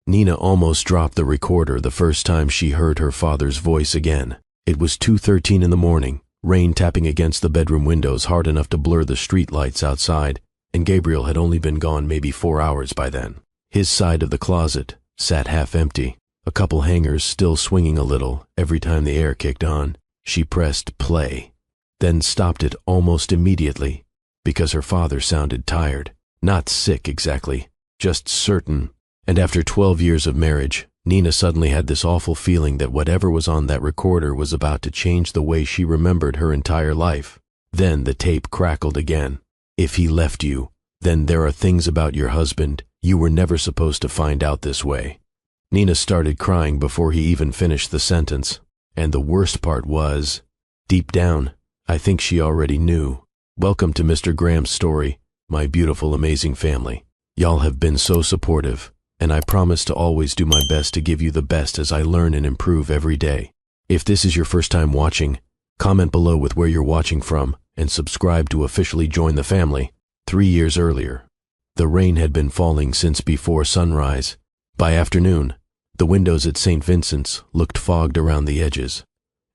Nina almost dropped the recorder the first time she heard her father's voice again. It was 2:13 in the morning, rain tapping against the bedroom windows hard enough to blur the street lights outside, and Gabriel had only been gone maybe 4 hours by then. His side of the closet sat half empty, a couple hangers still swinging a little every time the air kicked on. She pressed play, then stopped it almost immediately because her father sounded tired. Not sick exactly, just certain. And after 12 years of marriage, Nina suddenly had this awful feeling that whatever was on that recorder was about to change the way she remembered her entire life. Then the tape crackled again. If he left you, then there are things about your husband you were never supposed to find out this way. Nina started crying before he even finished the sentence. And the worst part was, deep down, I think she already knew. Welcome to Mr. Graham's story, my beautiful, amazing family. Y'all have been so supportive, and I promise to always do my best to give you the best as I learn and improve every day. If this is your first time watching, comment below with where you're watching from and subscribe to officially join the family. 3 years earlier, the rain had been falling since before sunrise. By afternoon, the windows at St. Vincent's looked fogged around the edges,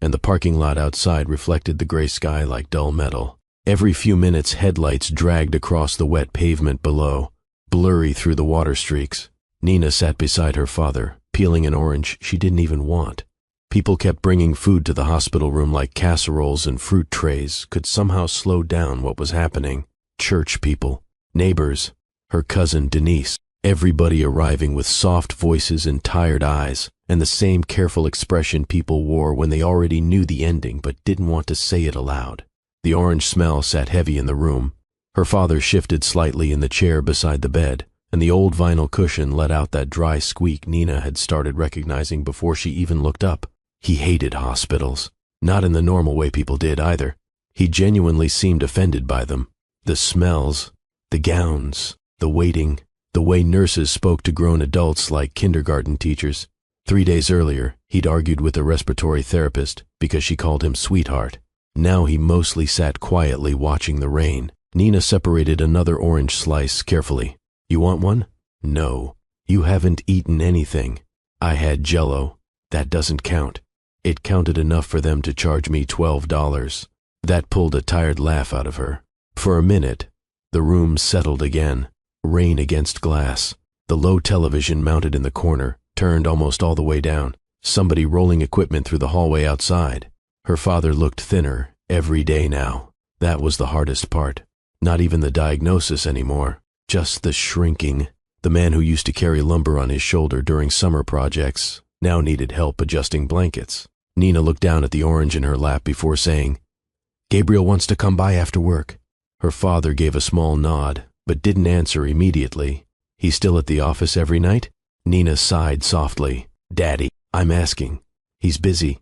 and the parking lot outside reflected the gray sky like dull metal. Every few minutes, headlights dragged across the wet pavement below, blurry through the water streaks. Nina sat beside her father, peeling an orange she didn't even want. People kept bringing food to the hospital room like casseroles and fruit trays could somehow slow down what was happening. Church people, neighbors, her cousin Denise, everybody arriving with soft voices and tired eyes, and the same careful expression people wore when they already knew the ending but didn't want to say it aloud. The orange smell sat heavy in the room. Her father shifted slightly in the chair beside the bed, and the old vinyl cushion let out that dry squeak Nina had started recognizing before she even looked up. He hated hospitals. Not in the normal way people did either. He genuinely seemed offended by them. The smells, the gowns, the waiting, the way nurses spoke to grown adults like kindergarten teachers. 3 days earlier, he'd argued with a respiratory therapist because she called him sweetheart. Now he mostly sat quietly watching the rain. Nina separated another orange slice carefully. You want one? No. You haven't eaten anything. I had Jell-O. That doesn't count. It counted enough for them to charge me $12. That pulled a tired laugh out of her. For a minute, the room settled again. Rain against glass. The low television mounted in the corner turned almost all the way down. Somebody rolling equipment through the hallway outside. Her father looked thinner every day now. That was the hardest part. Not even the diagnosis anymore. Just the shrinking. The man who used to carry lumber on his shoulder during summer projects now needed help adjusting blankets. Nina looked down at the orange in her lap before saying, Gabriel wants to come by after work. Her father gave a small nod, but didn't answer immediately. He's still at the office every night? Nina sighed softly. Daddy, I'm asking. He's busy.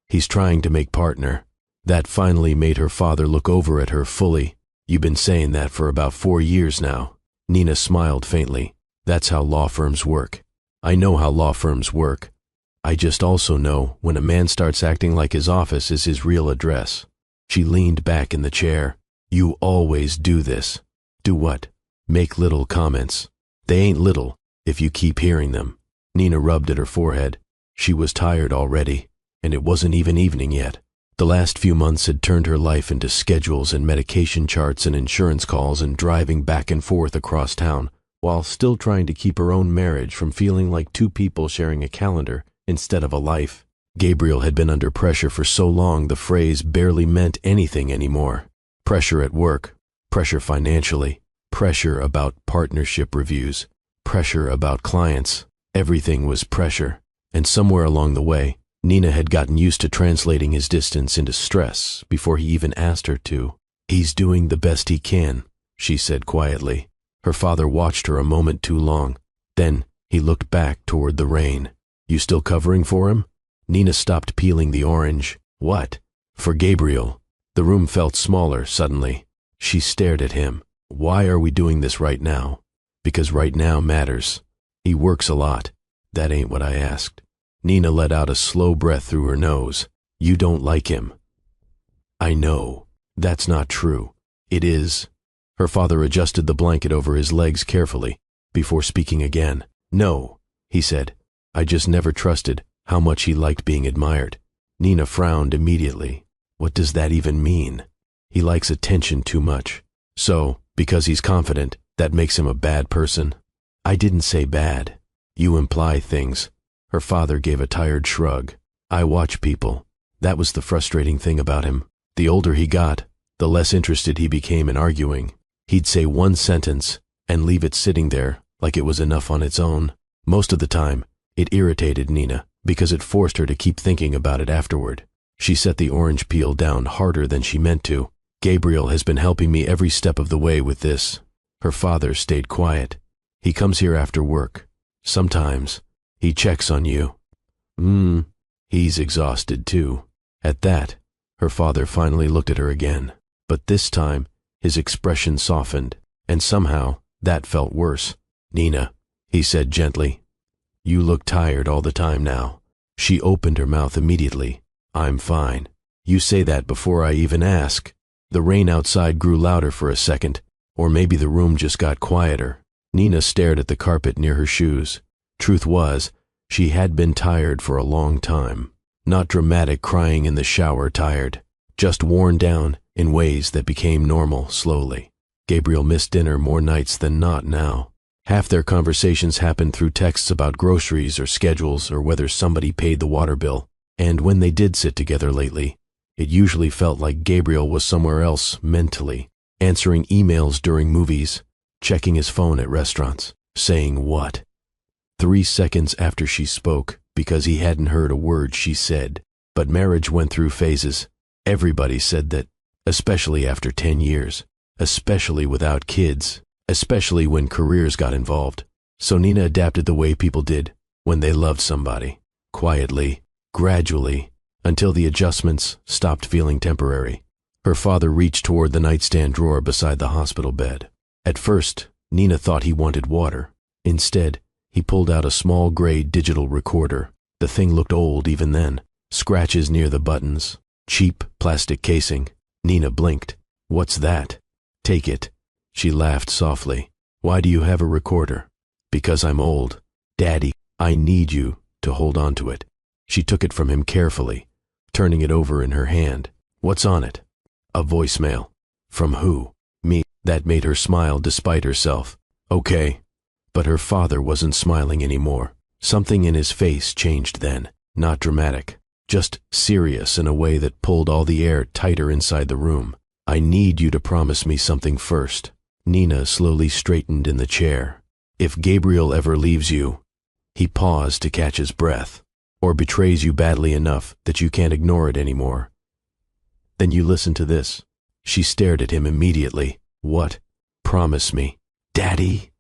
He's trying to make partner. That finally made her father look over at her fully. You've been saying that for about 4 years now. Nina smiled faintly. That's how law firms work. I know how law firms work. I just also know when a man starts acting like his office is his real address. She leaned back in the chair. You always do this. Do what? Make little comments. They ain't little if you keep hearing them. Nina rubbed at her forehead. She was tired already, and it wasn't even evening yet. The last few months had turned her life into schedules and medication charts and insurance calls and driving back and forth across town, while still trying to keep her own marriage from feeling like two people sharing a calendar instead of a life. Gabriel had been under pressure for so long the phrase barely meant anything anymore. Pressure at work, pressure financially, pressure about partnership reviews, pressure about clients. Everything was pressure. And somewhere along the way, Nina had gotten used to translating his distance into stress before he even asked her to. He's doing the best he can, she said quietly. Her father watched her a moment too long. Then he looked back toward the rain. You still covering for him? Nina stopped peeling the orange. What? For Gabriel. The room felt smaller suddenly. She stared at him. Why are we doing this right now? Because right now matters. He works a lot. That ain't what I asked. Nina let out a slow breath through her nose. You don't like him. I know. That's not true. It is. Her father adjusted the blanket over his legs carefully before speaking again. No, he said. I just never trusted how much he liked being admired. Nina frowned immediately. What does that even mean? He likes attention too much. So, because he's confident, that makes him a bad person? I didn't say bad. You imply things. Her father gave a tired shrug. I watch people. That was the frustrating thing about him. The older he got, the less interested he became in arguing. He'd say one sentence and leave it sitting there like it was enough on its own. Most of the time, it irritated Nina because it forced her to keep thinking about it afterward. She set the orange peel down harder than she meant to. Gabriel has been helping me every step of the way with this. Her father stayed quiet. He comes here after work. Sometimes. He checks on you. He's exhausted too. At that, her father finally looked at her again. But this time, his expression softened, and somehow that felt worse. Nina, he said gently, you look tired all the time now. She opened her mouth immediately. I'm fine. You say that before I even ask. The rain outside grew louder for a second, or maybe the room just got quieter. Nina stared at the carpet near her shoes. Truth was, she had been tired for a long time. Not dramatic crying in the shower tired, just worn down in ways that became normal slowly. Gabriel missed dinner more nights than not now. Half their conversations happened through texts about groceries or schedules or whether somebody paid the water bill. And when they did sit together lately, it usually felt like Gabriel was somewhere else mentally, answering emails during movies, checking his phone at restaurants, saying what? 3 seconds after she spoke, because he hadn't heard a word she said. But marriage went through phases. Everybody said that, especially after 10 years, especially without kids, especially when careers got involved. So Nina adapted the way people did when they loved somebody, quietly, gradually, until the adjustments stopped feeling temporary. Her father reached toward the nightstand drawer beside the hospital bed. At first, Nina thought he wanted water. Instead, he pulled out a small gray digital recorder. The thing looked old even then. Scratches near the buttons. Cheap plastic casing. Nina blinked. What's that? Take it. She laughed softly. Why do you have a recorder? Because I'm old. Daddy, I need you to hold on to it. She took it from him carefully, turning it over in her hand. What's on it? A voicemail. From who? Me. That made her smile despite herself. Okay. But her father wasn't smiling anymore. Something in his face changed then. Not dramatic. Just serious in a way that pulled all the air tighter inside the room. I need you to promise me something first. Nina slowly straightened in the chair. If Gabriel ever leaves you, he paused to catch his breath, or betrays you badly enough that you can't ignore it anymore, then you listen to this. She stared at him immediately. What? Promise me. Daddy?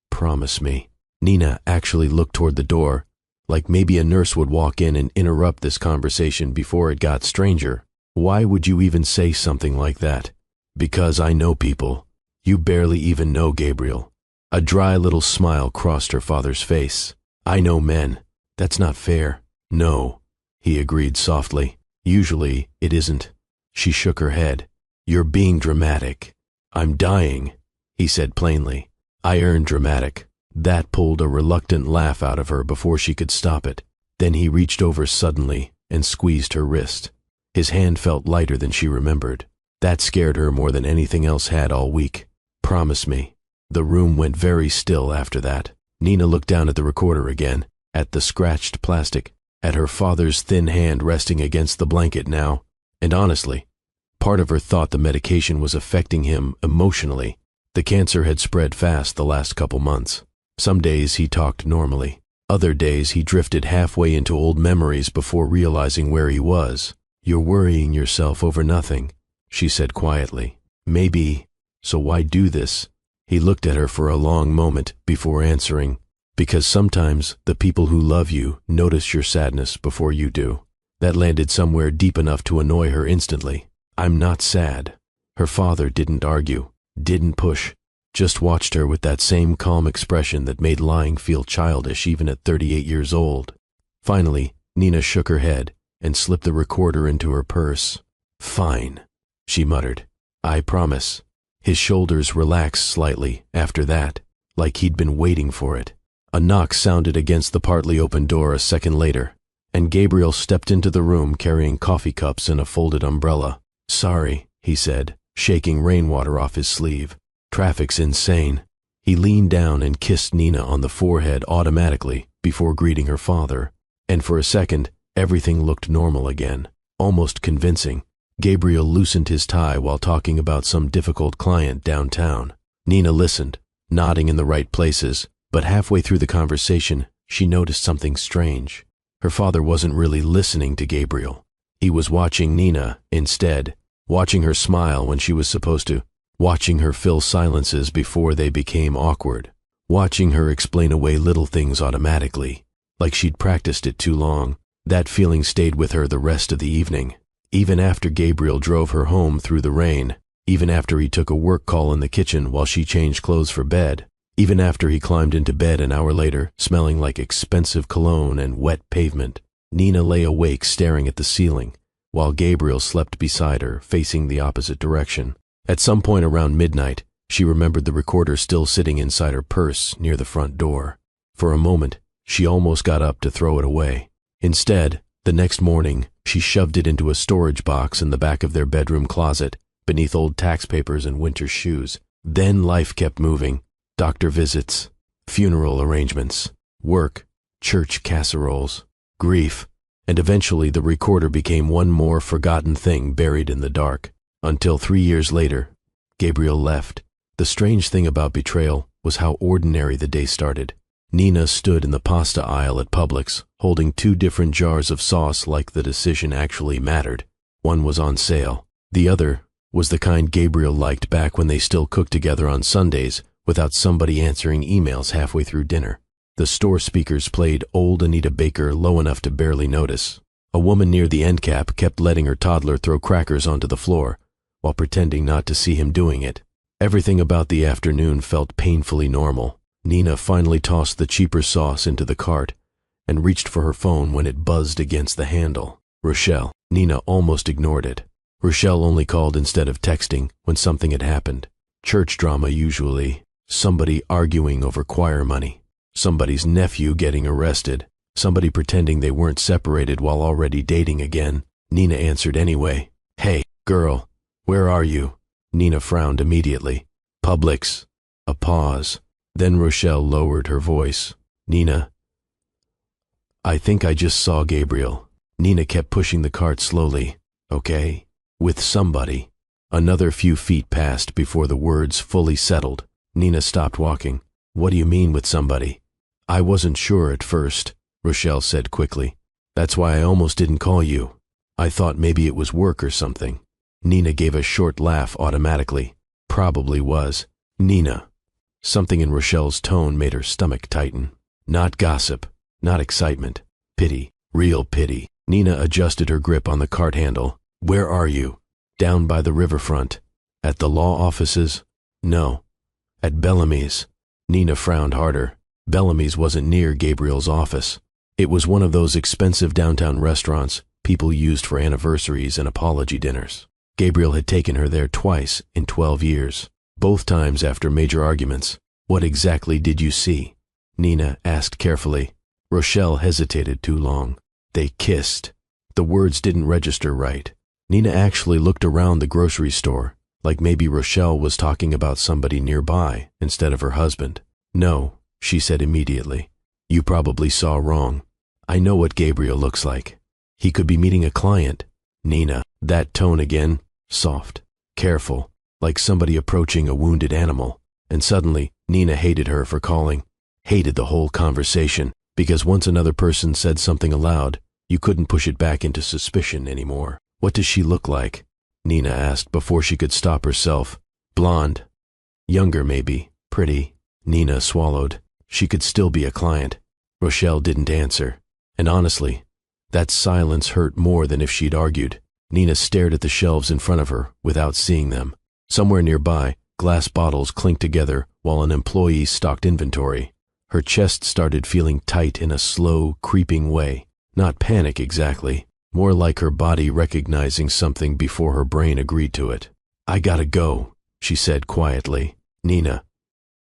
Promise me. Nina actually looked toward the door, like maybe a nurse would walk in and interrupt this conversation before it got stranger. Why would you even say something like that? Because I know people. You barely even know Gabriel. A dry little smile crossed her father's face. I know men. That's not fair. No, he agreed softly. Usually it isn't. She shook her head. You're being dramatic. I'm dying, he said plainly. I earned dramatic. That pulled a reluctant laugh out of her before she could stop it. Then he reached over suddenly and squeezed her wrist. His hand felt lighter than she remembered. That scared her more than anything else had all week. Promise me. The room went very still after that. Nina looked down at the recorder again, at the scratched plastic, at her father's thin hand resting against the blanket now, and honestly, part of her thought the medication was affecting him emotionally. The cancer had spread fast the last couple months. Some days he talked normally. Other days he drifted halfway into old memories before realizing where he was. You're worrying yourself over nothing, she said quietly. Maybe, so why do this? He looked at her for a long moment before answering. Because sometimes the people who love you notice your sadness before you do. That landed somewhere deep enough to annoy her instantly. I'm not sad. Her father didn't argue, didn't push, just watched her with that same calm expression that made lying feel childish even at 38 years old. Finally, Nina shook her head and slipped the recorder into her purse. Fine, she muttered. I promise. His shoulders relaxed slightly after that, like he'd been waiting for it. A knock sounded against the partly open door a second later, and Gabriel stepped into the room carrying coffee cups and a folded umbrella. "Sorry," he said, shaking rainwater off his sleeve. "Traffic's insane." He leaned down and kissed Nina on the forehead automatically before greeting her father, and for a second, everything looked normal again, almost convincing. Gabriel loosened his tie while talking about some difficult client downtown. Nina listened, nodding in the right places, but halfway through the conversation, she noticed something strange. Her father wasn't really listening to Gabriel. He was watching Nina instead, watching her smile when she was supposed to, watching her fill silences before they became awkward, watching her explain away little things automatically, like she'd practiced it too long. That feeling stayed with her the rest of the evening. Even after Gabriel drove her home through the rain, even after he took a work call in the kitchen while she changed clothes for bed, even after he climbed into bed an hour later, smelling like expensive cologne and wet pavement, Nina lay awake staring at the ceiling, while Gabriel slept beside her, facing the opposite direction. At some point around midnight, she remembered the recorder still sitting inside her purse near the front door. For a moment, she almost got up to throw it away. Instead, the next morning, she shoved it into a storage box in the back of their bedroom closet, beneath old tax papers and winter shoes. Then life kept moving. Doctor visits, funeral arrangements, work, church casseroles, grief, and eventually the recorder became one more forgotten thing buried in the dark. Until 3 years later, Gabriel left. The strange thing about betrayal was how ordinary the day started. Nina stood in the pasta aisle at Publix, holding 2 different jars of sauce like the decision actually mattered. One was on sale. The other was the kind Gabriel liked back when they still cooked together on Sundays without somebody answering emails halfway through dinner. The store speakers played Old Anita Baker low enough to barely notice. A woman near the end cap kept letting her toddler throw crackers onto the floor, while pretending not to see him doing it. Everything about the afternoon felt painfully normal. Nina finally tossed the cheaper sauce into the cart and reached for her phone when it buzzed against the handle. Rochelle. Nina almost ignored it. Rochelle only called instead of texting when something had happened. Church drama usually. Somebody arguing over choir money. Somebody's nephew getting arrested. Somebody pretending they weren't separated while already dating again. Nina answered anyway. "Hey, girl, where are you?" Nina frowned immediately. "Publix." A pause. Then Rochelle lowered her voice. "Nina, I think I just saw Gabriel." Nina kept pushing the cart slowly. "Okay? With somebody." Another few feet passed before the words fully settled. Nina stopped walking. "What do you mean with somebody?" "I wasn't sure at first," Rochelle said quickly. "That's why I almost didn't call you. I thought maybe it was work or something." Nina gave a short laugh automatically. "Probably was." "Nina." Something in Rochelle's tone made her stomach tighten. Not gossip, not excitement. Pity, real pity. Nina adjusted her grip on the cart handle. "Where are you?" "Down by the riverfront." "At the law offices?" "No. At Bellamy's." Nina frowned harder. Bellamy's wasn't near Gabriel's office. It was one of those expensive downtown restaurants people used for anniversaries and apology dinners. Gabriel had taken her there twice in 12 years, both times after major arguments. "What exactly did you see?" Nina asked carefully. Rochelle hesitated too long. "They kissed." The words didn't register right. Nina actually looked around the grocery store, like maybe Rochelle was talking about somebody nearby instead of her husband. "No," she said immediately. "You probably saw wrong. I know what Gabriel looks like. He could be meeting a client." "Nina." That tone again, soft, careful, like somebody approaching a wounded animal. And suddenly, Nina hated her for calling. Hated the whole conversation, because once another person said something aloud, you couldn't push it back into suspicion anymore. "What does she look like?" Nina asked before she could stop herself. "Blonde. Younger maybe. Pretty." Nina swallowed. She could still be a client. Rochelle didn't answer. And honestly, that silence hurt more than if she'd argued. Nina stared at the shelves in front of her without seeing them. Somewhere nearby, glass bottles clinked together while an employee stocked inventory. Her chest started feeling tight in a slow, creeping way. Not panic exactly, more like her body recognizing something before her brain agreed to it. "I gotta go," she said quietly. "Nina,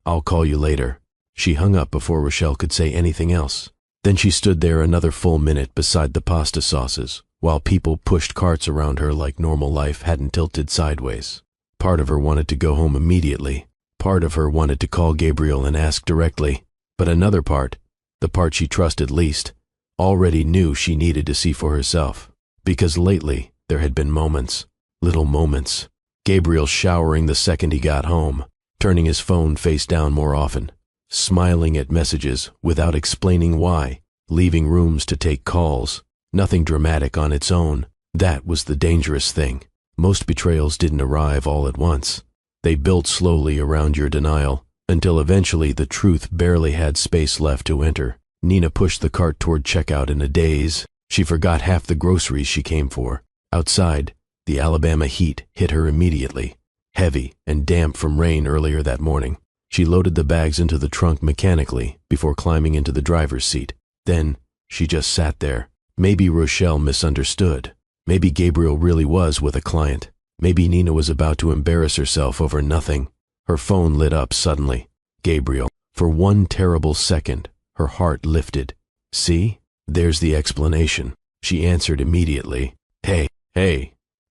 I'll call you later." She hung up before Rochelle could say anything else. Then she stood there another full minute beside the pasta sauces, while people pushed carts around her like normal life hadn't tilted sideways. Part of her wanted to go home immediately. Part of her wanted to call Gabriel and ask directly. But another part, the part she trusted least, already knew she needed to see for herself. Because lately, there had been moments, little moments. Gabriel showering the second he got home, turning his phone face down more often, smiling at messages without explaining why, leaving rooms to take calls. Nothing dramatic on its own. That was the dangerous thing. Most betrayals didn't arrive all at once. They built slowly around your denial, until eventually the truth barely had space left to enter. Nina pushed the cart toward checkout in a daze. She forgot half the groceries she came for. Outside, the Alabama heat hit her immediately, heavy and damp from rain earlier that morning. She loaded the bags into the trunk mechanically before climbing into the driver's seat. Then, she just sat there. Maybe Rochelle misunderstood. Maybe Gabriel really was with a client. Maybe Nina was about to embarrass herself over nothing. Her phone lit up suddenly. Gabriel. For one terrible second, her heart lifted. See? There's the explanation. She answered immediately. Hey,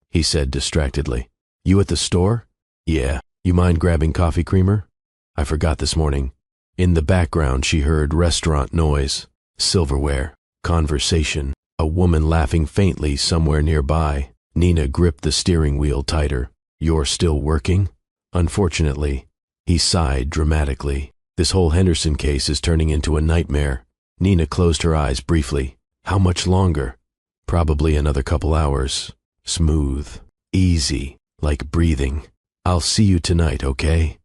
he said distractedly. You at the store? Yeah. You mind grabbing coffee creamer? I forgot this morning. In the background, she heard restaurant noise, silverware, conversation, a woman laughing faintly somewhere nearby. Nina gripped the steering wheel tighter. You're still working? Unfortunately, he sighed dramatically. This whole Henderson case is turning into a nightmare. Nina closed her eyes briefly. How much longer? Probably another couple hours. Smooth, easy, like breathing. I'll see you tonight, okay?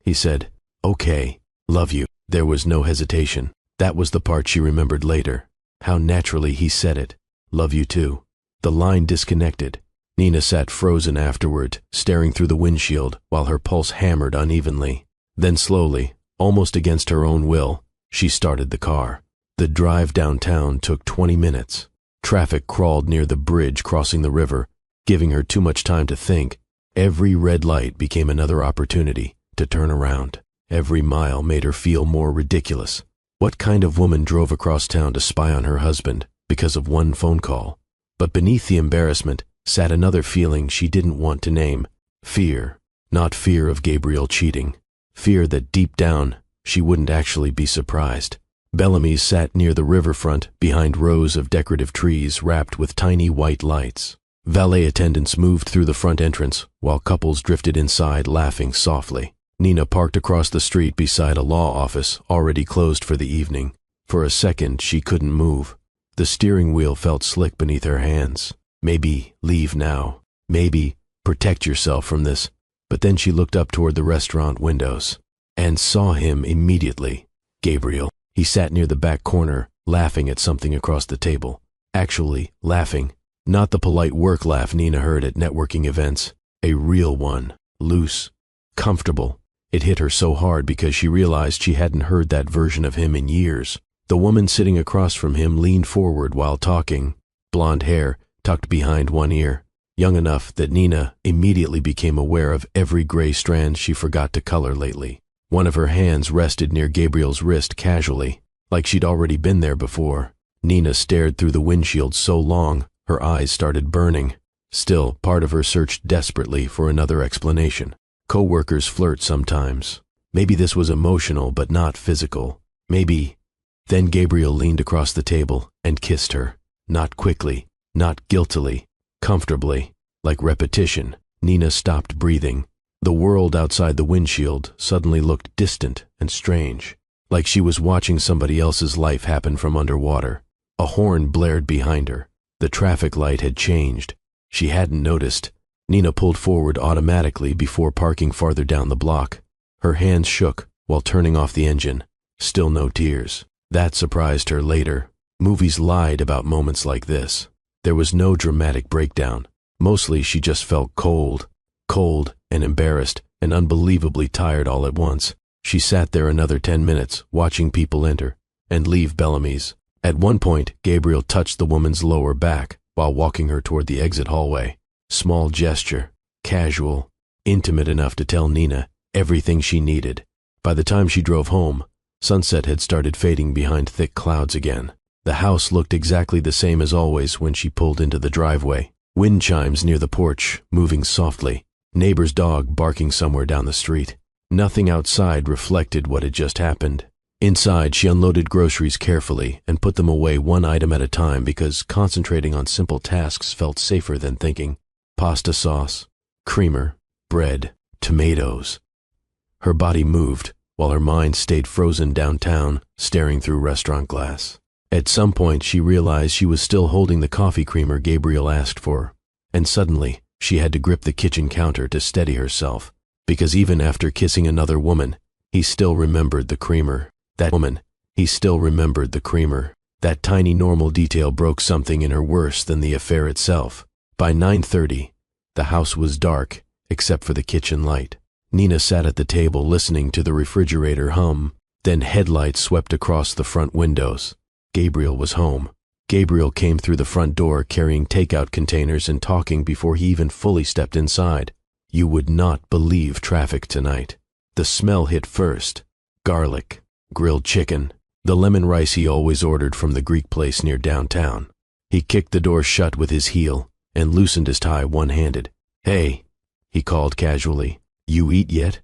He said, okay, love you. There was no hesitation. That was the part she remembered later. How naturally he said it. Love you too. The line disconnected. Nina sat frozen afterward, staring through the windshield while her pulse hammered unevenly. Then slowly, almost against her own will, she started the car. The drive downtown took 20 minutes. Traffic crawled near the bridge crossing the river, giving her too much time to think. Every red light became another opportunity to turn around. Every mile made her feel more ridiculous. What kind of woman drove across town to spy on her husband because of one phone call? But beneath the embarrassment sat another feeling she didn't want to name. Fear. Not fear of Gabriel cheating. Fear that deep down, she wouldn't actually be surprised. Bellamy's sat near the riverfront behind rows of decorative trees wrapped with tiny white lights. Valet attendants moved through the front entrance while couples drifted inside laughing softly. Nina parked across the street beside a law office already closed for the evening. For a second, she couldn't move. The steering wheel felt slick beneath her hands. Maybe leave now. Maybe protect yourself from this. But then she looked up toward the restaurant windows and saw him immediately. Gabriel. He sat near the back corner, laughing at something across the table. Actually, laughing. Not the polite work laugh Nina heard at networking events. A real one. Loose. Comfortable. It hit her so hard because she realized she hadn't heard that version of him in years. The woman sitting across from him leaned forward while talking. Blonde hair tucked behind one ear. Young enough that Nina immediately became aware of every gray strand she forgot to color lately. One of her hands rested near Gabriel's wrist casually, like she'd already been there before. Nina stared through the windshield so long, her eyes started burning. Still, part of her searched desperately for another explanation. Co-workers flirt sometimes. Maybe this was emotional but not physical. Maybe. Then Gabriel leaned across the table and kissed her. Not quickly, not guiltily, comfortably, like repetition. Nina stopped breathing. The world outside the windshield suddenly looked distant and strange, like she was watching somebody else's life happen from underwater. A horn blared behind her. The traffic light had changed. She hadn't noticed. Nina pulled forward automatically before parking farther down the block. Her hands shook while turning off the engine. Still no tears. That surprised her later. Movies lied about moments like this. There was no dramatic breakdown. Mostly she just felt cold and embarrassed and unbelievably tired all at once. She sat there another 10 minutes watching people enter and leave Bellamy's. At one point, Gabriel touched the woman's lower back while walking her toward the exit hallway. Small gesture, casual, intimate enough to tell Nina everything she needed. By the time she drove home, sunset had started fading behind thick clouds again. The house looked exactly the same as always when she pulled into the driveway. Wind chimes near the porch, moving softly. Neighbor's dog barking somewhere down the street. Nothing outside reflected what had just happened. Inside, she unloaded groceries carefully and put them away one item at a time because concentrating on simple tasks felt safer than thinking. Pasta sauce, creamer, bread, tomatoes. Her body moved, while her mind stayed frozen downtown, staring through restaurant glass. At some point, she realized she was still holding the coffee creamer Gabriel asked for, and suddenly, she had to grip the kitchen counter to steady herself, because even after kissing another woman, he still remembered the creamer. That woman, he still remembered the creamer. That tiny normal detail broke something in her worse than the affair itself. By 9:30, the house was dark, except for the kitchen light. Nina sat at the table listening to the refrigerator hum, then headlights swept across the front windows. Gabriel was home. Gabriel came through the front door carrying takeout containers and talking before he even fully stepped inside. You would not believe traffic tonight. The smell hit first. Garlic, grilled chicken, the lemon rice he always ordered from the Greek place near downtown. He kicked the door shut with his heel and loosened his tie one-handed. "Hey," he called casually, "you eat yet?"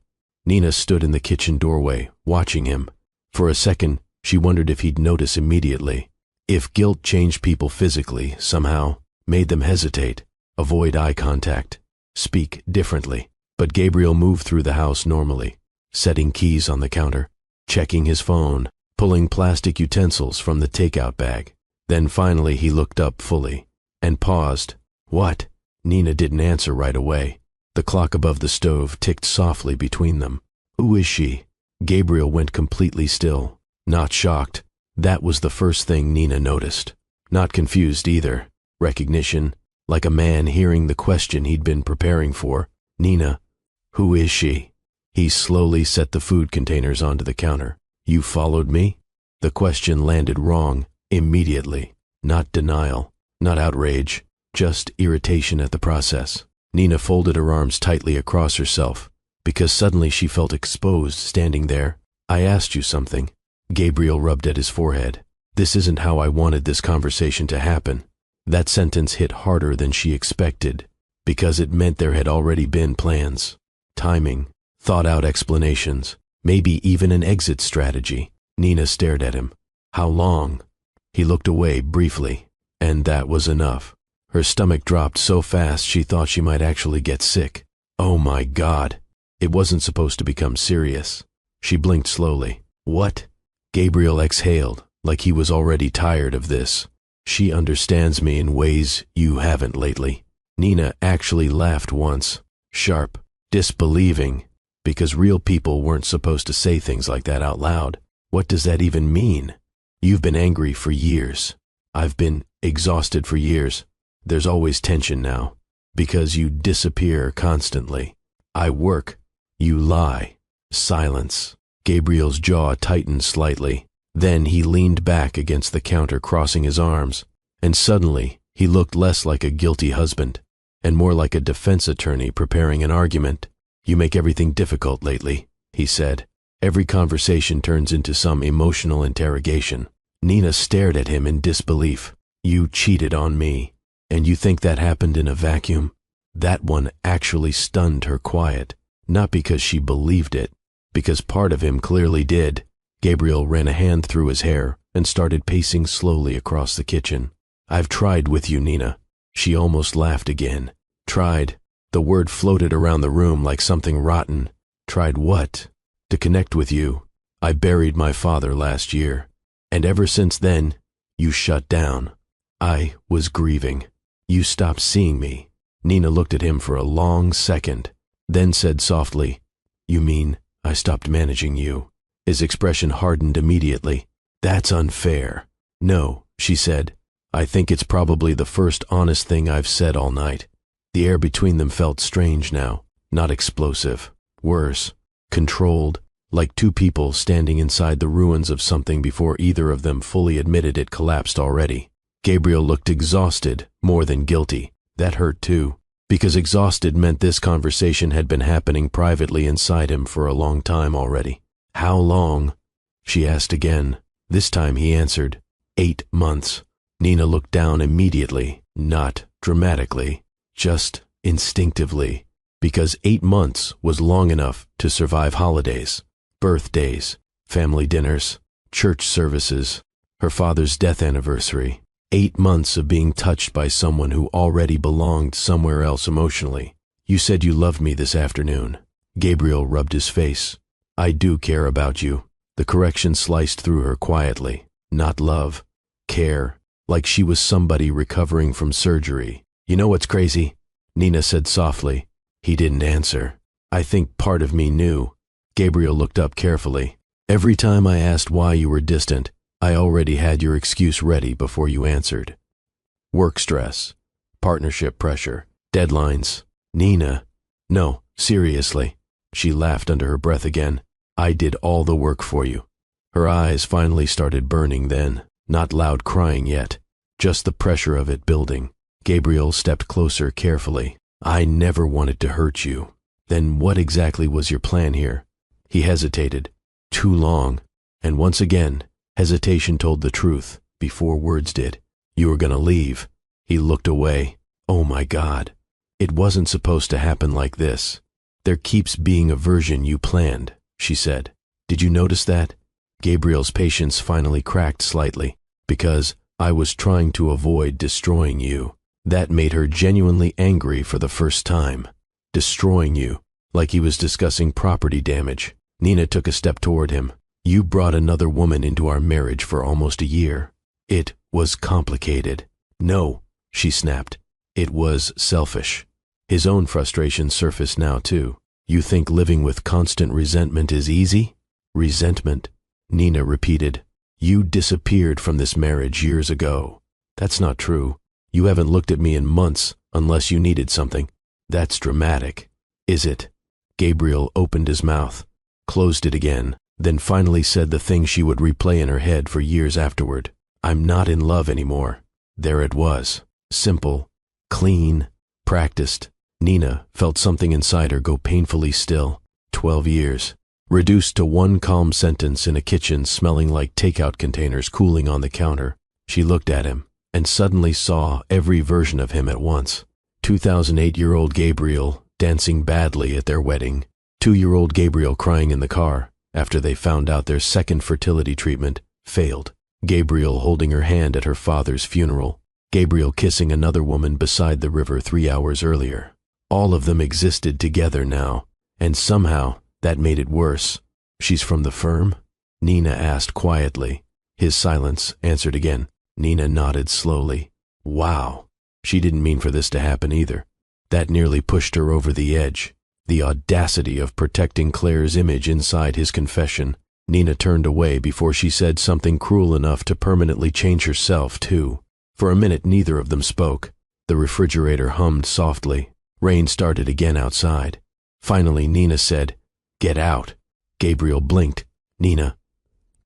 Nina stood in the kitchen doorway, watching him. For a second, she wondered if he'd notice immediately. If guilt changed people physically, somehow, made them hesitate, avoid eye contact, speak differently. But Gabriel moved through the house normally, setting keys on the counter, checking his phone, pulling plastic utensils from the takeout bag. Then finally he looked up fully, and paused. "What?" Nina didn't answer right away. The clock above the stove ticked softly between them. "Who is she?" Gabriel went completely still. Not shocked. That was the first thing Nina noticed. Not confused either. Recognition, like a man hearing the question he'd been preparing for. "Nina, who is she?" He slowly set the food containers onto the counter. "You followed me?" The question landed wrong immediately. Not denial, not outrage, just irritation at the process. Nina folded her arms tightly across herself, because suddenly she felt exposed standing there. "I asked you something." Gabriel rubbed at his forehead. "This isn't how I wanted this conversation to happen." That sentence hit harder than she expected, because it meant there had already been plans, timing, thought-out explanations, maybe even an exit strategy. Nina stared at him. "How long?" He looked away briefly, and that was enough. Her stomach dropped so fast she thought she might actually get sick. Oh my God! It wasn't supposed to become serious. She blinked slowly. "What?" Gabriel exhaled, like he was already tired of this. "She understands me in ways you haven't lately." Nina actually laughed once, sharp, disbelieving, because real people weren't supposed to say things like that out loud. "What does that even mean?" "You've been angry for years. I've been exhausted for years. There's always tension now, because you disappear constantly. I work. You lie." Silence. Gabriel's jaw tightened slightly. Then he leaned back against the counter, crossing his arms, and suddenly he looked less like a guilty husband and more like a defense attorney preparing an argument. "You make everything difficult lately," he said. "Every conversation turns into some emotional interrogation." Nina stared at him in disbelief. "You cheated on me, and you think that happened in a vacuum?" That one actually stunned her quiet, not because she believed it, because part of him clearly did. Gabriel ran a hand through his hair and started pacing slowly across the kitchen. "I've tried with you, Nina." She almost laughed again. "Tried." The word floated around the room like something rotten. "Tried what?" "To connect with you. I buried my father last year. And ever since then, you shut down. I was grieving. You stopped seeing me." Nina looked at him for a long second, then said softly, "You mean I stopped managing you?" His expression hardened immediately. "That's unfair." "No," she said. "I think it's probably the first honest thing I've said all night." The air between them felt strange now, not explosive. Worse, controlled, like two people standing inside the ruins of something before either of them fully admitted it collapsed already. Gabriel looked exhausted, more than guilty. That hurt too, because exhausted meant this conversation had been happening privately inside him for a long time already. How long? She asked again. This time he answered, 8 months. Nina looked down immediately, not dramatically, just instinctively, because 8 months was long enough to survive holidays, birthdays, family dinners, church services, her father's death anniversary, 8 months of being touched by someone who already belonged somewhere else emotionally. You said you loved me this afternoon. Gabriel rubbed his face. I do care about you. The correction sliced through her quietly. Not love. Care. Like she was somebody recovering from surgery. You know what's crazy? Nina said softly. He didn't answer. I think part of me knew. Gabriel looked up carefully. Every time I asked why you were distant, I already had your excuse ready before you answered. Work stress. Partnership pressure. Deadlines. Nina. No, seriously. She laughed under her breath again. I did all the work for you. Her eyes finally started burning then, not loud crying yet, just the pressure of it building. Gabriel stepped closer carefully. I never wanted to hurt you. Then what exactly was your plan here? He hesitated. Too long. And once again, hesitation told the truth, before words did. You were gonna leave. He looked away. Oh my God. It wasn't supposed to happen like this. There keeps being a version you planned, she said. Did you notice that? Gabriel's patience finally cracked slightly. Because I was trying to avoid destroying you. That made her genuinely angry for the first time. Destroying you, like he was discussing property damage. Nina took a step toward him. You brought another woman into our marriage for almost a year. It was complicated. No, she snapped. It was selfish. His own frustration surfaced now too. You think living with constant resentment is easy? Resentment? Nina repeated. You disappeared from this marriage years ago. That's not true. You haven't looked at me in months unless you needed something. That's dramatic. Is it? Gabriel opened his mouth, closed it again, then finally said the thing she would replay in her head for years afterward. I'm not in love anymore. There it was. Simple, clean, practiced. Nina felt something inside her go painfully still. 12 years. Reduced to one calm sentence in a kitchen smelling like takeout containers cooling on the counter. She looked at him and suddenly saw every version of him at once. 2008-year-old Gabriel dancing badly at their wedding. 2-year-old Gabriel crying in the car after they found out their second fertility treatment failed. Gabriel holding her hand at her father's funeral. Gabriel kissing another woman beside the river 3 hours earlier. All of them existed together now, and somehow that made it worse. She's from the firm? Nina asked quietly. His silence answered again. Nina nodded slowly. Wow. She didn't mean for this to happen either. That nearly pushed her over the edge. The audacity of protecting Claire's image inside his confession. Nina turned away before she said something cruel enough to permanently change herself, too. For a minute, neither of them spoke. The refrigerator hummed softly. Rain started again outside. Finally, Nina said, Get out. Gabriel blinked. Nina,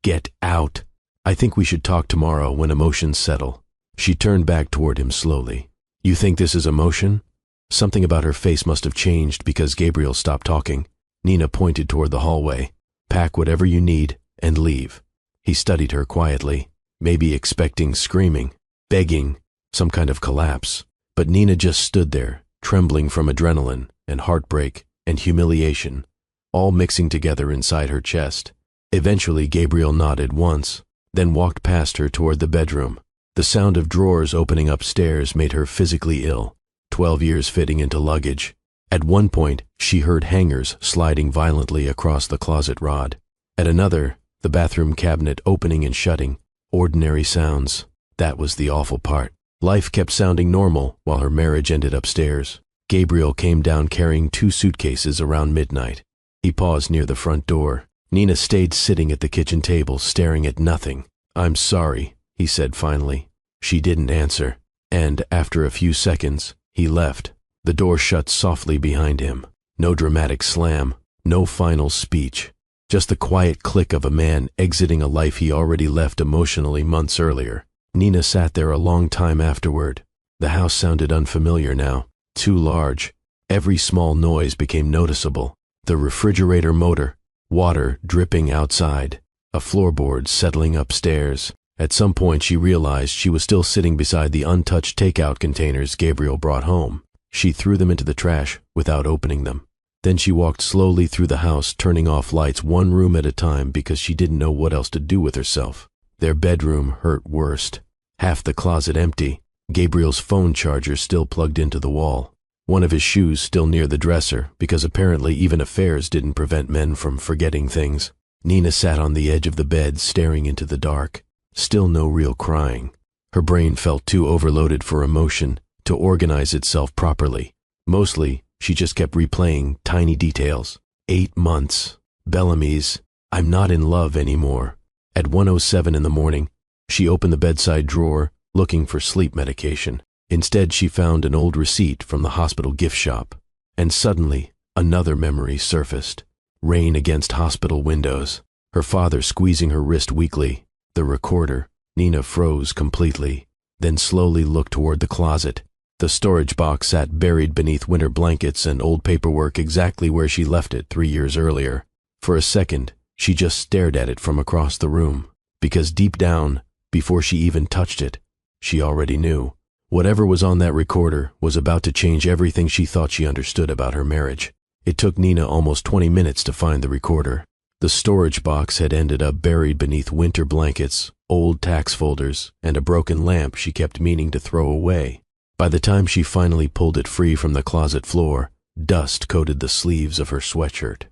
get out. I think we should talk tomorrow when emotions settle. She turned back toward him slowly. You think this is emotion? Something about her face must have changed because Gabriel stopped talking. Nina pointed toward the hallway. Pack whatever you need and leave. He studied her quietly, maybe expecting screaming, begging, some kind of collapse. But Nina just stood there, trembling from adrenaline and heartbreak and humiliation, all mixing together inside her chest. Eventually, Gabriel nodded once, then walked past her toward the bedroom. The sound of drawers opening upstairs made her physically ill. 12 years fitting into luggage. At one point, she heard hangers sliding violently across the closet rod. At another, the bathroom cabinet opening and shutting. Ordinary sounds. That was the awful part. Life kept sounding normal while her marriage ended upstairs. Gabriel came down carrying 2 suitcases around midnight. He paused near the front door. Nina stayed sitting at the kitchen table, staring at nothing. I'm sorry, he said finally. She didn't answer. And after a few seconds, he left. The door shut softly behind him. No dramatic slam, no final speech. Just the quiet click of a man exiting a life he already left emotionally months earlier. Nina sat there a long time afterward. The house sounded unfamiliar now, too large. Every small noise became noticeable. The refrigerator motor, water dripping outside, a floorboard settling upstairs. At some point she realized she was still sitting beside the untouched takeout containers Gabriel brought home. She threw them into the trash without opening them. Then she walked slowly through the house, turning off lights one room at a time because she didn't know what else to do with herself. Their bedroom hurt worst. Half the closet empty, Gabriel's phone charger still plugged into the wall. One of his shoes still near the dresser, because apparently even affairs didn't prevent men from forgetting things. Nina sat on the edge of the bed, staring into the dark. Still no real crying. Her brain felt too overloaded for emotion to organize itself properly. Mostly, she just kept replaying tiny details. 8 months. Bellamy's, "I'm not in love anymore." At 1:07 in the morning, she opened the bedside drawer, looking for sleep medication. Instead, she found an old receipt from the hospital gift shop. And suddenly, another memory surfaced. Rain against hospital windows. Her father squeezing her wrist weakly. The recorder. Nina froze completely, then slowly looked toward the closet. The storage box sat buried beneath winter blankets and old paperwork exactly where she left it 3 years earlier. For a second, she just stared at it from across the room, because deep down, before she even touched it, she already knew. Whatever was on that recorder was about to change everything she thought she understood about her marriage. It took Nina almost 20 minutes to find the recorder. The storage box had ended up buried beneath winter blankets, old tax folders, and a broken lamp she kept meaning to throw away. By the time she finally pulled it free from the closet floor, dust coated the sleeves of her sweatshirt.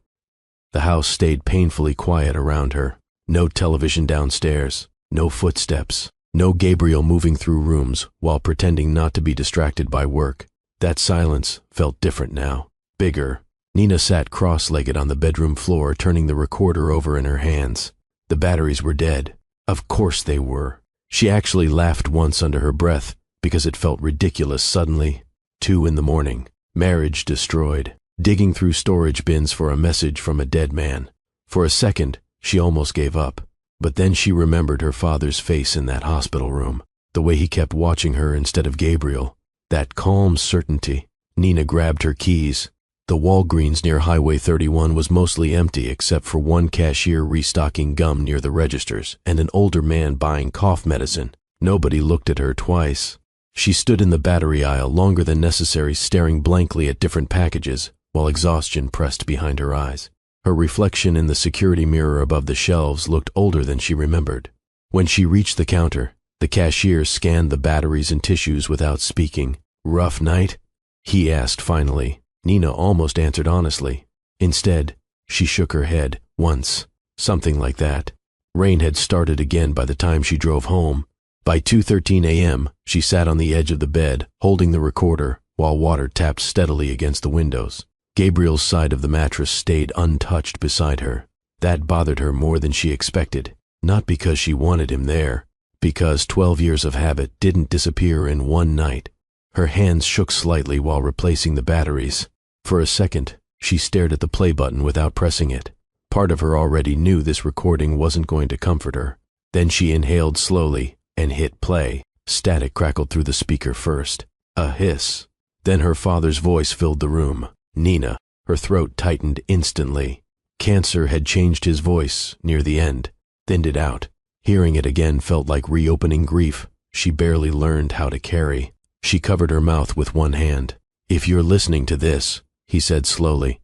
The house stayed painfully quiet around her. No television downstairs, no footsteps, no Gabriel moving through rooms while pretending not to be distracted by work. That silence felt different now, bigger. Nina sat cross-legged on the bedroom floor, turning the recorder over in her hands. The batteries were dead. Of course they were. She actually laughed once under her breath because it felt ridiculous suddenly. 2 in the morning. Marriage destroyed. Digging through storage bins for a message from a dead man. For a second, she almost gave up. But then she remembered her father's face in that hospital room. The way he kept watching her instead of Gabriel. That calm certainty. Nina grabbed her keys. The Walgreens near Highway 31 was mostly empty except for one cashier restocking gum near the registers and an older man buying cough medicine. Nobody looked at her twice. She stood in the battery aisle longer than necessary, staring blankly at different packages while exhaustion pressed behind her eyes. Her reflection in the security mirror above the shelves looked older than she remembered. When she reached the counter, the cashier scanned the batteries and tissues without speaking. "Rough night?" he asked finally. Nina almost answered honestly. Instead, she shook her head once, something like that. Rain had started again by the time she drove home. By 2:13 a.m., she sat on the edge of the bed, holding the recorder, while water tapped steadily against the windows. Gabriel's side of the mattress stayed untouched beside her. That bothered her more than she expected, not because she wanted him there, because 12 years of habit didn't disappear in one night. Her hands shook slightly while replacing the batteries. For a second, she stared at the play button without pressing it. Part of her already knew this recording wasn't going to comfort her. Then she inhaled slowly and hit play. Static crackled through the speaker first. A hiss. Then her father's voice filled the room. "Nina." Her throat tightened instantly. Cancer had changed his voice near the end, thinned it out. Hearing it again felt like reopening grief she barely learned how to carry. She covered her mouth with one hand. "If you're listening to this," he said slowly,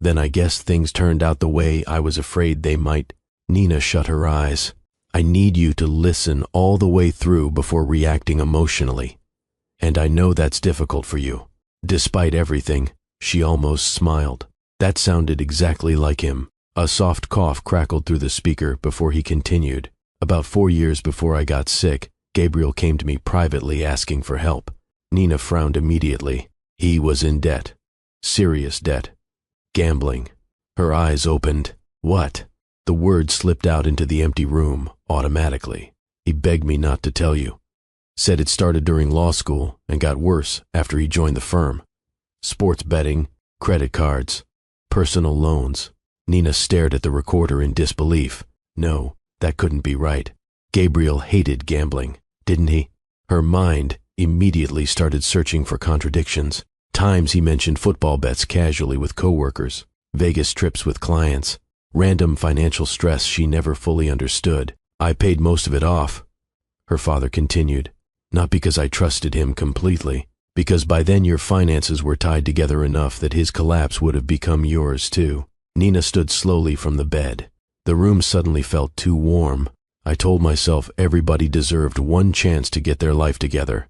"then I guess things turned out the way I was afraid they might." Nina shut her eyes. "I need you to listen all the way through before reacting emotionally. And I know that's difficult for you." Despite everything, she almost smiled. That sounded exactly like him. A soft cough crackled through the speaker before he continued. "About 4 years before I got sick, Gabriel came to me privately asking for help." Nina frowned immediately. He was in debt. Serious debt. Gambling. Her eyes opened. "What?" The words slipped out into the empty room automatically. "He begged me not to tell you. Said it started during law school and got worse after he joined the firm. Sports betting, credit cards, personal loans." Nina stared at the recorder in disbelief. No, that couldn't be right. Gabriel hated gambling, didn't he? Her mind immediately started searching for contradictions. Times he mentioned football bets casually with coworkers, Vegas trips with clients. Random financial stress she never fully understood. I paid most of it off, her father continued. Not because I trusted him completely, because by then your finances were tied together enough that his collapse would have become yours too. Nina stood slowly from the bed. The room suddenly felt too warm. I told myself everybody deserved one chance to get their life together.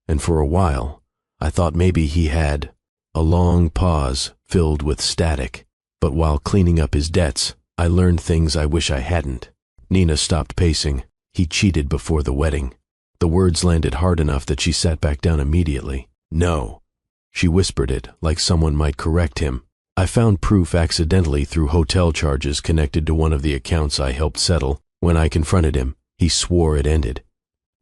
And for a while, I thought maybe he had. A long pause filled with static. But while cleaning up his debts, I learned things I wish I hadn't. Nina stopped pacing. He cheated before the wedding. The words landed hard enough that she sat back down immediately. No. She whispered it like someone might correct him. I found proof accidentally through hotel charges connected to one of the accounts I helped settle. When I confronted him, he swore it ended.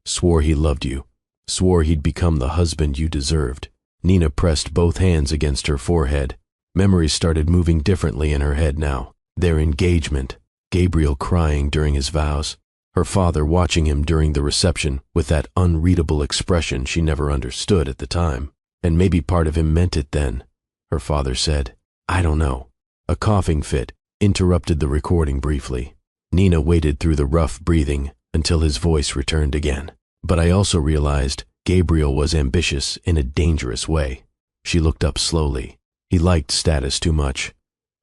Swore he loved you. Swore he'd become the husband you deserved. Nina pressed both hands against her forehead. Memories started moving differently in her head now. Their engagement, Gabriel crying during his vows, her father watching him during the reception with that unreadable expression she never understood at the time. And maybe part of him meant it then, her father said. I don't know. A coughing fit interrupted the recording briefly. Nina waited through the rough breathing until his voice returned again. But I also realized Gabriel was ambitious in a dangerous way. She looked up slowly. He liked status too much.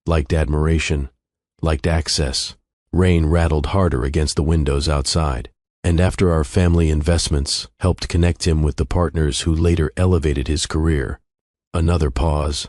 Liked admiration. Liked access. Rain rattled harder against the windows outside. And after our family investments helped connect him with the partners who later elevated his career. Another pause.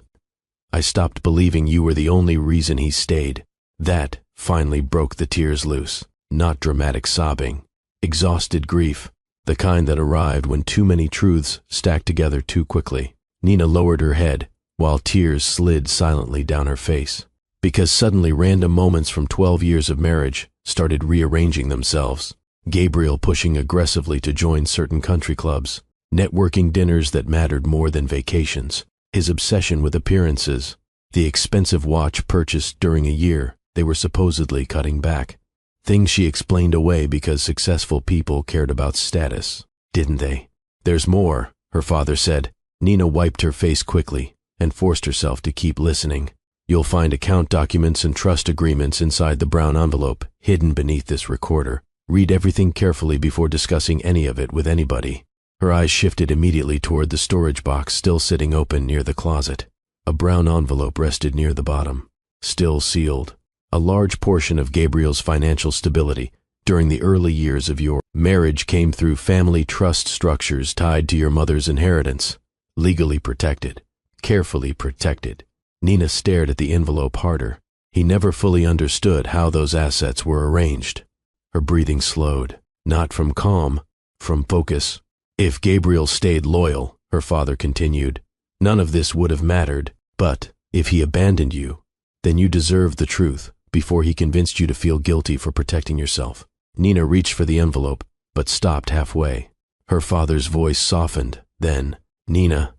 I stopped believing you were the only reason he stayed. That finally broke the tears loose. Not dramatic sobbing. Exhausted grief. The kind that arrived when too many truths stacked together too quickly. Nina lowered her head, while tears slid silently down her face. Because suddenly random moments from 12 years of marriage started rearranging themselves. Gabriel pushing aggressively to join certain country clubs. Networking dinners that mattered more than vacations. His obsession with appearances. The expensive watch purchased during a year they were supposedly cutting back. Things she explained away because successful people cared about status, didn't they? There's more, her father said. Nina wiped her face quickly and forced herself to keep listening. You'll find account documents and trust agreements inside the brown envelope, hidden beneath this recorder. Read everything carefully before discussing any of it with anybody. Her eyes shifted immediately toward the storage box still sitting open near the closet. A brown envelope rested near the bottom, still sealed. A large portion of Gabriel's financial stability during the early years of your marriage came through family trust structures tied to your mother's inheritance. Legally protected. Carefully protected. Nina stared at the envelope harder. He never fully understood how those assets were arranged. Her breathing slowed. Not from calm, from focus. If Gabriel stayed loyal, her father continued, none of this would have mattered. But if he abandoned you, then you deserved the truth before he convinced you to feel guilty for protecting yourself. Nina reached for the envelope, but stopped halfway. Her father's voice softened. Then, Nina,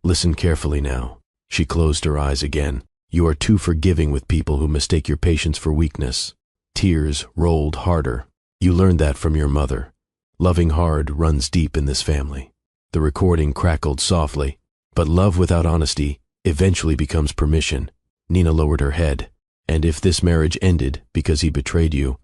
listen carefully now. She closed her eyes again. You are too forgiving with people who mistake your patience for weakness. Tears rolled harder. You learned that from your mother. Loving hard runs deep in this family. The recording crackled softly. But love without honesty eventually becomes permission. Nina lowered her head. And if this marriage ended because he betrayed you,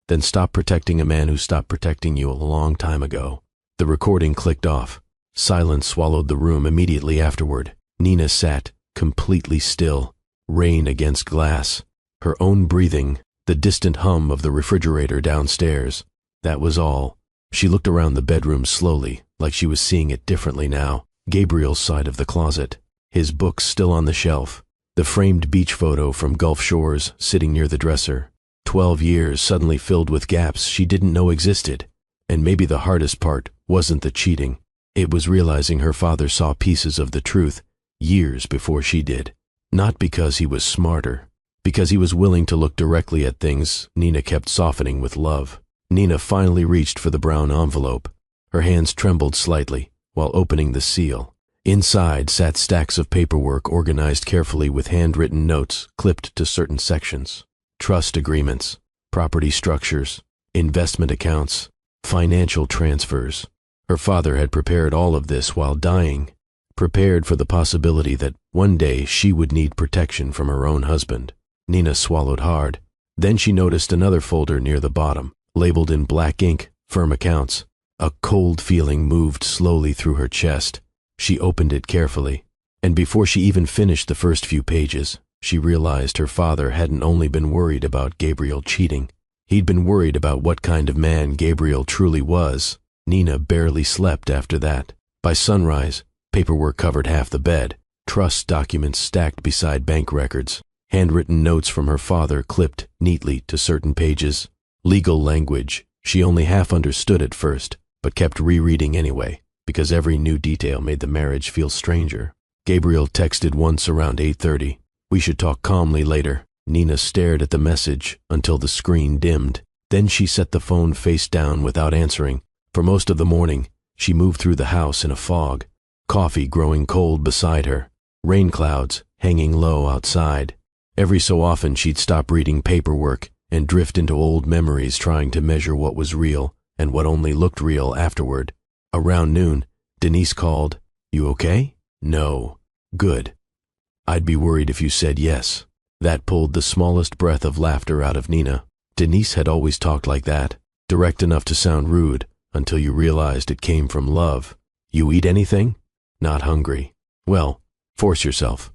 then stop protecting a man who stopped protecting you a long time ago. The recording clicked off. Silence swallowed the room immediately afterward. Nina sat, completely still, rain against glass. Her own breathing, the distant hum of the refrigerator downstairs. That was all. She looked around the bedroom slowly, like she was seeing it differently now. Gabriel's side of the closet. His books still on the shelf. The framed beach photo from Gulf Shores sitting near the dresser. 12 years suddenly filled with gaps she didn't know existed. And maybe the hardest part wasn't the cheating. It was realizing her father saw pieces of the truth years before she did. Not because he was smarter. Because he was willing to look directly at things Nina kept softening with love. Nina finally reached for the brown envelope. Her hands trembled slightly while opening the seal. Inside sat stacks of paperwork organized carefully with handwritten notes clipped to certain sections. Trust agreements, property structures, investment accounts, financial transfers. Her father had prepared all of this while dying, prepared for the possibility that one day she would need protection from her own husband. Nina swallowed hard. Then she noticed another folder near the bottom, labeled in black ink, Firm Accounts. A cold feeling moved slowly through her chest. She opened it carefully, and before she even finished the first few pages, she realized her father hadn't only been worried about Gabriel cheating. He'd been worried about what kind of man Gabriel truly was. Nina barely slept after that. By sunrise, paperwork covered half the bed, trust documents stacked beside bank records, handwritten notes from her father clipped neatly to certain pages. Legal language she only half understood at first, but kept rereading anyway, because every new detail made the marriage feel stranger. Gabriel texted once around 8:30. "We should talk calmly later." Nina stared at the message until the screen dimmed. Then she set the phone face down without answering. For most of the morning, she moved through the house in a fog, coffee growing cold beside her, rain clouds hanging low outside. Every so often she'd stop reading paperwork and drift into old memories, trying to measure what was real and what only looked real afterward. Around noon, Denise called. "You okay?" "No." "Good. I'd be worried if you said yes." That pulled the smallest breath of laughter out of Nina. Denise had always talked like that, direct enough to sound rude, until you realized it came from love. "You eat anything?" "Not hungry." "Well, force yourself."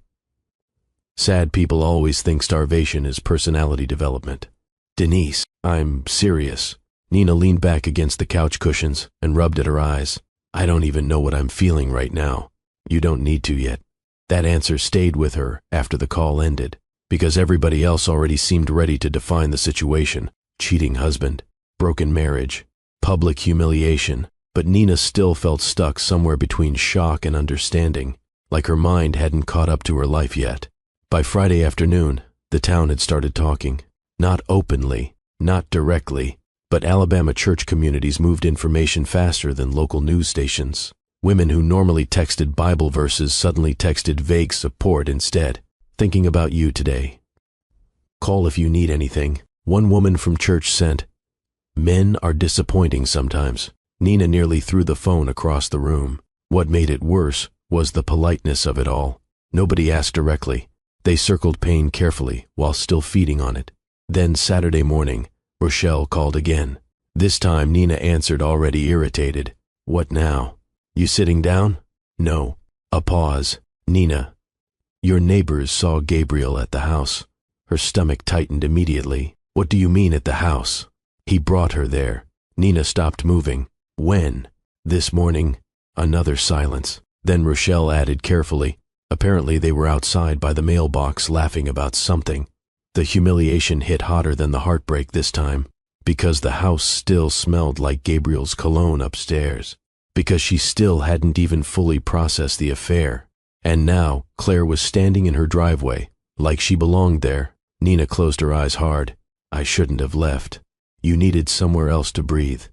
Sad people always think starvation is personality development. "Denise, I'm serious." Nina leaned back against the couch cushions and rubbed at her eyes. "I don't even know what I'm feeling right now." "You don't need to yet." That answer stayed with her after the call ended, because everybody else already seemed ready to define the situation. Cheating husband, broken marriage, public humiliation. But Nina still felt stuck somewhere between shock and understanding, like her mind hadn't caught up to her life yet. By Friday afternoon, the town had started talking. Not openly, not directly, but Alabama church communities moved information faster than local news stations. Women who normally texted Bible verses suddenly texted vague support instead. "Thinking about you today. Call if you need anything." One woman from church sent, "Men are disappointing sometimes." Nina nearly threw the phone across the room. What made it worse was the politeness of it all. Nobody asked directly. They circled pain carefully while still feeding on it. Then Saturday morning, Rochelle called again. This time Nina answered, already irritated. "What now? You sitting down?" "No." A pause. "Nina, your neighbors saw Gabriel at the house." Her stomach tightened immediately. "What do you mean at the house?" "He brought her there." Nina stopped moving. "When?" "This morning." Another silence. Then Rochelle added carefully, apparently they were outside by the mailbox laughing about something. The humiliation hit hotter than the heartbreak this time, because the house still smelled like Gabriel's cologne upstairs, because she still hadn't even fully processed the affair. And now Claire was standing in her driveway, like she belonged there. Nina closed her eyes hard. "I shouldn't have left. You needed somewhere else to breathe."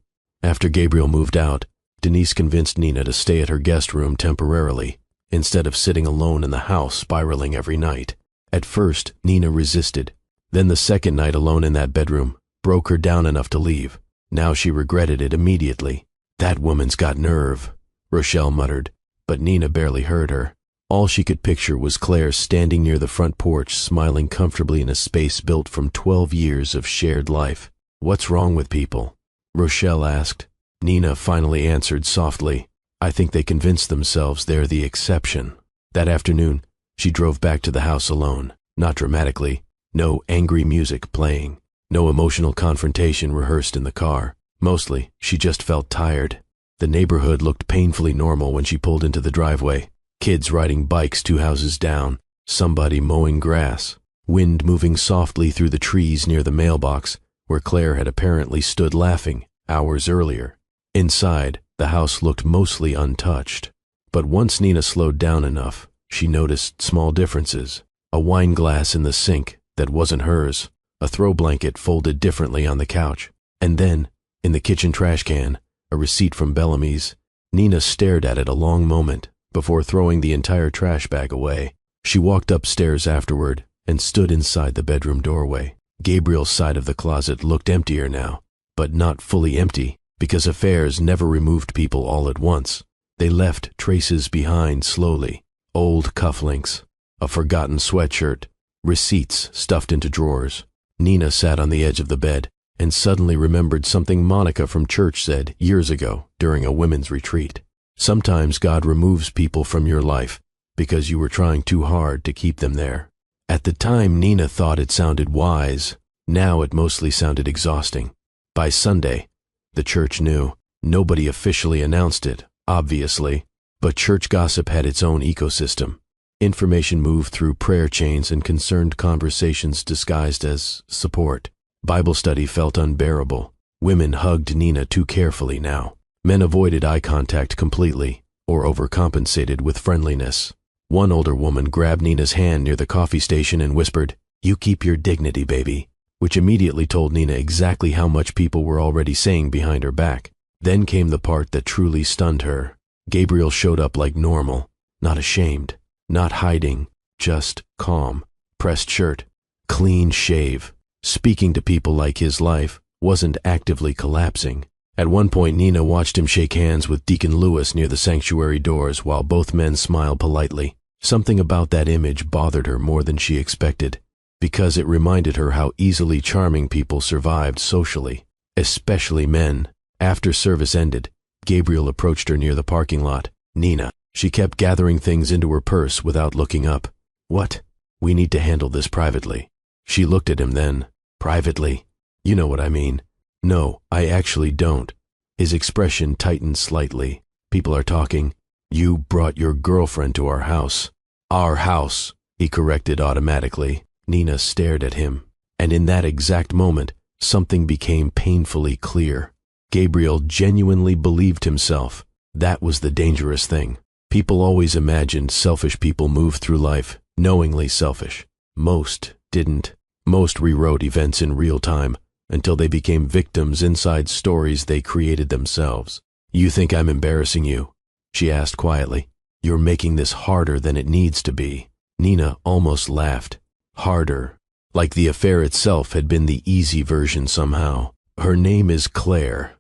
After Gabriel moved out, Denise convinced Nina to stay at her guest room temporarily, instead of sitting alone in the house spiraling every night. At first, Nina resisted. Then the second night alone in that bedroom broke her down enough to leave. Now she regretted it immediately. "That woman's got nerve," Rochelle muttered, but Nina barely heard her. All she could picture was Claire standing near the front porch, smiling comfortably in a space built from 12 years of shared life. "What's wrong with people?" Rochelle asked. Nina finally answered softly, "I think they convince themselves they're the exception." That afternoon, she drove back to the house alone, not dramatically, no angry music playing, no emotional confrontation rehearsed in the car. Mostly, she just felt tired. The neighborhood looked painfully normal when she pulled into the driveway. Kids riding bikes 2 houses down, somebody mowing grass, wind moving softly through the trees near the mailbox, where Claire had apparently stood laughing hours earlier. Inside, the house looked mostly untouched. But once Nina slowed down enough, she noticed small differences. A wine glass in the sink that wasn't hers, a throw blanket folded differently on the couch, and then, in the kitchen trash can, a receipt from Bellamy's. Nina stared at it a long moment before throwing the entire trash bag away. She walked upstairs afterward and stood inside the bedroom doorway. Gabriel's side of the closet looked emptier now, but not fully empty, because affairs never removed people all at once. They left traces behind slowly. Old cufflinks, a forgotten sweatshirt, receipts stuffed into drawers. Nina sat on the edge of the bed and suddenly remembered something Monica from church said years ago during a women's retreat. Sometimes God removes people from your life because you were trying too hard to keep them there. At the time, Nina thought it sounded wise. Now it mostly sounded exhausting. By Sunday, the church knew. Nobody officially announced it, obviously, but church gossip had its own ecosystem. Information moved through prayer chains and concerned conversations disguised as support. Bible study felt unbearable. Women hugged Nina too carefully now. Men avoided eye contact completely or overcompensated with friendliness. One older woman grabbed Nina's hand near the coffee station and whispered, "You keep your dignity, baby," which immediately told Nina exactly how much people were already saying behind her back. Then came the part that truly stunned her. Gabriel showed up like normal, not ashamed, not hiding, just calm. Pressed shirt, clean shave. Speaking to people like his life wasn't actively collapsing. At one point, Nina watched him shake hands with Deacon Lewis near the sanctuary doors while both men smiled politely. Something about that image bothered her more than she expected, because it reminded her how easily charming people survived socially, especially men. After service ended, Gabriel approached her near the parking lot. "Nina." She kept gathering things into her purse without looking up. "What?" "We need to handle this privately." She looked at him then. "Privately? You know what I mean." "No, I actually don't." His expression tightened slightly. "People are talking. You brought your girlfriend to our house." "Our house," he corrected automatically. Nina stared at him, and in that exact moment, something became painfully clear. Gabriel genuinely believed himself. That was the dangerous thing. People always imagined selfish people moved through life, knowingly selfish. Most didn't. Most rewrote events in real time until they became victims inside stories they created themselves. "You think I'm embarrassing you?" she asked quietly. "You're making this harder than it needs to be." Nina almost laughed. Harder. Like the affair itself had been the easy version somehow. "Her name is Claire,"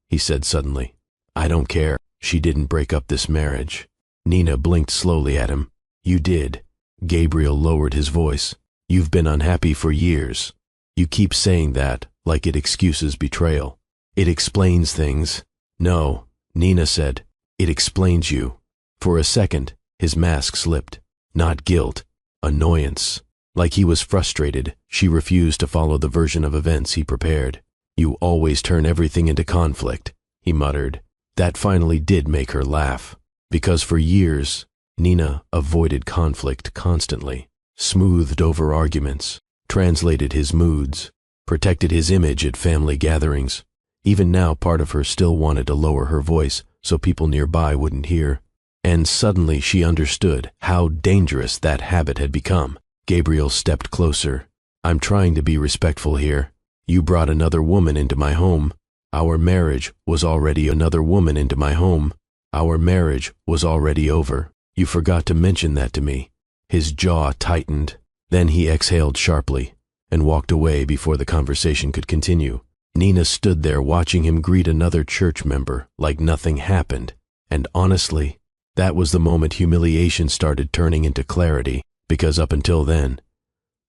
he said suddenly. "I don't care. She didn't break up this marriage." Nina blinked slowly at him. "You did." Gabriel lowered his voice. "You've been unhappy for years. You keep saying that, like it excuses betrayal. It explains things." "No," Nina said. "It explains you." For a second, his mask slipped. Not guilt, annoyance. Like he was frustrated, she refused to follow the version of events he prepared. "You always turn everything into conflict," he muttered. That finally did make her laugh. Because for years, Nina avoided conflict constantly, smoothed over arguments, translated his moods, protected his image at family gatherings. Even now, part of her still wanted to lower her voice so people nearby wouldn't hear. And suddenly she understood how dangerous that habit had become. Gabriel stepped closer. "I'm trying to be respectful here. You brought another woman into my home. Our marriage was already another woman into my home. Our marriage was already over. You forgot to mention that to me." His jaw tightened. Then he exhaled sharply and walked away before the conversation could continue. Nina stood there watching him greet another church member like nothing happened. And honestly, that was the moment humiliation started turning into clarity, because up until then,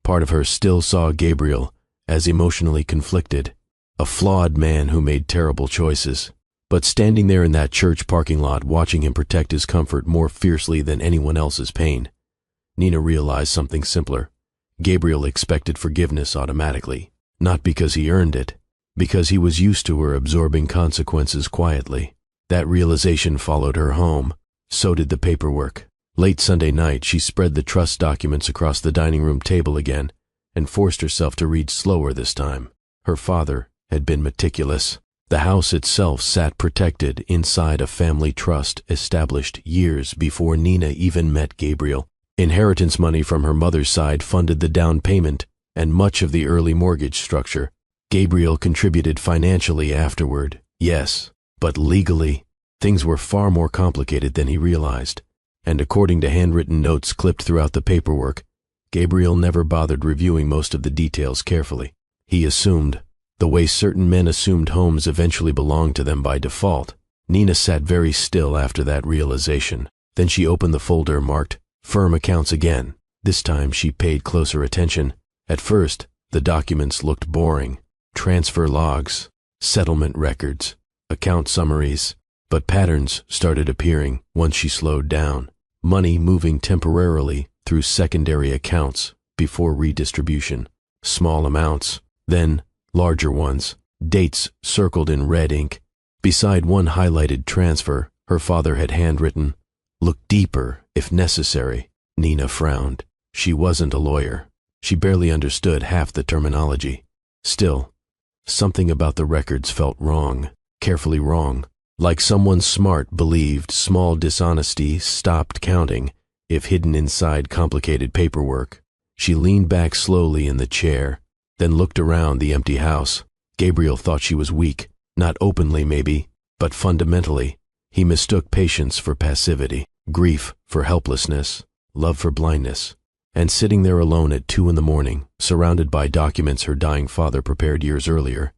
part of her still saw Gabriel as emotionally conflicted, a flawed man who made terrible choices. But standing there in that church parking lot watching him protect his comfort more fiercely than anyone else's pain, Nina realized something simpler. Gabriel expected forgiveness automatically, not because he earned it, because he was used to her absorbing consequences quietly. That realization followed her home. So did the paperwork. Late Sunday night, she spread the trust documents across the dining room table again and forced herself to read slower this time. Her father had been meticulous. The house itself sat protected inside a family trust established years before Nina even met Gabriel. Inheritance money from her mother's side funded the down payment and much of the early mortgage structure. Gabriel contributed financially afterward, yes, but legally, things were far more complicated than he realized. And according to handwritten notes clipped throughout the paperwork, Gabriel never bothered reviewing most of the details carefully. He assumed, the way certain men assumed homes eventually belonged to them by default. Nina sat very still after that realization. Then she opened the folder marked Firm Accounts again. This time she paid closer attention. At first, the documents looked boring. Transfer logs, settlement records, account summaries. But patterns started appearing once she slowed down. Money moving temporarily through secondary accounts before redistribution. Small amounts, then larger ones. Dates circled in red ink. Beside one highlighted transfer, her father had handwritten, "Look deeper if necessary." Nina frowned. She wasn't a lawyer. She barely understood half the terminology. Still, something about the records felt wrong, carefully wrong. Like someone smart believed small dishonesty stopped counting if hidden inside complicated paperwork. She leaned back slowly in the chair, then looked around the empty house. Gabriel thought she was weak, not openly maybe, but fundamentally. He mistook patience for passivity, grief for helplessness, love for blindness. And sitting there alone at 2 a.m, surrounded by documents her dying father prepared years earlier,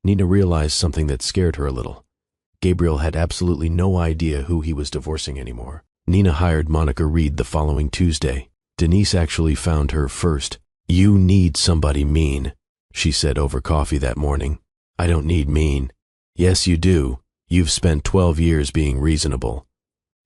Nina realized something that scared her a little. Gabriel had absolutely no idea who he was divorcing anymore. Nina hired Monica Reed the following Tuesday. Denise actually found her first. "You need somebody mean," she said over coffee that morning. "I don't need mean." "Yes, you do. You've spent 12 years being reasonable.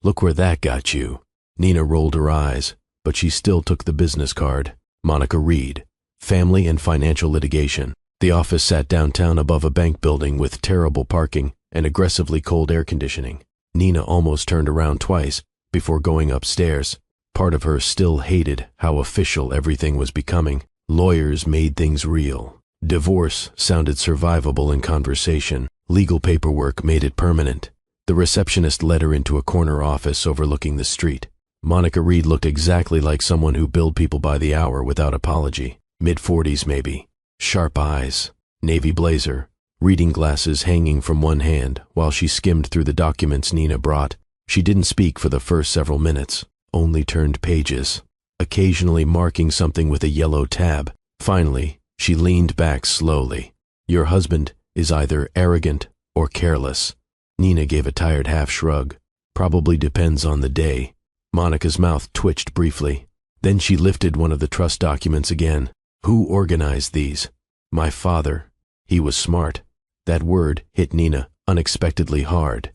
Look where that got you." Nina rolled her eyes, but she still took the business card. Monica Reed, family and financial litigation. The office sat downtown above a bank building with terrible parking and aggressively cold air conditioning. Nina almost turned around twice before going upstairs. Part of her still hated how official everything was becoming. Lawyers made things real. Divorce sounded survivable in conversation. Legal paperwork made it permanent. The receptionist led her into a corner office overlooking the street. Monica Reed looked exactly like someone who billed people by the hour without apology. Mid-40s maybe. Sharp eyes, navy blazer, reading glasses hanging from one hand while she skimmed through the documents Nina brought. She didn't speak for the first several minutes, only turned pages, occasionally marking something with a yellow tab. Finally, she leaned back slowly. "Your husband is either arrogant or careless." Nina gave a tired half shrug. "Probably depends on the day." Monica's mouth twitched briefly. Then she lifted one of the trust documents again. "Who organized these?" "My father. He was smart." That word hit Nina unexpectedly hard.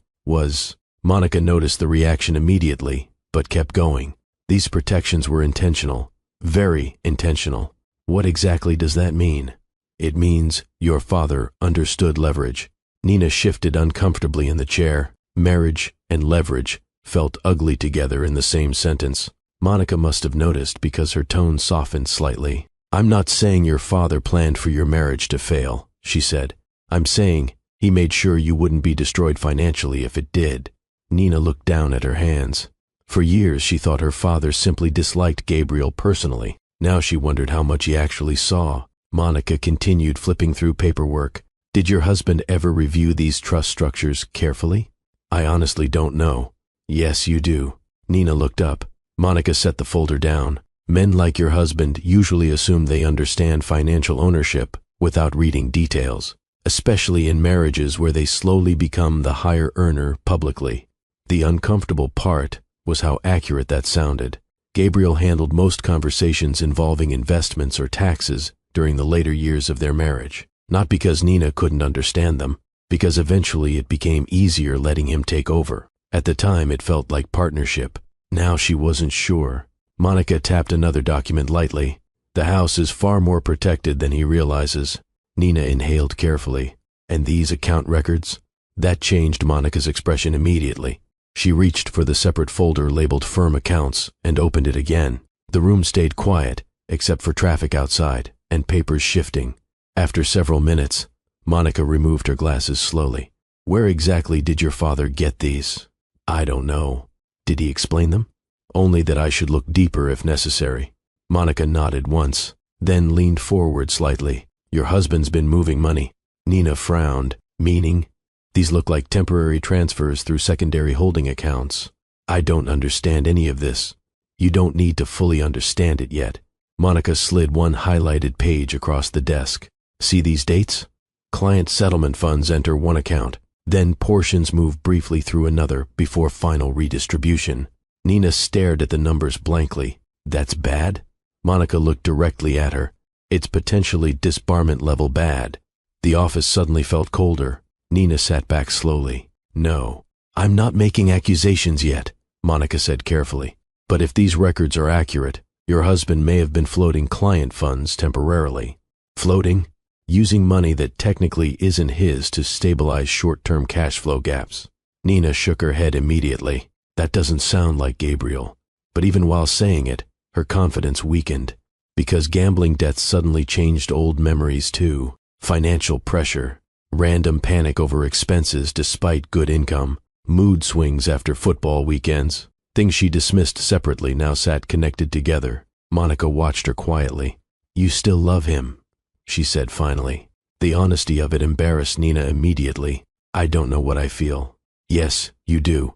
Monica noticed the reaction immediately, but kept going. These protections were intentional, very intentional. What exactly does that mean? "It means your father understood leverage." Nina shifted uncomfortably in the chair. Marriage and leverage felt ugly together in the same sentence. Monica must have noticed because her tone softened slightly. "I'm not saying your father planned for your marriage to fail," she said. "I'm saying he made sure you wouldn't be destroyed financially if it did." Nina looked down at her hands. For years she thought her father simply disliked Gabriel personally. Now she wondered how much he actually saw. Monica continued flipping through paperwork. "Did your husband ever review these trust structures carefully?" "I honestly don't know." "Yes, you do." Nina looked up. Monica set the folder down. "Men like your husband usually assume they understand financial ownership without reading details, especially in marriages where they slowly become the higher earner publicly." The uncomfortable part was how accurate that sounded. Gabriel handled most conversations involving investments or taxes during the later years of their marriage. Not because Nina couldn't understand them, because eventually it became easier letting him take over. At the time it felt like partnership. Now she wasn't sure. Monica tapped another document lightly. "The house is far more protected than he realizes." Nina inhaled carefully. "And these account records?" That changed Monica's expression immediately. She reached for the separate folder labeled Firm Accounts and opened it again. The room stayed quiet, except for traffic outside and papers shifting. After several minutes, Monica removed her glasses slowly. "Where exactly did your father get these?" "I don't know." "Did he explain them?" "Only that I should look deeper if necessary." Monica nodded once, then leaned forward slightly. "Your husband's been moving money." Nina frowned. "Meaning?" "These look like temporary transfers through secondary holding accounts." "I don't understand any of this." "You don't need to fully understand it yet." Monica slid one highlighted page across the desk. "See these dates? Client settlement funds enter one account, then portions move briefly through another before final redistribution." Nina stared at the numbers blankly. That's bad? Monica looked directly at her. It's potentially disbarment level bad. The office suddenly felt colder. Nina sat back slowly. No, I'm not making accusations yet, Monica said carefully. But if these records are accurate, your husband may have been floating client funds temporarily. Floating? Using money that technically isn't his to stabilize short-term cash flow gaps. Nina shook her head immediately. That doesn't sound like Gabriel. But even while saying it, her confidence weakened. Because gambling debts suddenly changed old memories too. Financial pressure, random panic over expenses despite good income, mood swings after football weekends. Things she dismissed separately now sat connected together. Monica watched her quietly. You still love him, she said finally. The honesty of it embarrassed Nina immediately. I don't know what I feel. Yes, you do.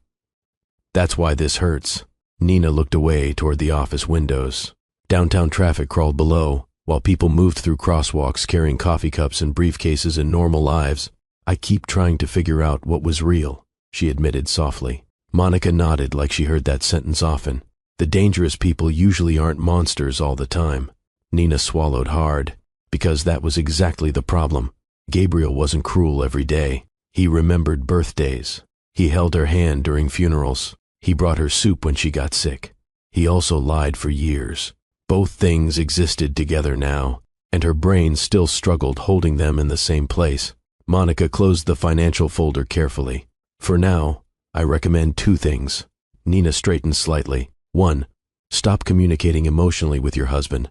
That's why this hurts. Nina looked away toward the office windows. Downtown traffic crawled below, while people moved through crosswalks carrying coffee cups and briefcases in normal lives. I keep trying to figure out what was real, she admitted softly. Monica nodded like she heard that sentence often. The dangerous people usually aren't monsters all the time. Nina swallowed hard, because that was exactly the problem. Gabriel wasn't cruel every day. He remembered birthdays. He held her hand during funerals. He brought her soup when she got sick. He also lied for years. Both things existed together now, and her brain still struggled holding them in the same place. Monica closed the financial folder carefully. For now, I recommend 2 things. Nina straightened slightly. 1. Stop communicating emotionally with your husband.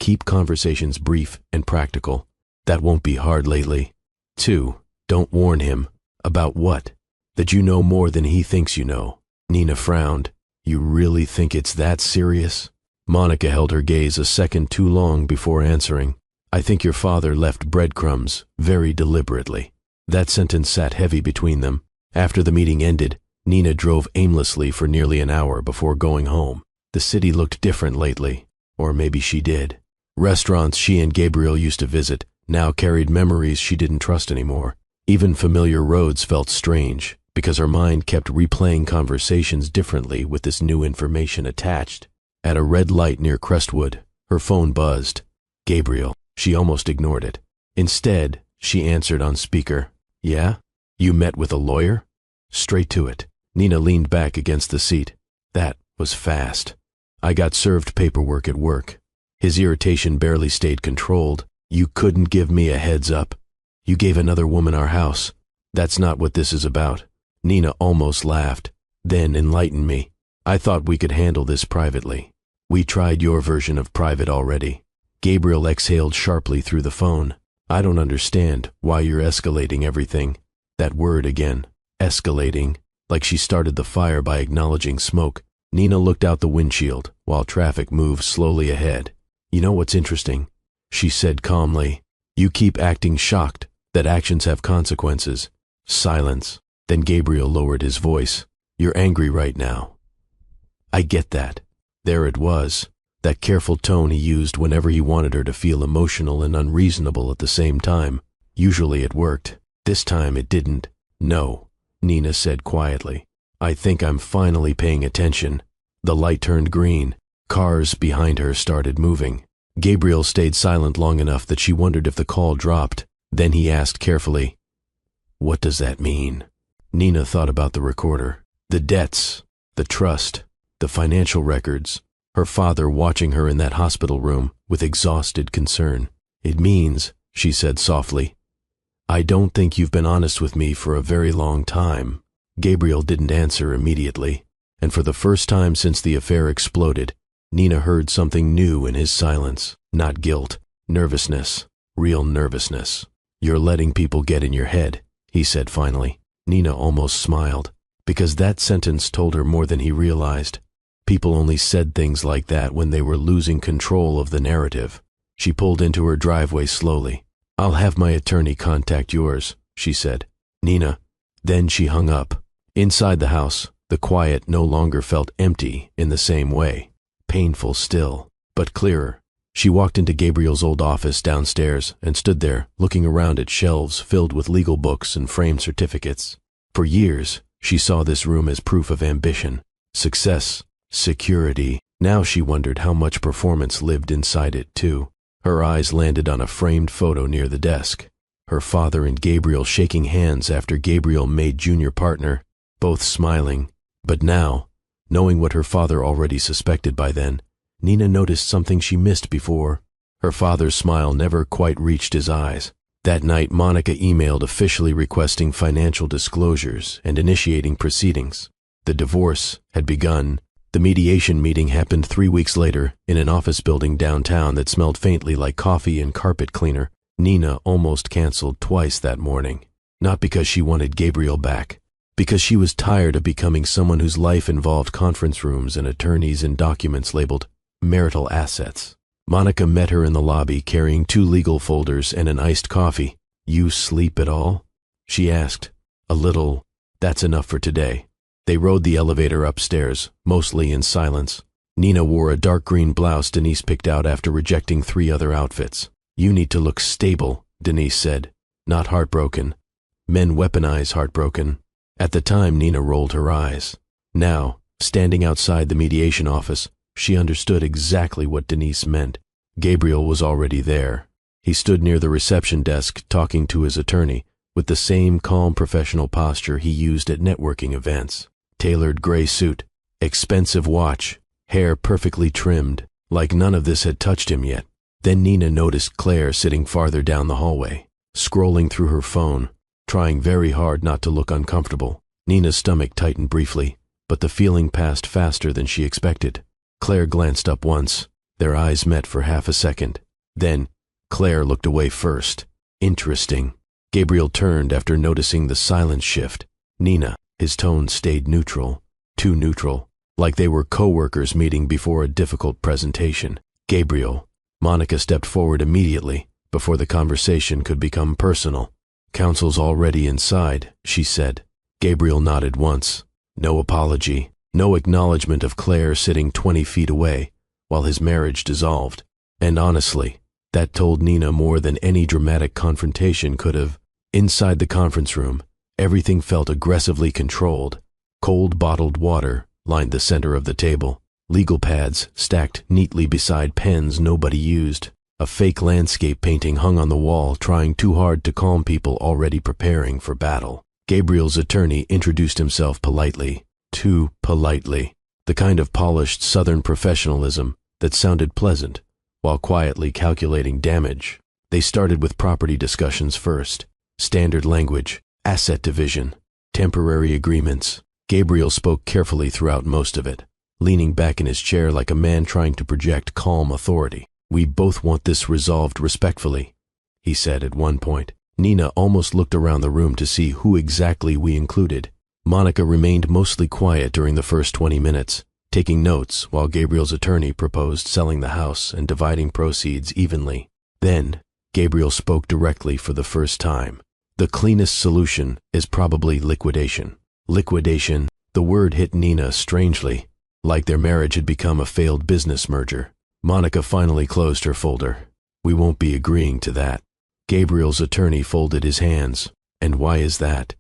Keep conversations brief and practical. That won't be hard lately. 2. Don't warn him. About what? That you know more than he thinks you know. Nina frowned. You really think it's that serious? Monica held her gaze a second too long before answering. I think your father left breadcrumbs very deliberately. That sentence sat heavy between them. After the meeting ended, Nina drove aimlessly for nearly an hour before going home. The city looked different lately, or maybe she did. Restaurants she and Gabriel used to visit now carried memories she didn't trust anymore. Even familiar roads felt strange, because her mind kept replaying conversations differently with this new information attached. At a red light near Crestwood, her phone buzzed. Gabriel. She almost ignored it. Instead, she answered on speaker. Yeah? You met with a lawyer? Straight to it. Nina leaned back against the seat. That was fast. I got served paperwork at work. His irritation barely stayed controlled. You couldn't give me a heads up. You gave another woman our house. That's not what this is about. Nina almost laughed, then enlightened me. I thought we could handle this privately. We tried your version of private already. Gabriel exhaled sharply through the phone. I don't understand why you're escalating everything. That word again, escalating, like she started the fire by acknowledging smoke. Nina looked out the windshield while traffic moved slowly ahead. You know what's interesting? She said calmly. You keep acting shocked that actions have consequences. Silence. Then Gabriel lowered his voice. You're angry right now. I get that. There it was, that careful tone he used whenever he wanted her to feel emotional and unreasonable at the same time. Usually it worked. This time it didn't. No, Nina said quietly. I think I'm finally paying attention. The light turned green. Cars behind her started moving. Gabriel stayed silent long enough that she wondered if the call dropped. Then he asked carefully, What does that mean? Nina thought about the recorder. The debts, the trust, the financial records, her father watching her in that hospital room with exhausted concern. It means, she said softly, I don't think you've been honest with me for a very long time. Gabriel didn't answer immediately, and for the first time since the affair exploded, Nina heard something new in his silence. Not guilt, nervousness, real nervousness. You're letting people get in your head, he said finally. Nina almost smiled, because that sentence told her more than he realized. People only said things like that when they were losing control of the narrative. She pulled into her driveway slowly. I'll have my attorney contact yours, she said. Nina. Then she hung up. Inside the house, the quiet no longer felt empty in the same way. Painful still, but clearer. She walked into Gabriel's old office downstairs and stood there, looking around at shelves filled with legal books and framed certificates. For years, she saw this room as proof of ambition, success, security. Now she wondered how much performance lived inside it, too. Her eyes landed on a framed photo near the desk. Her father and Gabriel shaking hands after Gabriel made junior partner, both smiling. But now, knowing what her father already suspected by then, Nina noticed something she missed before. Her father's smile never quite reached his eyes. That night, Monica emailed officially requesting financial disclosures and initiating proceedings. The divorce had begun. The mediation meeting happened 3 weeks later in an office building downtown that smelled faintly like coffee and carpet cleaner. Nina almost canceled twice that morning. Not because she wanted Gabriel back, because she was tired of becoming someone whose life involved conference rooms and attorneys and documents labeled marital assets. Monica met her in the lobby carrying 2 legal folders and an iced coffee. "You sleep at all?" she asked. "A little. That's enough for today." They rode the elevator upstairs, mostly in silence. Nina wore a dark green blouse Denise picked out after rejecting 3 other outfits. "You need to look stable," Denise said, "not heartbroken. Men weaponize heartbroken." At the time, Nina rolled her eyes. Now, standing outside the mediation office, she understood exactly what Denise meant. Gabriel was already there. He stood near the reception desk talking to his attorney with the same calm professional posture he used at networking events. Tailored gray suit, expensive watch, hair perfectly trimmed, like none of this had touched him yet. Then Nina noticed Claire sitting farther down the hallway, scrolling through her phone, trying very hard not to look uncomfortable. Nina's stomach tightened briefly, but the feeling passed faster than she expected. Claire glanced up once. Their eyes met for half a second. Then, Claire looked away first. Interesting. Gabriel turned after noticing the silence shift. Nina, his tone stayed neutral. Too neutral. Like they were co-workers meeting before a difficult presentation. "Gabriel." Monica stepped forward immediately, before the conversation could become personal. "Counsel's already inside," she said. Gabriel nodded once. No apology, no acknowledgement of Claire sitting 20 feet away, while his marriage dissolved. And honestly, that told Nina more than any dramatic confrontation could have. Inside the conference room, everything felt aggressively controlled. Cold bottled water lined the center of the table. Legal pads stacked neatly beside pens nobody used. A fake landscape painting hung on the wall, trying too hard to calm people already preparing for battle. Gabriel's attorney introduced himself politely. Too politely. The kind of polished Southern professionalism that sounded pleasant, while quietly calculating damage. They started with property discussions first. Standard language, asset division, temporary agreements. Gabriel spoke carefully throughout most of it, leaning back in his chair like a man trying to project calm authority. "We both want this resolved respectfully," he said at one point. Nina almost looked around the room to see who exactly we included. Monica remained mostly quiet during the first 20 minutes, taking notes while Gabriel's attorney proposed selling the house and dividing proceeds evenly. Then, Gabriel spoke directly for the first time. "The cleanest solution is probably liquidation." Liquidation, the word hit Nina strangely, like their marriage had become a failed business merger. Monica finally closed her folder. "We won't be agreeing to that." Gabriel's attorney folded his hands. "And why is that?"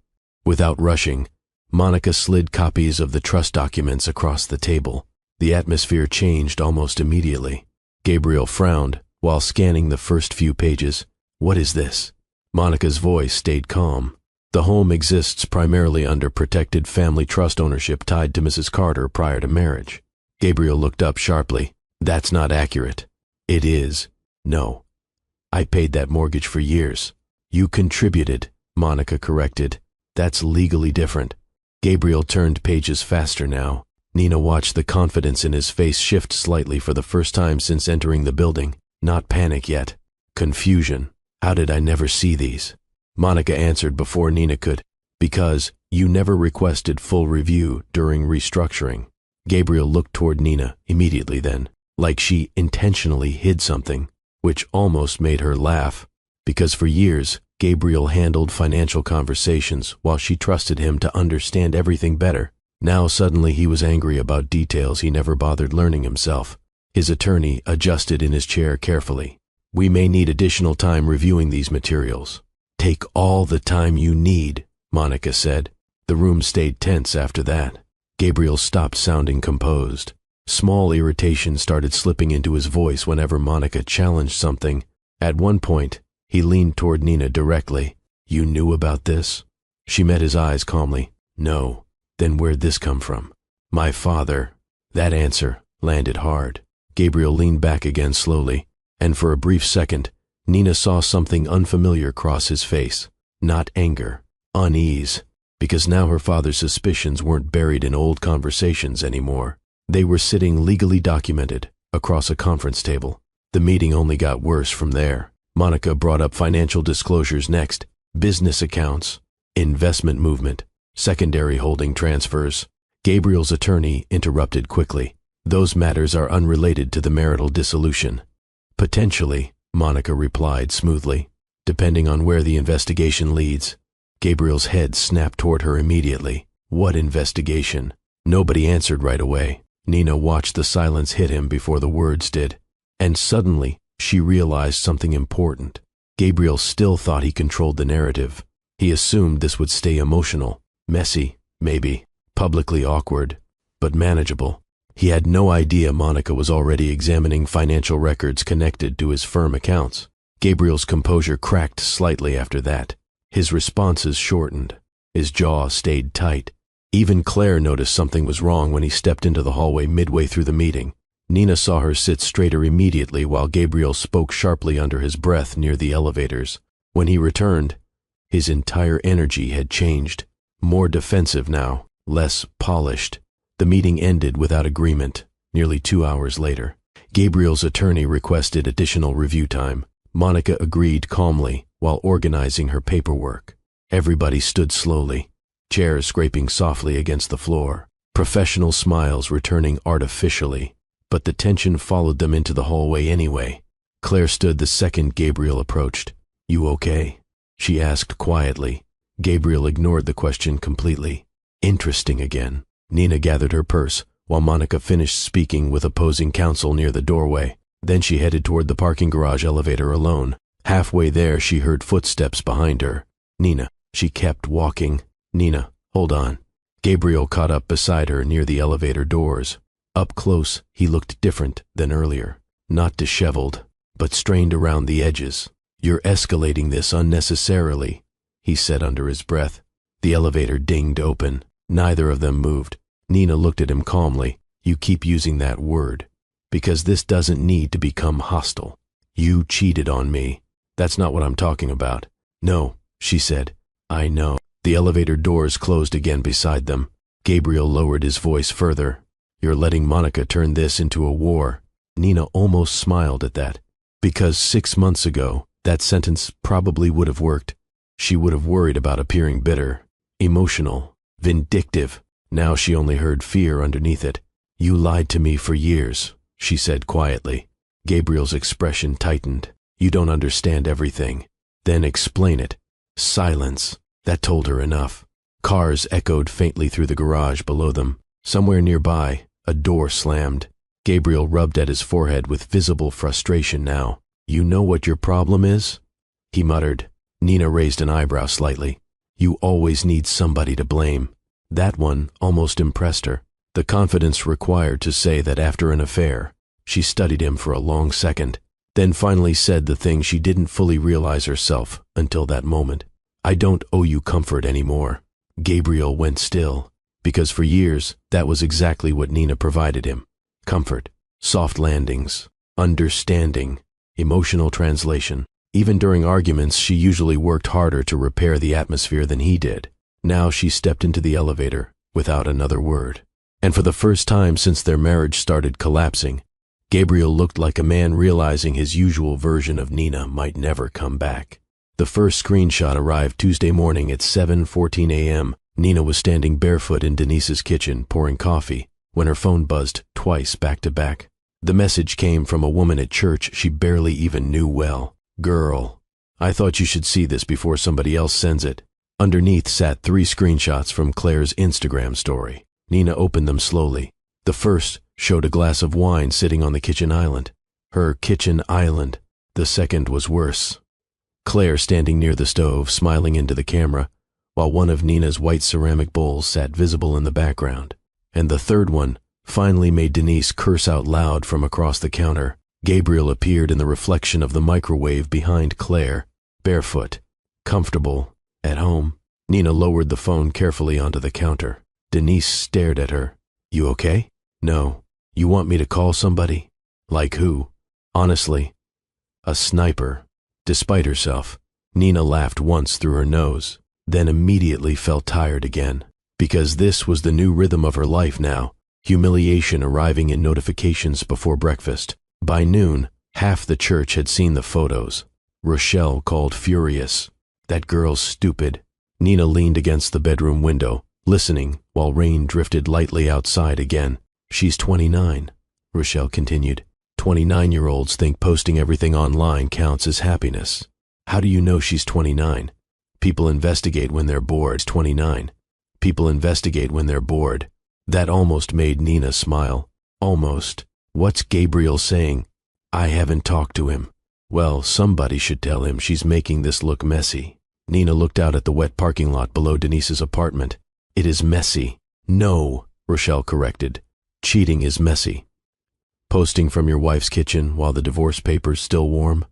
Without rushing, Monica slid copies of the trust documents across the table. The atmosphere changed almost immediately. Gabriel frowned while scanning the first few pages. "What is this?" Monica's voice stayed calm. "The home exists primarily under protected family trust ownership tied to Mrs. Carter prior to marriage." Gabriel looked up sharply. "That's not accurate." "It is." "No. I paid that mortgage for years." "You contributed," Monica corrected. "That's legally different." Gabriel turned pages faster now. Nina watched the confidence in his face shift slightly for the first time since entering the building. Not panic yet. Confusion. "How did I never see these?" Monica answered before Nina could. "Because you never requested full review during restructuring." Gabriel looked toward Nina immediately then, like she intentionally hid something, which almost made her laugh, because for years, Gabriel handled financial conversations while she trusted him to understand everything better. Now suddenly he was angry about details he never bothered learning himself. His attorney adjusted in his chair carefully. "We may need additional time reviewing these materials." "Take all the time you need," Monica said. The room stayed tense after that. Gabriel stopped sounding composed. Small irritation started slipping into his voice whenever Monica challenged something. At one point, he leaned toward Nina directly. "You knew about this?" She met his eyes calmly. "No." "Then where'd this come from?" "My father." That answer landed hard. Gabriel leaned back again slowly, and for a brief second, Nina saw something unfamiliar cross his face. Not anger, unease, because now her father's suspicions weren't buried in old conversations anymore. They were sitting legally documented across a conference table. The meeting only got worse from there. Monica brought up financial disclosures next, business accounts, investment movement, secondary holding transfers. Gabriel's attorney interrupted quickly. "Those matters are unrelated to the marital dissolution." "Potentially," Monica replied smoothly, "depending on where the investigation leads." Gabriel's head snapped toward her immediately. What investigation? Nobody answered right away. Nina watched the silence hit him before the words did. And suddenly, she realized something important. Gabriel still thought he controlled the narrative. He assumed this would stay emotional, messy, maybe, publicly awkward, but manageable. He had no idea Monica was already examining financial records connected to his firm accounts. Gabriel's composure cracked slightly after that. His responses shortened. His jaw stayed tight. Even Claire noticed something was wrong when he stepped into the hallway midway through the meeting. Nina saw her sit straighter immediately while Gabriel spoke sharply under his breath near the elevators. When he returned, his entire energy had changed. More defensive now, less polished. The meeting ended without agreement, nearly 2 hours later. Gabriel's attorney requested additional review time. Monica agreed calmly while organizing her paperwork. Everybody stood slowly, chairs scraping softly against the floor, professional smiles returning artificially, but the tension followed them into the hallway anyway. Claire stood the second Gabriel approached. "You okay?" she asked quietly. Gabriel ignored the question completely. Interesting again. Nina gathered her purse while Monica finished speaking with opposing counsel near the doorway. Then she headed toward the parking garage elevator alone. Halfway there, she heard footsteps behind her. "Nina." She kept walking. "Nina, hold on." Gabriel caught up beside her near the elevator doors. Up close, he looked different than earlier. Not disheveled, but strained around the edges. "You're escalating this unnecessarily," he said under his breath. The elevator dinged open. Neither of them moved. Nina looked at him calmly. "You keep using that word, because this doesn't need to become hostile. You cheated on me. That's not what I'm talking about." "No," she said. "I know." The elevator doors closed again beside them. Gabriel lowered his voice further. "You're letting Monica turn this into a war." Nina almost smiled at that. Because 6 months ago, that sentence probably would have worked. She would have worried about appearing bitter, emotional, vindictive. Now she only heard fear underneath it. "You lied to me for years," she said quietly. Gabriel's expression tightened. "You don't understand everything." "Then explain it." Silence. That told her enough. Cars echoed faintly through the garage below them. Somewhere nearby, a door slammed. Gabriel rubbed at his forehead with visible frustration now. "You know what your problem is?" he muttered. Nina raised an eyebrow slightly. "You always need somebody to blame." That one almost impressed her. The confidence required to say that after an affair. She studied him for a long second, then finally said the thing she didn't fully realize herself until that moment. "I don't owe you comfort anymore." Gabriel went still, because for years that was exactly what Nina provided him. Comfort, soft landings, understanding, emotional translation. Even during arguments, she usually worked harder to repair the atmosphere than he did. Now she stepped into the elevator without another word. And for the first time since their marriage started collapsing, Gabriel looked like a man realizing his usual version of Nina might never come back. The first screenshot arrived Tuesday morning at 7:14 a.m. Nina was standing barefoot in Denise's kitchen pouring coffee when her phone buzzed twice back to back. The message came from a woman at church she barely even knew well. "Girl, I thought you should see this before somebody else sends it." Underneath sat 3 screenshots from Claire's Instagram story. Nina opened them slowly. The first showed a glass of wine sitting on the kitchen island. Her kitchen island. The second was worse. Claire standing near the stove, smiling into the camera, while one of Nina's white ceramic bowls sat visible in the background. And the third one finally made Denise curse out loud from across the counter. Gabriel appeared in the reflection of the microwave behind Claire, barefoot, comfortable, at home. Nina lowered the phone carefully onto the counter. Denise stared at her. You okay? No. You want me to call somebody? Like who? Honestly, a sniper. Despite herself, Nina laughed once through her nose, then immediately felt tired again. Because this was the new rhythm of her life now, humiliation arriving in notifications before breakfast. By noon, half the church had seen the photos. Rochelle called furious. That girl's stupid. Nina leaned against the bedroom window, listening while rain drifted lightly outside again. She's 29, Rochelle continued. 29-year-olds think posting everything online counts as happiness. How do you know she's 29? People investigate when they're bored. 29. People investigate when they're bored. That almost made Nina smile. Almost. What's Gabriel saying? I haven't talked to him. Well, somebody should tell him she's making this look messy. Nina looked out at the wet parking lot below Denise's apartment. It is messy. No, Rochelle corrected. Cheating is messy. Posting from your wife's kitchen while the divorce paper's still warm?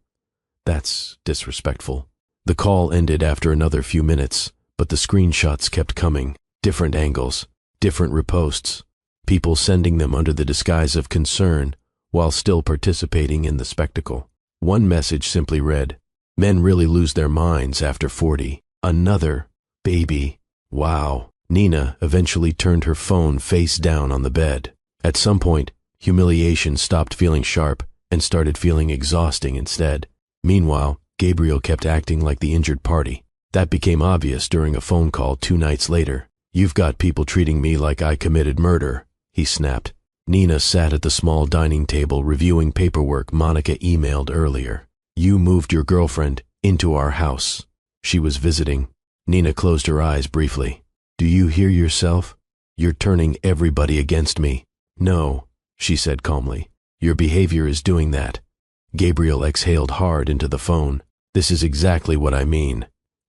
That's disrespectful. The call ended after another few minutes, but the screenshots kept coming. Different angles, different reposts. People sending them under the disguise of concern while still participating in the spectacle. One message simply read, men really lose their minds after 40. Another, baby. Wow. Nina eventually turned her phone face down on the bed. At some point, humiliation stopped feeling sharp and started feeling exhausting instead. Meanwhile, Gabriel kept acting like the injured party. That became obvious during a phone call 2 nights later. You've got people treating me like I committed murder, he snapped. Nina sat at the small dining table reviewing paperwork Monica emailed earlier. You moved your girlfriend into our house. She was visiting. Nina closed her eyes briefly. Do you hear yourself? You're turning everybody against me. No, she said calmly. Your behavior is doing that. Gabriel exhaled hard into the phone. This is exactly what I mean.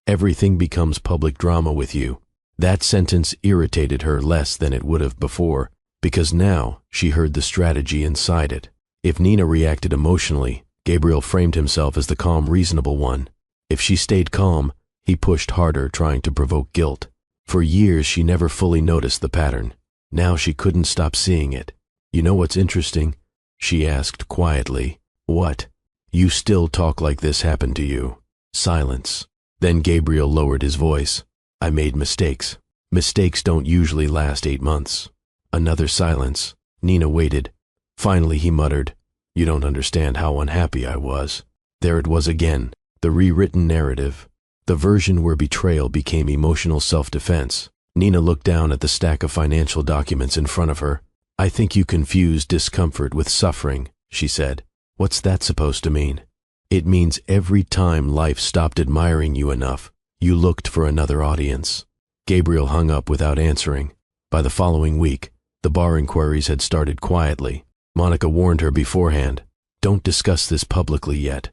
Everything becomes public drama with you. That sentence irritated her less than it would have before, because now she heard the strategy inside it. If Nina reacted emotionally, Gabriel framed himself as the calm, reasonable one. If she stayed calm, he pushed harder, trying to provoke guilt. For years, she never fully noticed the pattern. Now she couldn't stop seeing it. You know what's interesting? She asked quietly. What? You still talk like this happened to you. Silence. Then Gabriel lowered his voice. I made mistakes. Mistakes don't usually last 8 months. Another silence. Nina waited. Finally he muttered, You don't understand how unhappy I was. There it was again, the rewritten narrative. The version where betrayal became emotional self-defense. Nina looked down at the stack of financial documents in front of her. I think you confuse discomfort with suffering, she said. What's that supposed to mean? It means every time life stopped admiring you enough, you looked for another audience. Gabriel hung up without answering. By the following week, the bar inquiries had started quietly. Monica warned her beforehand. Don't discuss this publicly yet,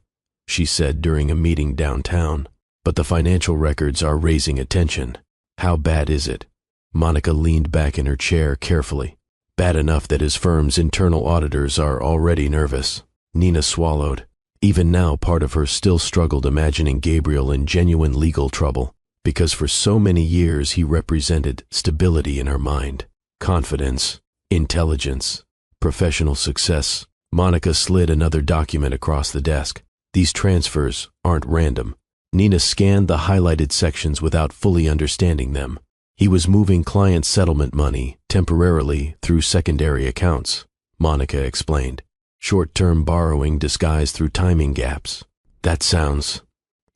she said during a meeting downtown. But the financial records are raising attention. How bad is it? Monica leaned back in her chair carefully. Bad enough that his firm's internal auditors are already nervous. Nina swallowed. Even now, part of her still struggled imagining Gabriel in genuine legal trouble, because for so many years he represented stability in her mind, confidence, intelligence, professional success. Monica slid another document across the desk. These transfers aren't random. Nina scanned the highlighted sections without fully understanding them. He was moving client settlement money temporarily through secondary accounts, Monica explained. Short-term borrowing disguised through timing gaps. That sounds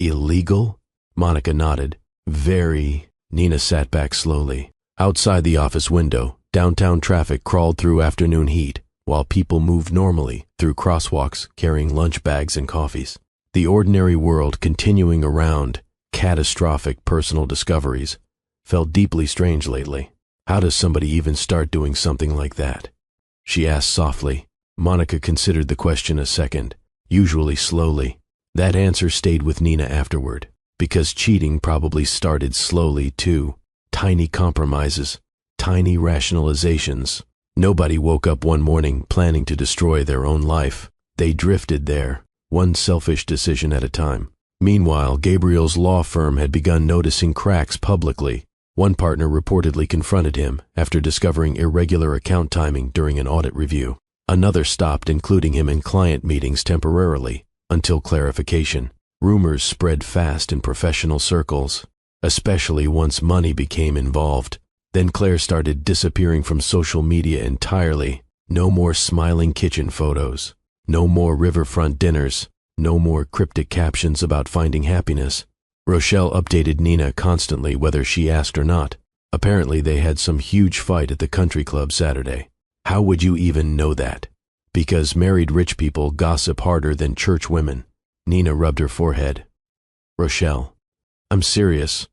illegal? Monica nodded. Very. Nina sat back slowly. Outside the office window, downtown traffic crawled through afternoon heat, while people moved normally through crosswalks carrying lunch bags and coffees. The ordinary world continuing around catastrophic personal discoveries felt deeply strange lately. How does somebody even start doing something like that? She asked softly. Monica considered the question a second, usually slowly. That answer stayed with Nina afterward, because cheating probably started slowly too. Tiny compromises, tiny rationalizations, Nobody woke up one morning planning to destroy their own life. They drifted there, one selfish decision at a time. Meanwhile, Gabriel's law firm had begun noticing cracks publicly. One partner reportedly confronted him after discovering irregular account timing during an audit review. Another stopped including him in client meetings temporarily, until clarification. Rumors spread fast in professional circles, especially once money became involved. Then Claire started disappearing from social media entirely. No more smiling kitchen photos. No more riverfront dinners. No more cryptic captions about finding happiness. Rochelle updated Nina constantly whether she asked or not. Apparently they had some huge fight at the country club Saturday. How would you even know that? Because married rich people gossip harder than church women. Nina rubbed her forehead. Rochelle, I'm serious.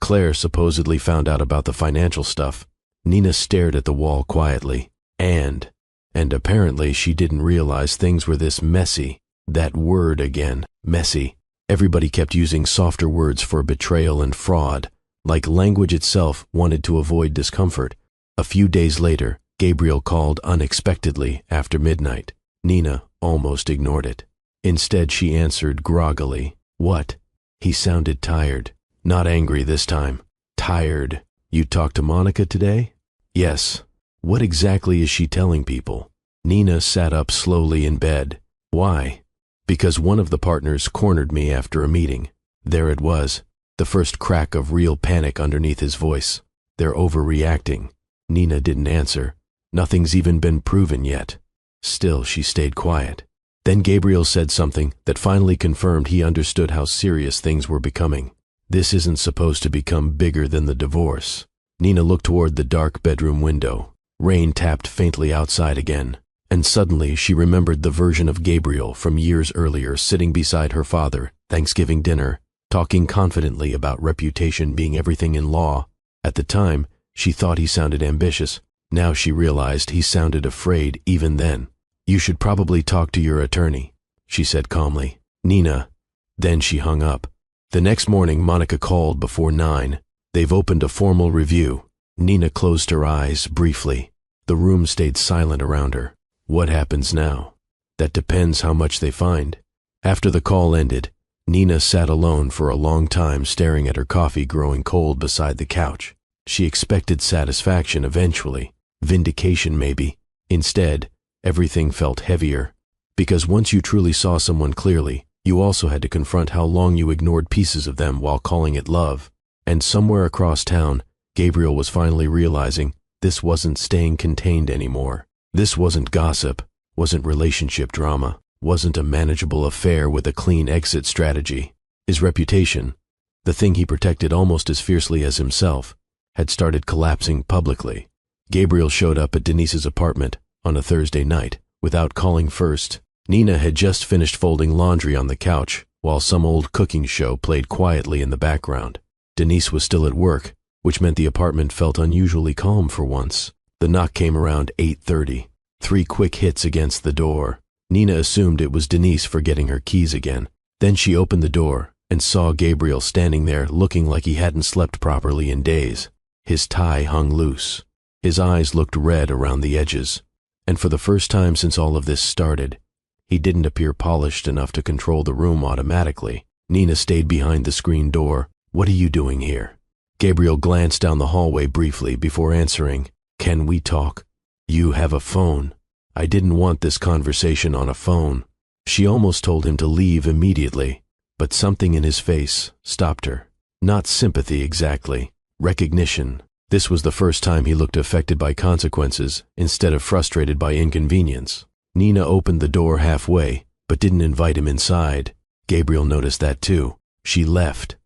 Claire supposedly found out about the financial stuff. Nina stared at the wall quietly. And apparently she didn't realize things were this messy. That word again, messy. Everybody kept using softer words for betrayal and fraud, like language itself wanted to avoid discomfort. A few days later, Gabriel called unexpectedly after midnight. Nina almost ignored it. Instead, she answered groggily. What? He sounded tired. Not angry this time. Tired. You talked to Monica today? Yes. What exactly is she telling people? Nina sat up slowly in bed. Why? Because one of the partners cornered me after a meeting. There it was, the first crack of real panic underneath his voice. They're overreacting. Nina didn't answer. Nothing's even been proven yet. Still, she stayed quiet. Then Gabriel said something that finally confirmed he understood how serious things were becoming. This isn't supposed to become bigger than the divorce. Nina looked toward the dark bedroom window. Rain tapped faintly outside again. And suddenly she remembered the version of Gabriel from years earlier sitting beside her father, Thanksgiving dinner, talking confidently about reputation being everything in law. At the time, she thought he sounded ambitious. Now she realized he sounded afraid even then. You should probably talk to your attorney, she said calmly. Nina. Then she hung up. The next morning, Monica called before 9. They've opened a formal review. Nina closed her eyes briefly. The room stayed silent around her. What happens now? That depends how much they find. After the call ended, Nina sat alone for a long time staring at her coffee growing cold beside the couch. She expected satisfaction eventually, vindication maybe. Instead, everything felt heavier. Because once you truly saw someone clearly, you also had to confront how long you ignored pieces of them while calling it love. And somewhere across town, Gabriel was finally realizing this wasn't staying contained anymore. This wasn't gossip, wasn't relationship drama, wasn't a manageable affair with a clean exit strategy. His reputation, the thing he protected almost as fiercely as himself, had started collapsing publicly. Gabriel showed up at Denise's apartment on a Thursday night without calling first. Nina had just finished folding laundry on the couch while some old cooking show played quietly in the background. Denise was still at work, which meant the apartment felt unusually calm for once. The knock came around 8:30. 3 quick hits against the door. Nina assumed it was Denise forgetting her keys again. Then she opened the door and saw Gabriel standing there looking like he hadn't slept properly in days. His tie hung loose. His eyes looked red around the edges. And for the first time since all of this started, he didn't appear polished enough to control the room automatically. Nina stayed behind the screen door. What are you doing here? Gabriel glanced down the hallway briefly before answering. Can we talk? You have a phone. I didn't want this conversation on a phone. She almost told him to leave immediately, but something in his face stopped her. Not sympathy exactly, recognition. This was the first time he looked affected by consequences instead of frustrated by inconvenience. Nina opened the door halfway, but didn't invite him inside. Gabriel noticed that too. She left,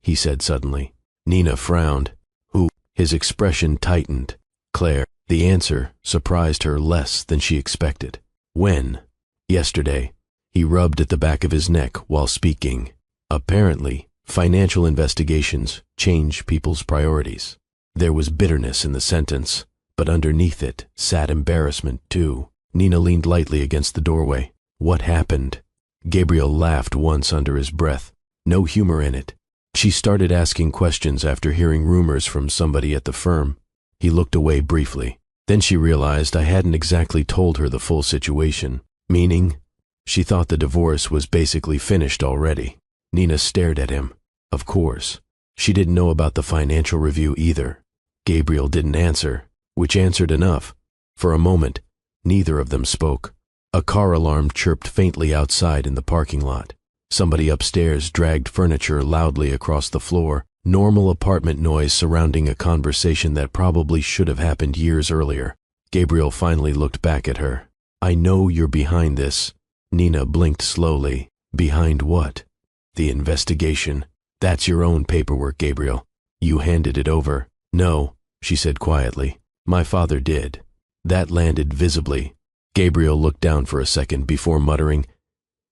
he said suddenly. Nina frowned. Who? His expression tightened. Claire. The answer surprised her less than she expected. When? Yesterday. He rubbed at the back of his neck while speaking. Apparently, financial investigations change people's priorities. There was bitterness in the sentence, but underneath it sat embarrassment too. Nina leaned lightly against the doorway. What happened? Gabriel laughed once under his breath. No humor in it. She started asking questions after hearing rumors from somebody at the firm. He looked away briefly. Then she realized I hadn't exactly told her the full situation, meaning she thought the divorce was basically finished already. Nina stared at him. Of course. She didn't know about the financial review either. Gabriel didn't answer, which answered enough. For a moment, neither of them spoke. A car alarm chirped faintly outside in the parking lot. Somebody upstairs dragged furniture loudly across the floor, normal apartment noise surrounding a conversation that probably should have happened years earlier. Gabriel finally looked back at her. I know you're behind this. Nina blinked slowly. Behind what? The investigation. That's your own paperwork, Gabriel. You handed it over. No, she said quietly. My father did. That landed visibly. Gabriel looked down for a second before muttering,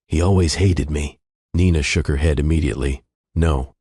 He always hated me. Nina shook her head immediately. No.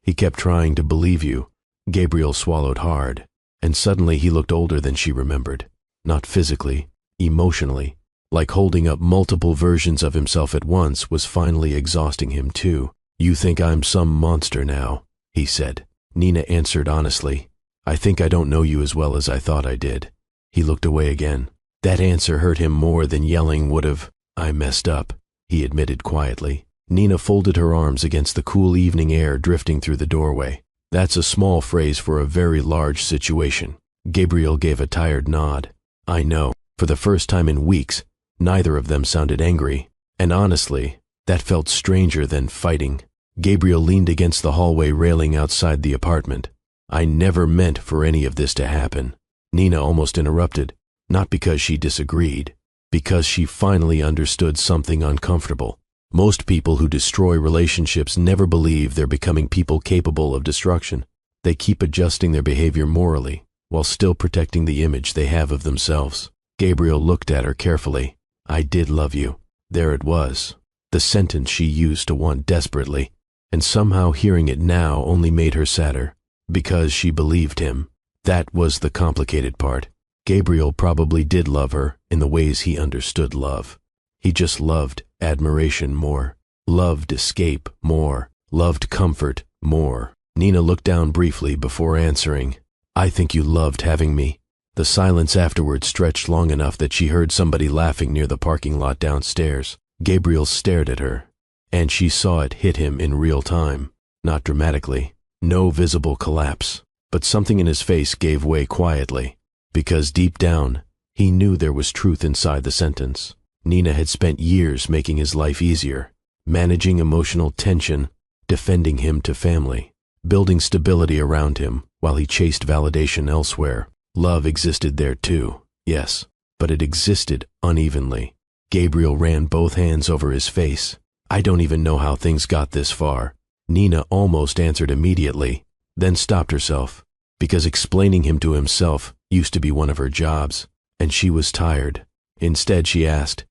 He kept trying to believe you. Gabriel swallowed hard, and suddenly he looked older than she remembered. Not physically, emotionally. Like holding up multiple versions of himself at once was finally exhausting him too. You think I'm some monster now, he said. Nina answered honestly. I think I don't know you as well as I thought I did. He looked away again. That answer hurt him more than yelling would have. I messed up, he admitted quietly. Nina folded her arms against the cool evening air drifting through the doorway. That's a small phrase for a very large situation. Gabriel gave a tired nod. I know. For the first time in weeks, neither of them sounded angry. And honestly, that felt stranger than fighting. Gabriel leaned against the hallway railing outside the apartment. I never meant for any of this to happen. Nina almost interrupted, not because she disagreed, because she finally understood something uncomfortable. Most people who destroy relationships never believe they're becoming people capable of destruction. They keep adjusting their behavior morally, while still protecting the image they have of themselves. Gabriel looked at her carefully. I did love you. There it was. The sentence she used to want desperately, and somehow hearing it now only made her sadder, because she believed him. That was the complicated part. Gabriel probably did love her in the ways he understood love. He just loved admiration more, loved escape more, loved comfort more. Nina looked down briefly before answering. I think you loved having me. The silence afterward stretched long enough that she heard somebody laughing near the parking lot downstairs. Gabriel stared at her, and she saw it hit him in real time. Not dramatically, no visible collapse, but something in his face gave way quietly, because deep down, he knew there was truth inside the sentence. Nina had spent years making his life easier, managing emotional tension, defending him to family, building stability around him while he chased validation elsewhere. Love existed there too, yes, but it existed unevenly. Gabriel ran both hands over his face. I don't even know how things got this far. Nina almost answered immediately, then stopped herself, because explaining him to himself used to be one of her jobs, and she was tired. Instead, she asked,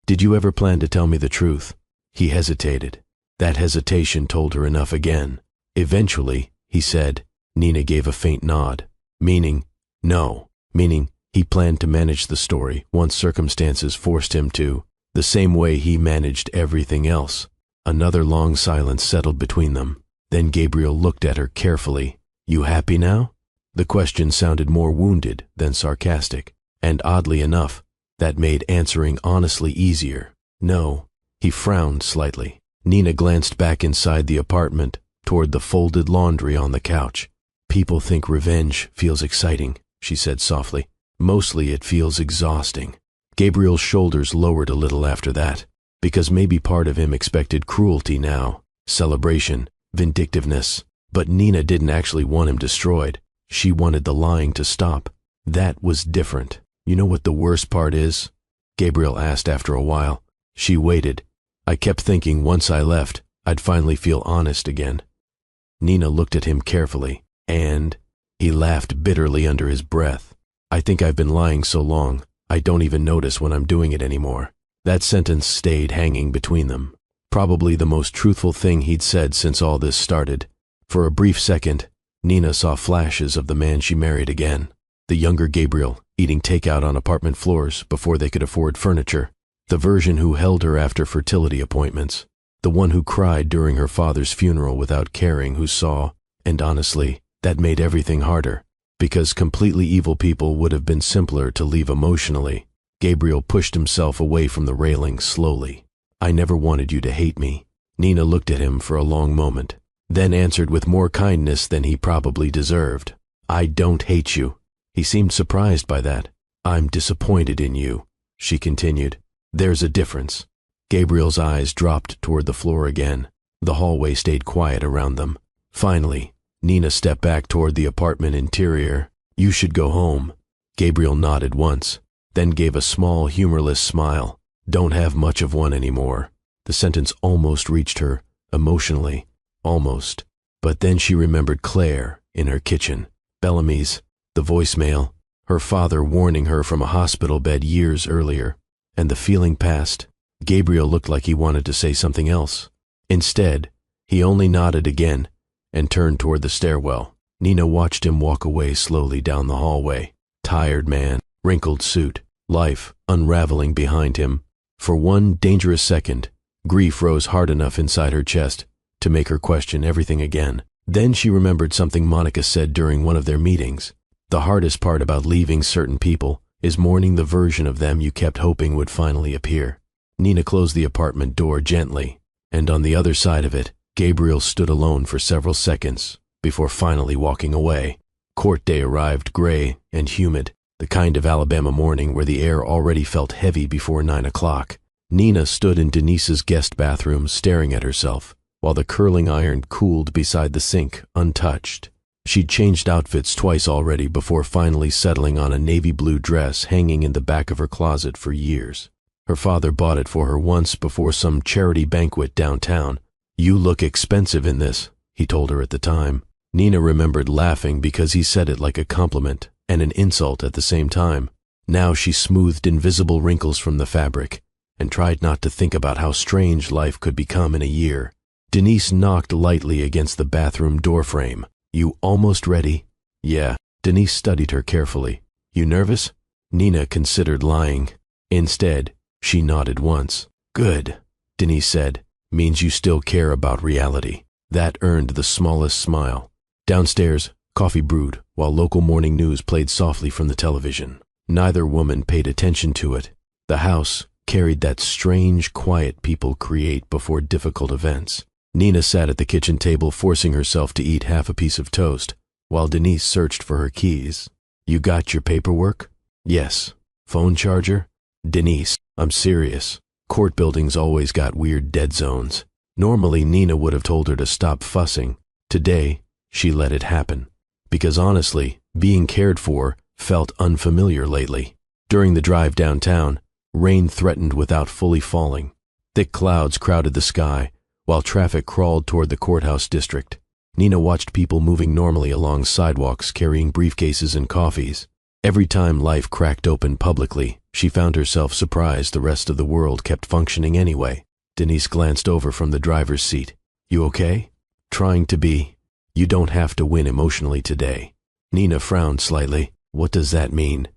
Did you ever plan to tell me the truth? He hesitated. That hesitation told her enough again. Eventually, he said. Nina gave a faint nod, meaning, no, meaning he planned to manage the story once circumstances forced him to, the same way he managed everything else. Another long silence settled between them. Then Gabriel looked at her carefully. You happy now? The question sounded more wounded than sarcastic, and oddly enough, that made answering honestly easier. No. He frowned slightly. Nina glanced back inside the apartment, toward the folded laundry on the couch. People think revenge feels exciting, she said softly. Mostly it feels exhausting. Gabriel's shoulders lowered a little after that, because maybe part of him expected cruelty now, celebration, vindictiveness. But Nina didn't actually want him destroyed. She wanted the lying to stop. That was different. You know what the worst part is? Gabriel asked after a while. She waited. I kept thinking once I left, I'd finally feel honest again. Nina looked at him carefully, and he laughed bitterly under his breath. I think I've been lying so long, I don't even notice when I'm doing it anymore. That sentence stayed hanging between them. Probably the most truthful thing he'd said since all this started. For a brief second, Nina saw flashes of the man she married again. The younger Gabriel, eating takeout on apartment floors before they could afford furniture. The version who held her after fertility appointments. The one who cried during her father's funeral without caring who saw. And honestly, that made everything harder. because completely evil people would have been simpler to leave emotionally. Gabriel pushed himself away from the railing slowly. I never wanted you to hate me. Nina looked at him for a long moment, then answered with more kindness than he probably deserved. I don't hate you. He seemed surprised by that. I'm disappointed in you, she continued. There's a difference. Gabriel's eyes dropped toward the floor again. The hallway stayed quiet around them. Finally, Nina stepped back toward the apartment interior. You should go home. Gabriel nodded once, then gave a small, humorless smile. Don't have much of one anymore. The sentence almost reached her, emotionally. Almost. But then she remembered Claire in her kitchen. Bellamy's, the voicemail, her father warning her from a hospital bed years earlier. And the feeling passed. Gabriel looked like he wanted to say something else. Instead, he only nodded again and turned toward the stairwell. Nina watched him walk away slowly down the hallway. Tired man, wrinkled suit, life unraveling behind him. For one dangerous second, grief rose hard enough inside her chest to make her question everything again. Then she remembered something Monica said during one of their meetings. The hardest part about leaving certain people is mourning the version of them you kept hoping would finally appear. Nina closed the apartment door gently, and on the other side of it, Gabriel stood alone for several seconds before finally walking away. Court day arrived gray and humid, the kind of Alabama morning where the air already felt heavy before 9 o'clock. Nina stood in Denise's guest bathroom staring at herself, while the curling iron cooled beside the sink, untouched. She'd changed outfits twice already before finally settling on a navy blue dress hanging in the back of her closet for years. Her father bought it for her once before some charity banquet downtown. You look expensive in this, he told her at the time. Nina remembered laughing because he said it like a compliment and an insult at the same time. Now she smoothed invisible wrinkles from the fabric and tried not to think about how strange life could become in a year. Denise knocked lightly against the bathroom doorframe. You almost ready? Yeah. Denise studied her carefully. You nervous? Nina considered lying. Instead, she nodded once. Good, Denise said. Means you still care about reality. That earned the smallest smile. Downstairs, coffee brewed while local morning news played softly from the television. Neither woman paid attention to it. The house carried that strange quiet people create before difficult events. Nina sat at the kitchen table forcing herself to eat half a piece of toast, while Denise searched for her keys. You got your paperwork? Yes. Phone charger? Denise, I'm serious. Court buildings always got weird dead zones. Normally Nina would have told her to stop fussing. Today, she let it happen. Because honestly, being cared for felt unfamiliar lately. During the drive downtown, rain threatened without fully falling. Thick clouds crowded the sky, while traffic crawled toward the courthouse district. Nina watched people moving normally along sidewalks carrying briefcases and coffees. Every time life cracked open publicly, she found herself surprised the rest of the world kept functioning anyway. Denise glanced over from the driver's seat. You okay? Trying to be. You don't have to win emotionally today. Nina frowned slightly. What does that mean?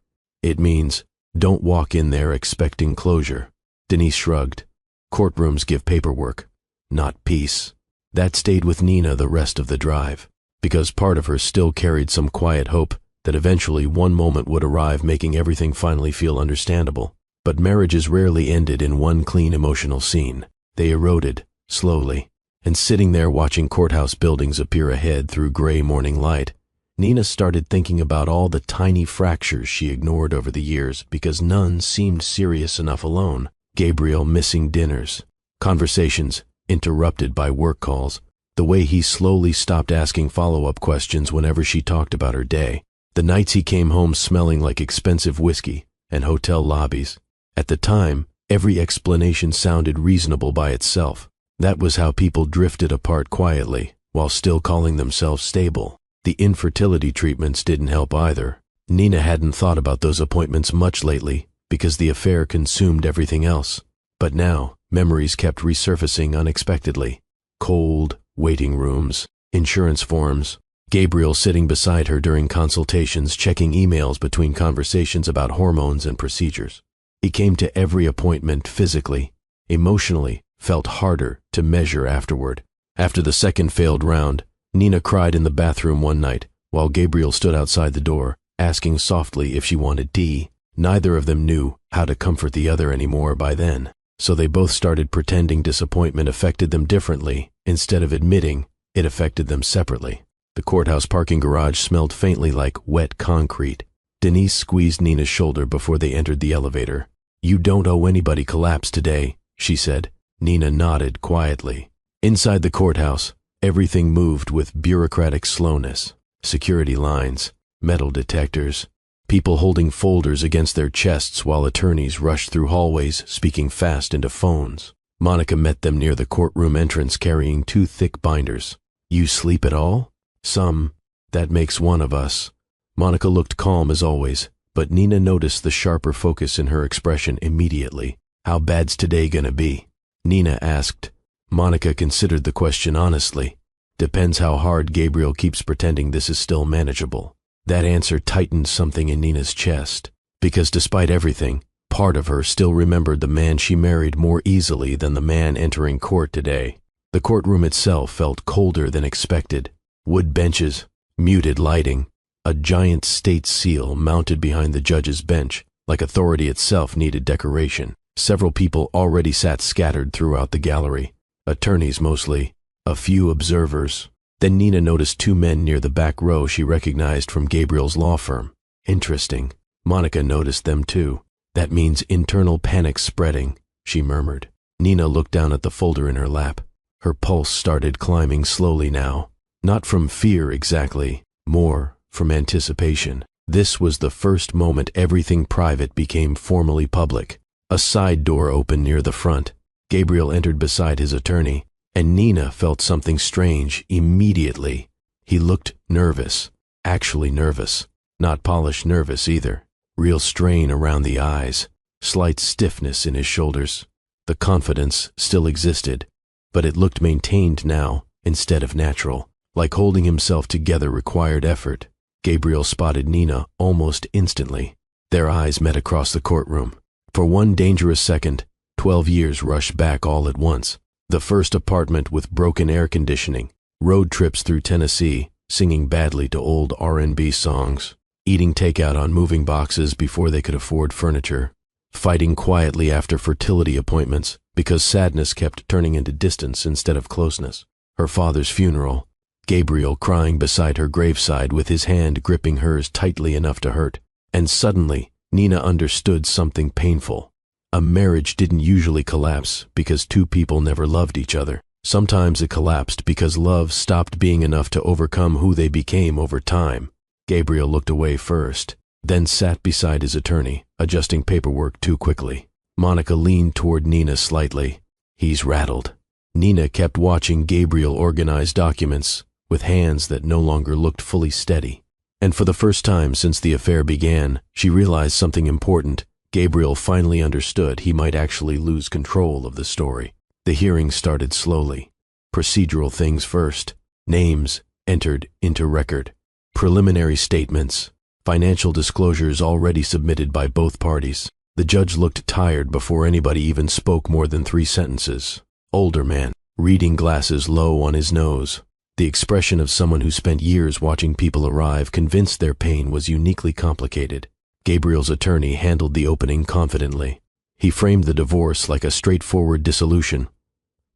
It means, don't walk in there expecting closure. Denise shrugged. Courtrooms give paperwork, not peace. That stayed with Nina the rest of the drive, because part of her still carried some quiet hope that eventually one moment would arrive making everything finally feel understandable. But marriages rarely ended in one clean emotional scene. They eroded, slowly, and sitting there watching courthouse buildings appear ahead through gray morning light, Nina started thinking about all the tiny fractures she ignored over the years because none seemed serious enough alone. Gabriel missing dinners, conversations interrupted by work calls, the way he slowly stopped asking follow-up questions whenever she talked about her day, the nights he came home smelling like expensive whiskey and hotel lobbies. At the time, every explanation sounded reasonable by itself. That was how people drifted apart quietly, while still calling themselves stable. The infertility treatments didn't help either. Nina hadn't thought about those appointments much lately, because the affair consumed everything else. But now, memories kept resurfacing unexpectedly. Cold, waiting rooms, insurance forms, Gabriel sitting beside her during consultations checking emails between conversations about hormones and procedures. He came to every appointment physically, emotionally, felt harder to measure afterward. After the second failed round, Nina cried in the bathroom one night while Gabriel stood outside the door, asking softly if she wanted tea. Neither of them knew how to comfort the other anymore by then, so they both started pretending disappointment affected them differently, instead of admitting it affected them separately. The courthouse parking garage smelled faintly like wet concrete. Denise squeezed Nina's shoulder before they entered the elevator. "You don't owe anybody collapse today," she said. Nina nodded quietly. Inside the courthouse, everything moved with bureaucratic slowness. Security lines, metal detectors, people holding folders against their chests while attorneys rushed through hallways speaking fast into phones. Monica met them near the courtroom entrance carrying 2 thick binders. "You sleep at all?" "Some. That makes one of us." Monica looked calm as always, but Nina noticed the sharper focus in her expression immediately. "How bad's today gonna be?" Nina asked. Monica considered the question honestly. "Depends how hard Gabriel keeps pretending this is still manageable." That answer tightened something in Nina's chest, because despite everything, part of her still remembered the man she married more easily than the man entering court today. The courtroom itself felt colder than expected. Wood benches, muted lighting, a giant state seal mounted behind the judge's bench, like authority itself needed decoration. Several people already sat scattered throughout the gallery, attorneys mostly, a few observers. Then Nina noticed 2 men near the back row she recognized from Gabriel's law firm. Interesting. Monica noticed them too. "That means internal panic spreading," she murmured. Nina looked down at the folder in her lap. Her pulse started climbing slowly now. Not from fear exactly, more from anticipation. This was the first moment everything private became formally public. A side door opened near the front. Gabriel entered beside his attorney, and Nina felt something strange immediately. He looked nervous, actually nervous, not polished nervous either. Real strain around the eyes, slight stiffness in his shoulders. The confidence still existed, but it looked maintained now instead of natural, like holding himself together required effort. Gabriel spotted Nina almost instantly. Their eyes met across the courtroom. For one dangerous second, 12 years rushed back all at once. The first apartment with broken air conditioning, road trips through Tennessee, singing badly to old R&B songs, eating takeout on moving boxes before they could afford furniture, fighting quietly after fertility appointments because sadness kept turning into distance instead of closeness. Her father's funeral, Gabriel crying beside her graveside with his hand gripping hers tightly enough to hurt. And suddenly, Nina understood something painful. A marriage didn't usually collapse because 2 people never loved each other. Sometimes it collapsed because love stopped being enough to overcome who they became over time. Gabriel looked away first, then sat beside his attorney, adjusting paperwork too quickly. Monica leaned toward Nina slightly. "He's rattled." Nina kept watching Gabriel organize documents with hands that no longer looked fully steady. And for the first time since the affair began, she realized something important. Gabriel finally understood he might actually lose control of the story. The hearing started slowly. Procedural things first. Names entered into record. Preliminary statements. Financial disclosures already submitted by both parties. The judge looked tired before anybody even spoke more than 3 sentences. Older man, reading glasses low on his nose. The expression of someone who spent years watching people arrive, convinced their pain was uniquely complicated. Gabriel's attorney handled the opening confidently. He framed the divorce like a straightforward dissolution,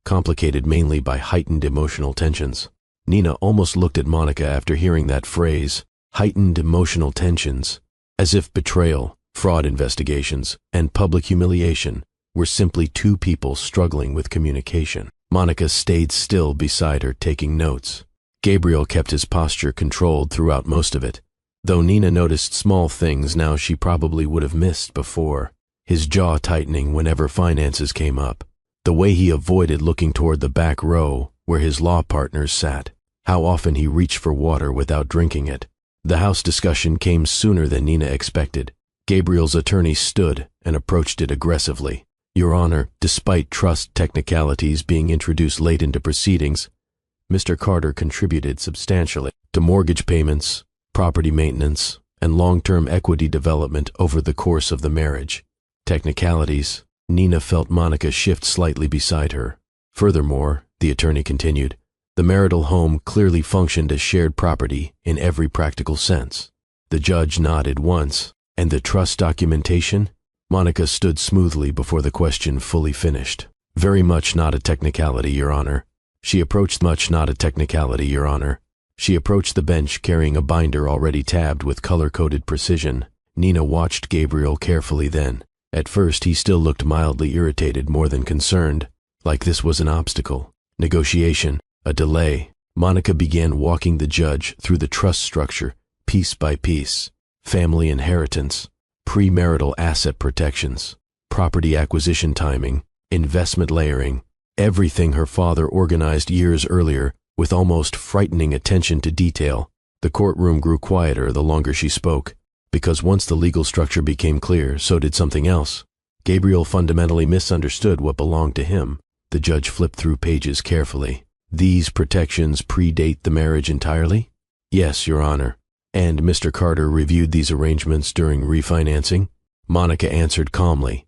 complicated mainly by heightened emotional tensions. Nina almost looked at Monica after hearing that phrase, heightened emotional tensions, as if betrayal, fraud investigations, and public humiliation were simply 2 people struggling with communication. Monica stayed still beside her, taking notes. Gabriel kept his posture controlled throughout most of it, though Nina noticed small things now she probably would have missed before. His jaw tightening whenever finances came up. The way he avoided looking toward the back row where his law partners sat. How often he reached for water without drinking it. The house discussion came sooner than Nina expected. Gabriel's attorney stood and approached it aggressively. "Your Honor, despite trust technicalities being introduced late into proceedings, Mr. Carter contributed substantially to mortgage payments, property maintenance, and long-term equity development over the course of the marriage." Technicalities. Nina felt Monica shift slightly beside her. "Furthermore," the attorney continued, The marital home clearly functioned as shared property in every practical sense. The judge nodded once. And the trust documentation? Monica stood smoothly before the question fully finished. Very much not a technicality, Your Honor. She approached the bench carrying a binder already tabbed with color-coded precision. Nina watched Gabriel carefully then. At first he still looked mildly irritated more than concerned, like this was an obstacle. Negotiation, a delay. Monica began walking the judge through the trust structure, piece by piece. Family inheritance, premarital asset protections, property acquisition timing, investment layering, everything her father organized years earlier with almost frightening attention to detail. The courtroom grew quieter the longer she spoke, because once the legal structure became clear, so did something else. Gabriel fundamentally misunderstood what belonged to him. The judge flipped through pages carefully. These protections predate the marriage entirely? Yes, Your Honor. And Mr. Carter reviewed these arrangements during refinancing? Monica answered calmly.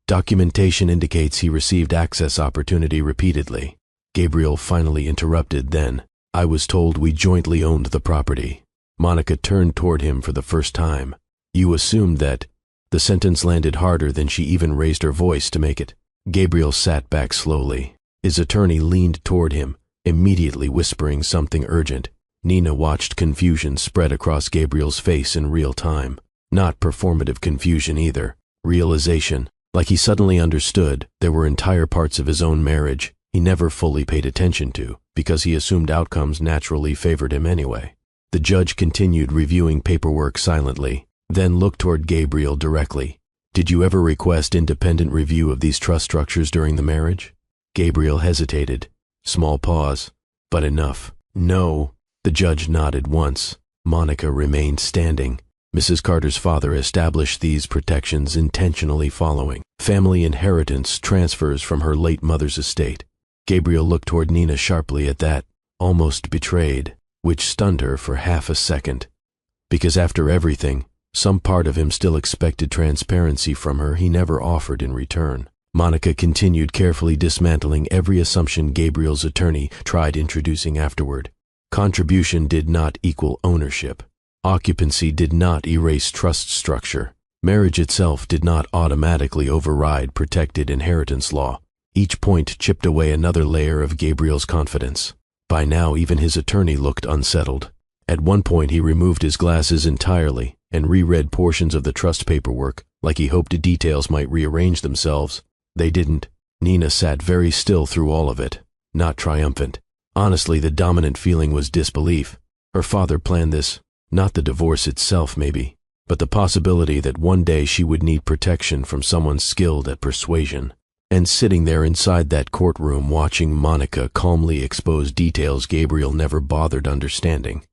Documentation indicates he received access opportunity repeatedly. Gabriel finally interrupted then. I was told we jointly owned the property. Monica turned toward him for the first time. You assumed that. The sentence landed harder than she even raised her voice to make it. Gabriel sat back slowly. His attorney leaned toward him, immediately whispering something urgent. Nina watched confusion spread across Gabriel's face in real time. Not performative confusion either. Realization, like he suddenly understood there were entire parts of his own marriage he never fully paid attention to because he assumed outcomes naturally favored him anyway. The judge continued reviewing paperwork silently, then looked toward Gabriel directly. Did you ever request independent review of these trust structures during the marriage? Gabriel hesitated. Small pause. But enough. No. The judge nodded once. Monica remained standing. Mrs. Carter's father established these protections intentionally following family inheritance transfers from her late mother's estate. Gabriel looked toward Nina sharply at that, almost betrayed, which stunned her for half a second. Because after everything, some part of him still expected transparency from her he never offered in return. Monica continued carefully dismantling every assumption Gabriel's attorney tried introducing afterward. Contribution did not equal ownership. Occupancy did not erase trust structure. Marriage itself did not automatically override protected inheritance law. Each point chipped away another layer of Gabriel's confidence. By now, even his attorney looked unsettled. At one point, he removed his glasses entirely and reread portions of the trust paperwork, like he hoped details might rearrange themselves. They didn't. Nina sat very still through all of it, not triumphant. Honestly, the dominant feeling was disbelief. Her father planned this, not the divorce itself maybe, but the possibility that one day she would need protection from someone skilled at persuasion. And sitting there inside that courtroom watching Monica calmly expose details Gabriel never bothered understanding.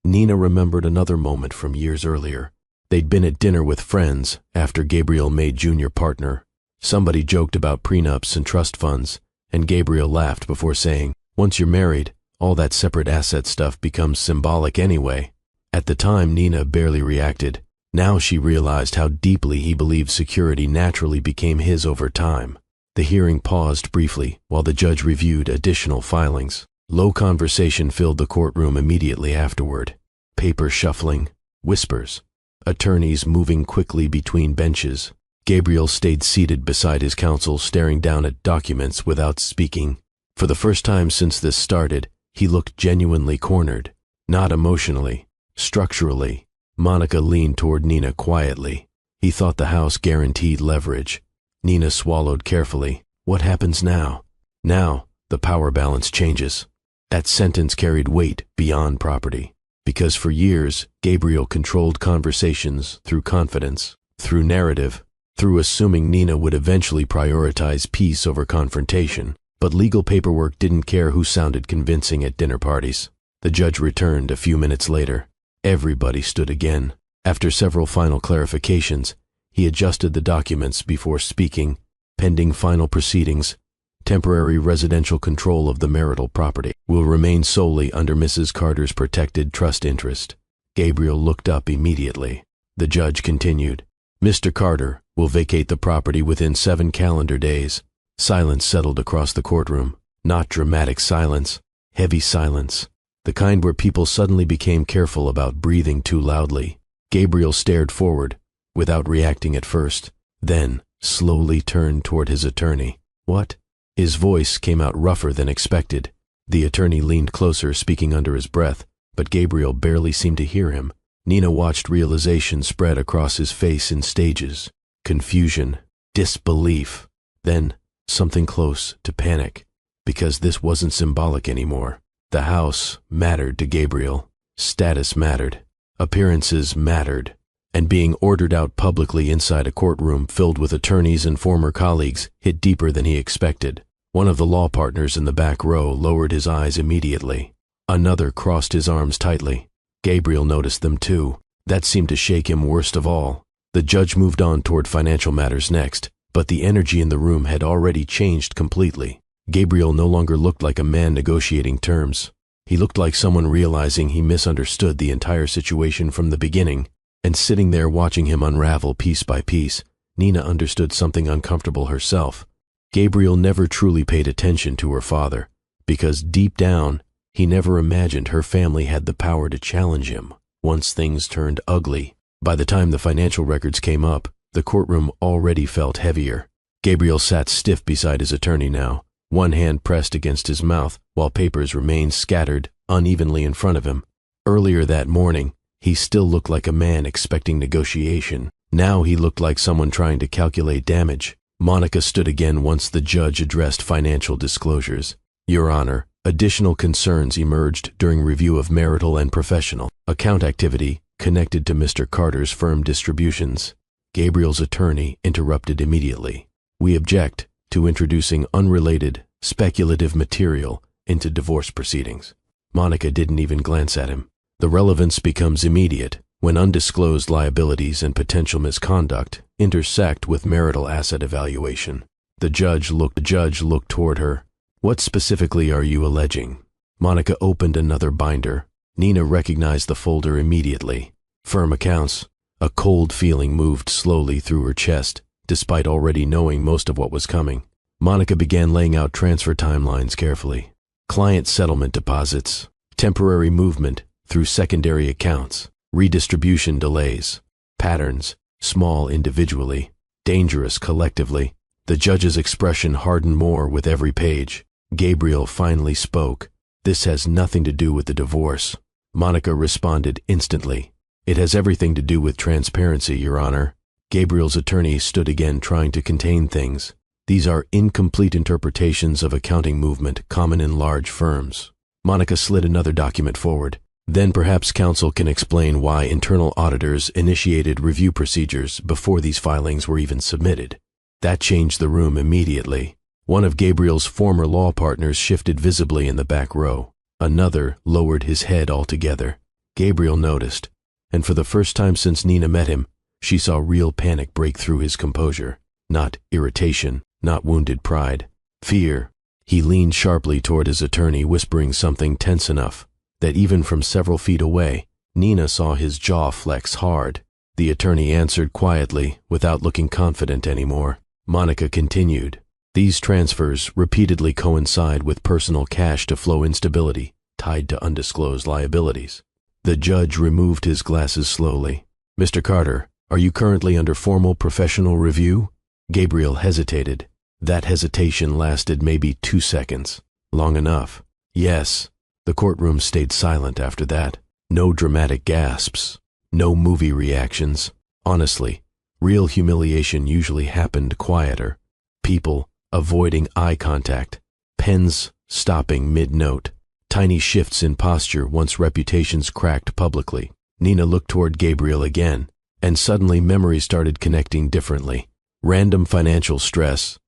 Nina remembered another moment from years earlier. They'd been at dinner with friends after Gabriel made junior partner. Somebody joked about prenups and trust funds, and Gabriel laughed before saying, once you're married, all that separate asset stuff becomes symbolic anyway. At the time, Nina barely reacted. Now she realized how deeply he believed security naturally became his over time. The hearing paused briefly while the judge reviewed additional filings. Low conversation filled the courtroom immediately afterward. Paper shuffling, whispers, attorneys moving quickly between benches. Gabriel stayed seated beside his counsel, staring down at documents without speaking. For the first time since this started, he looked genuinely cornered. Not emotionally, structurally. Monica leaned toward Nina quietly. He thought the house guaranteed leverage. Nina swallowed carefully. What happens now? Now, the power balance changes. That sentence carried weight beyond property. Because for years, Gabriel controlled conversations through confidence, through narrative, through assuming Nina would eventually prioritize peace over confrontation. But legal paperwork didn't care who sounded convincing at dinner parties. The judge returned a few minutes later. Everybody stood again. After several final clarifications, he adjusted the documents before speaking. Pending final proceedings, temporary residential control of the marital property will remain solely under Mrs. Carter's protected trust interest. Gabriel looked up immediately. The judge continued. Mr. Carter will vacate the property within 7 calendar days. Silence settled across the courtroom. Not dramatic silence, Heavy silence, the kind where people suddenly became careful about breathing too loudly. Gabriel stared forward, without reacting at first, then slowly turned toward his attorney. "What?" His voice came out rougher than expected. The attorney leaned closer, speaking under his breath, but Gabriel barely seemed to hear him. Nina watched realization spread across his face in stages. Confusion, disbelief, then something close to panic, because this wasn't symbolic anymore. The house mattered to Gabriel. Status mattered. Appearances mattered. And being ordered out publicly inside a courtroom filled with attorneys and former colleagues hit deeper than he expected. One of the law partners in the back row lowered his eyes immediately. Another crossed his arms tightly. Gabriel noticed them too. That seemed to shake him worst of all. The judge moved on toward financial matters next, but the energy in the room had already changed completely. Gabriel no longer looked like a man negotiating terms. He looked like someone realizing he misunderstood the entire situation from the beginning. And sitting there watching him unravel piece by piece, Nina understood something uncomfortable herself. Gabriel never truly paid attention to her father, because deep down, he never imagined her family had the power to challenge him once things turned ugly. By the time the financial records came up, the courtroom already felt heavier. Gabriel sat stiff beside his attorney now, one hand pressed against his mouth while papers remained scattered unevenly in front of him. Earlier that morning, he still looked like a man expecting negotiation. Now he looked like someone trying to calculate damage. Monica stood again once the judge addressed financial disclosures. "Your Honor, additional concerns emerged during review of marital and professional account activity connected to Mr. Carter's firm distributions." Gabriel's attorney interrupted immediately. "We object to introducing unrelated, speculative material into divorce proceedings." Monica didn't even glance at him. The relevance becomes immediate when undisclosed liabilities and potential misconduct intersect with marital asset evaluation. The judge looked toward her. "What specifically are you alleging?" Monica opened another binder. Nina recognized the folder immediately. Firm accounts. A cold feeling moved slowly through her chest, despite already knowing most of what was coming. Monica began laying out transfer timelines carefully. Client settlement deposits, temporary movement through secondary accounts, redistribution delays, patterns, small individually, dangerous collectively. The judge's expression hardened more with every page. Gabriel finally spoke. "This has nothing to do with the divorce." Monica responded instantly. "It has everything to do with transparency, Your Honor." Gabriel's attorney stood again, trying to contain things. "These are incomplete interpretations of accounting movement common in large firms." Monica slid another document forward. "Then perhaps counsel can explain why internal auditors initiated review procedures before these filings were even submitted." That changed the room immediately. One of Gabriel's former law partners shifted visibly in the back row. Another lowered his head altogether. Gabriel noticed, and for the first time since Nina met him, she saw real panic break through his composure. Not irritation, not wounded pride. Fear. He leaned sharply toward his attorney, whispering something tense enough that even from several feet away, Nina saw his jaw flex hard. The attorney answered quietly, without looking confident anymore. Monica continued. "These transfers repeatedly coincide with personal cash to flow instability tied to undisclosed liabilities." The judge removed his glasses slowly. "Mr. Carter, are you currently under formal professional review?" Gabriel hesitated. That hesitation lasted maybe 2 seconds. Long enough. "Yes." The courtroom stayed silent after that. No dramatic gasps. No movie reactions. Honestly, real humiliation usually happened quieter. People avoiding eye contact. Pens stopping mid-note. Tiny shifts in posture once reputations cracked publicly. Nina looked toward Gabriel again, and suddenly memories started connecting differently. Random financial stress.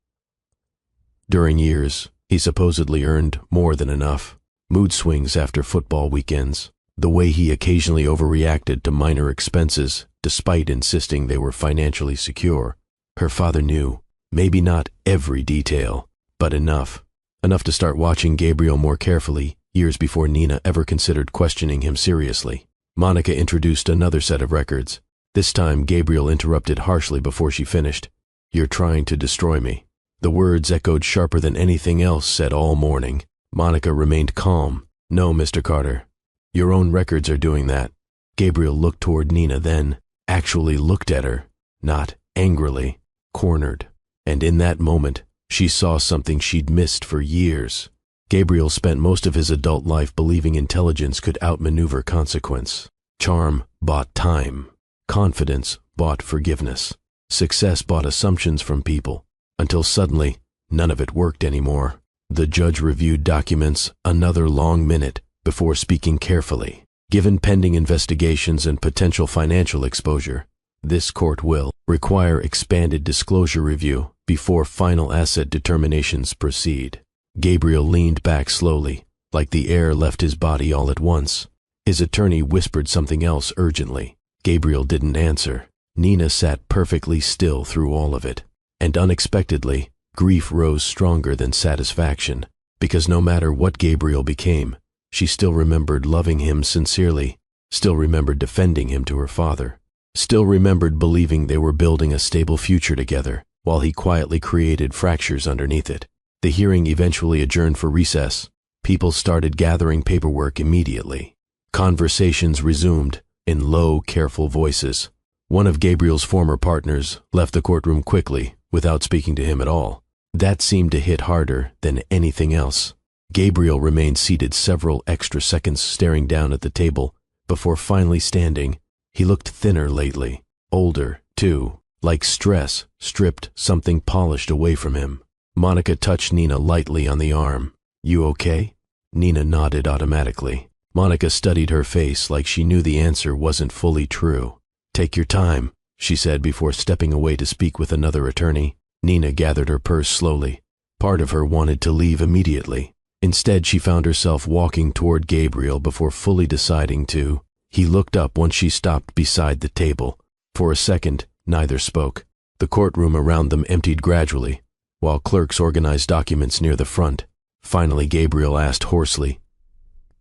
During years, he supposedly earned more than enough. Mood swings after football weekends. The way he occasionally overreacted to minor expenses, despite insisting they were financially secure. Her father knew. Maybe not every detail, but enough. Enough to start watching Gabriel more carefully, years before Nina ever considered questioning him seriously. Monica introduced another set of records. This time, Gabriel interrupted harshly before she finished. "You're trying to destroy me." The words echoed sharper than anything else said all morning. Monica remained calm. No, Mr. Carter. Your own records are doing that. Gabriel looked toward Nina, then actually looked at her, not angrily, cornered. And in that moment, she saw something she'd missed for years. Gabriel spent most of his adult life believing intelligence could outmaneuver consequence. Charm bought time. Confidence bought forgiveness. Success bought assumptions from people, until suddenly, none of it worked anymore. The judge reviewed documents another long minute before speaking carefully. Given pending investigations and potential financial exposure, this court will require expanded disclosure review before final asset determinations proceed. Gabriel leaned back slowly, like the air left his body all at once. His attorney whispered something else urgently. Gabriel didn't answer. Nina sat perfectly still through all of it. And unexpectedly, grief rose stronger than satisfaction, because no matter what Gabriel became, she still remembered loving him sincerely, still remembered defending him to her father, still remembered believing they were building a stable future together, while he quietly created fractures underneath it. The hearing eventually adjourned for recess. People started gathering paperwork immediately. Conversations resumed in low, careful voices. One of Gabriel's former partners left the courtroom quickly, without speaking to him at all. That seemed to hit harder than anything else. Gabriel remained seated several extra seconds staring down at the table before finally standing. He looked thinner lately, older, too, like stress stripped something polished away from him. Monica touched Nina lightly on the arm. "You okay?" Nina nodded automatically. Monica studied her face like she knew the answer wasn't fully true. "Take your time," she said before stepping away to speak with another attorney. Nina gathered her purse slowly. Part of her wanted to leave immediately. Instead, she found herself walking toward Gabriel before fully deciding to. He looked up once she stopped beside the table. For a second, neither spoke. The courtroom around them emptied gradually, while clerks organized documents near the front. Finally, Gabriel asked hoarsely,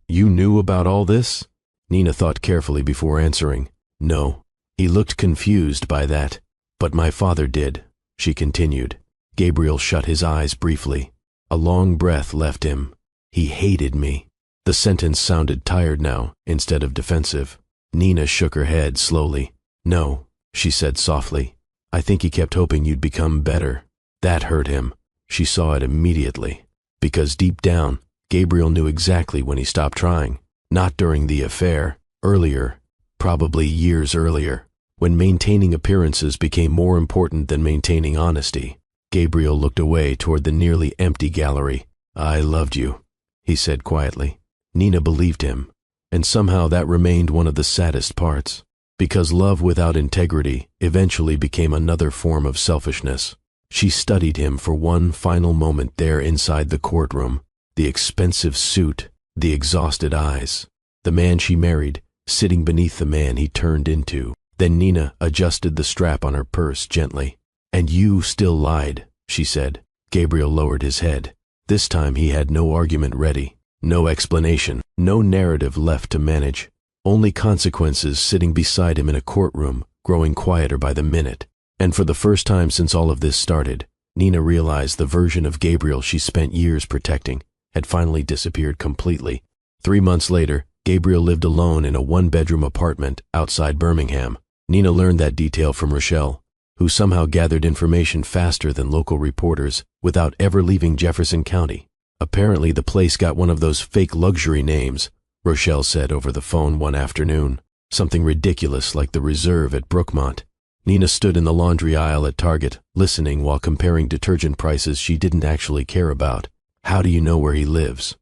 "You knew about all this?" Nina thought carefully before answering. "No." He looked confused by that. "But my father did," she continued. Gabriel shut his eyes briefly. A long breath left him. "He hated me." The sentence sounded tired now, instead of defensive. Nina shook her head slowly. "No," she said softly. "I think he kept hoping you'd become better." That hurt him. She saw it immediately. Because deep down, Gabriel knew exactly when he stopped trying. Not during the affair. Earlier. Probably years earlier. When maintaining appearances became more important than maintaining honesty. Gabriel looked away toward the nearly empty gallery. "I loved you," he said quietly. Nina believed him, and somehow that remained one of the saddest parts, because love without integrity eventually became another form of selfishness. She studied him for one final moment there inside the courtroom, the expensive suit, the exhausted eyes, the man she married sitting beneath the man he turned into. Then Nina adjusted the strap on her purse gently. "And you still lied," she said. Gabriel lowered his head. This time he had no argument ready, no explanation, no narrative left to manage. Only consequences sitting beside him in a courtroom, growing quieter by the minute. And for the first time since all of this started, Nina realized the version of Gabriel she spent years protecting had finally disappeared completely. 3 months later, Gabriel lived alone in a one-bedroom apartment outside Birmingham. Nina learned that detail from Rochelle, who somehow gathered information faster than local reporters without ever leaving Jefferson County. Apparently, the place got one of those fake luxury names, Rochelle said over the phone one afternoon. Something ridiculous like the Reserve at Brookmont. Nina stood in the laundry aisle at Target, listening while comparing detergent prices she didn't actually care about. How do you know where he lives?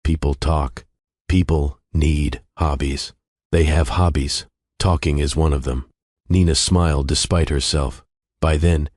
People talk. People need hobbies. They have hobbies. Talking is one of them. Nina smiled despite herself. By then,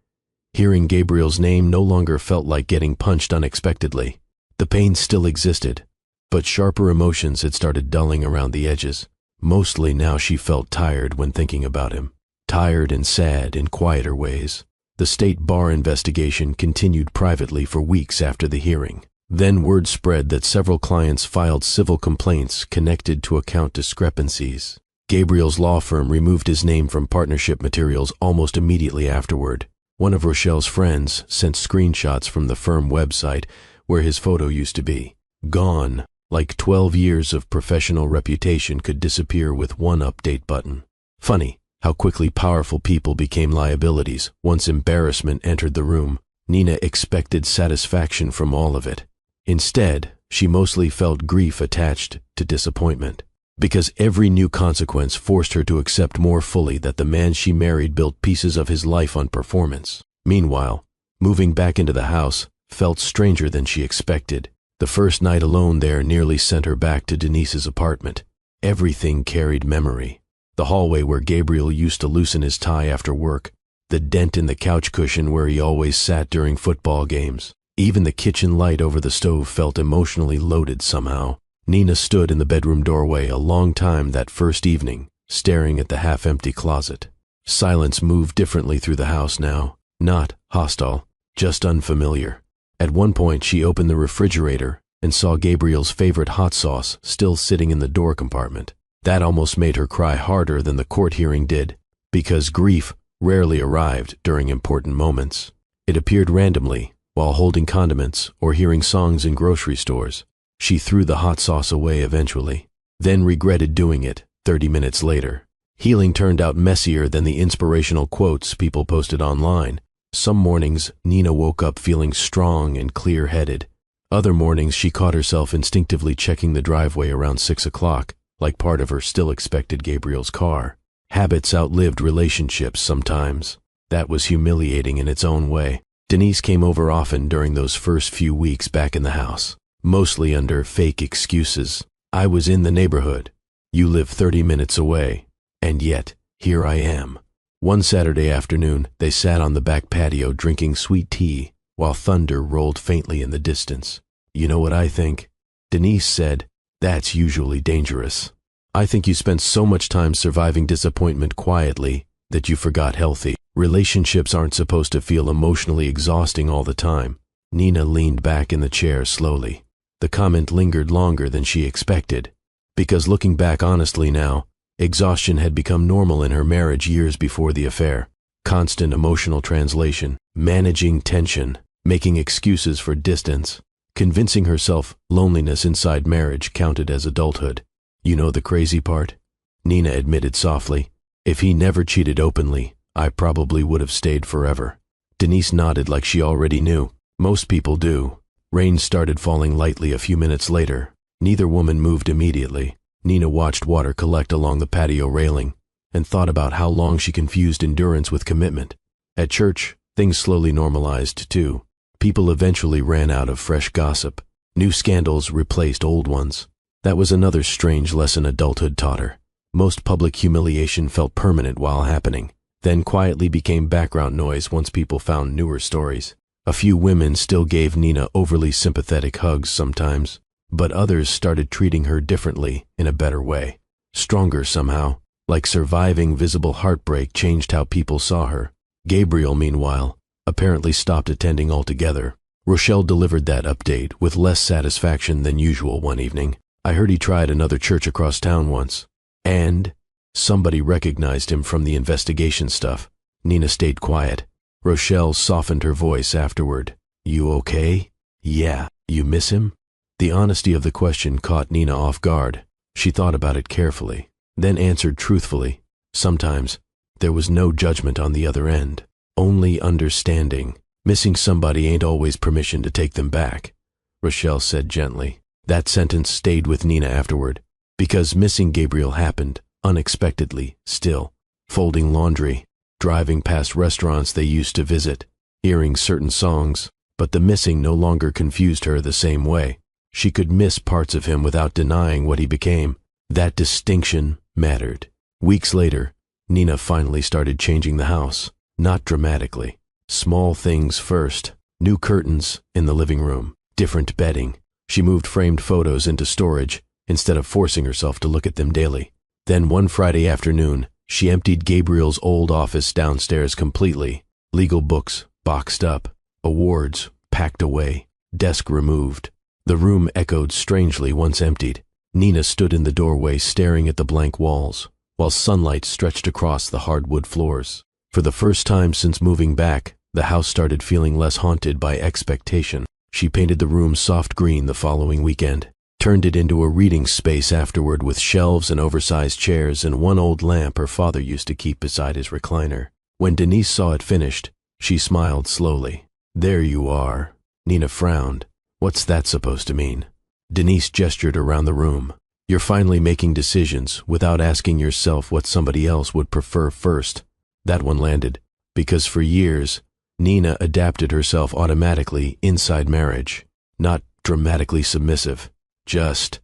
hearing Gabriel's name no longer felt like getting punched unexpectedly. The pain still existed, but sharper emotions had started dulling around the edges. Mostly now she felt tired when thinking about him. Tired and sad in quieter ways. The state bar investigation continued privately for weeks after the hearing. Then word spread that several clients filed civil complaints connected to account discrepancies. Gabriel's law firm removed his name from partnership materials almost immediately afterward. One of Rochelle's friends sent screenshots from the firm website where his photo used to be. Gone, like 12 years of professional reputation could disappear with one update button. Funny how quickly powerful people became liabilities once embarrassment entered the room. Nina expected satisfaction from all of it. Instead, she mostly felt grief attached to disappointment, because every new consequence forced her to accept more fully that the man she married built pieces of his life on performance. Meanwhile, moving back into the house felt stranger than she expected. The first night alone there nearly sent her back to Denise's apartment. Everything carried memory. The hallway where Gabriel used to loosen his tie after work, the dent in the couch cushion where he always sat during football games. Even the kitchen light over the stove felt emotionally loaded somehow. Nina stood in the bedroom doorway a long time that first evening, staring at the half-empty closet. Silence moved differently through the house now, not hostile, just unfamiliar. At one point, she opened the refrigerator and saw Gabriel's favorite hot sauce still sitting in the door compartment. That almost made her cry harder than the court hearing did, because grief rarely arrived during important moments. It appeared randomly, while holding condiments or hearing songs in grocery stores. She threw the hot sauce away eventually, then regretted doing it 30 minutes later. Healing turned out messier than the inspirational quotes people posted online. Some mornings, Nina woke up feeling strong and clear-headed. Other mornings, she caught herself instinctively checking the driveway around 6 o'clock, like part of her still expected Gabriel's car. Habits outlived relationships sometimes. That was humiliating in its own way. Denise came over often during those first few weeks back in the house, mostly under fake excuses. I was in the neighborhood. You live 30 minutes away. And yet, here I am. One Saturday afternoon, they sat on the back patio drinking sweet tea while thunder rolled faintly in the distance. You know what I think? Denise said, "That's usually dangerous. I think you spent so much time surviving disappointment quietly that you forgot healthy. Relationships aren't supposed to feel emotionally exhausting all the time." Nina leaned back in the chair slowly. The comment lingered longer than she expected, because looking back honestly now, exhaustion had become normal in her marriage years before the affair. Constant emotional translation, managing tension, making excuses for distance, convincing herself loneliness inside marriage counted as adulthood. You know the crazy part? Nina admitted softly. If he never cheated openly, I probably would have stayed forever. Denise nodded like she already knew. Most people do. Rain started falling lightly a few minutes later. Neither woman moved immediately. Nina watched water collect along the patio railing and thought about how long she confused endurance with commitment. At church, things slowly normalized too. People eventually ran out of fresh gossip. New scandals replaced old ones. That was another strange lesson adulthood taught her. Most public humiliation felt permanent while happening, then quietly became background noise once people found newer stories. A few women still gave Nina overly sympathetic hugs sometimes, but others started treating her differently in a better way. Stronger somehow, like surviving visible heartbreak changed how people saw her. Gabriel, meanwhile, apparently stopped attending altogether. Rochelle delivered that update with less satisfaction than usual one evening. I heard he tried another church across town once. And somebody recognized him from the investigation stuff. Nina stayed quiet. Rochelle softened her voice afterward. You okay? Yeah. You miss him? The honesty of the question caught Nina off guard. She thought about it carefully, then answered truthfully. Sometimes there was no judgment on the other end, only understanding. Missing somebody ain't always permission to take them back, Rochelle said gently. That sentence stayed with Nina afterward, because missing Gabriel happened unexpectedly still. Folding laundry, driving past restaurants they used to visit, hearing certain songs, but the missing no longer confused her the same way. She could miss parts of him without denying what he became. That distinction mattered. Weeks later, Nina finally started changing the house, not dramatically. Small things first. New curtains in the living room, different bedding. She moved framed photos into storage instead of forcing herself to look at them daily. Then one Friday afternoon, she emptied Gabriel's old office downstairs completely. Legal books boxed up, awards packed away, desk removed. The room echoed strangely once emptied. Nina stood in the doorway staring at the blank walls, while sunlight stretched across the hardwood floors. For the first time since moving back, the house started feeling less haunted by expectation. She painted the room soft green the following weekend, turned it into a reading space afterward with shelves and oversized chairs and one old lamp her father used to keep beside his recliner. When Denise saw it finished, she smiled slowly. "There you are." Nina frowned. "What's that supposed to mean?" Denise gestured around the room. "You're finally making decisions without asking yourself what somebody else would prefer first." That one landed, because for years, Nina adapted herself automatically inside marriage. Not dramatically submissive, just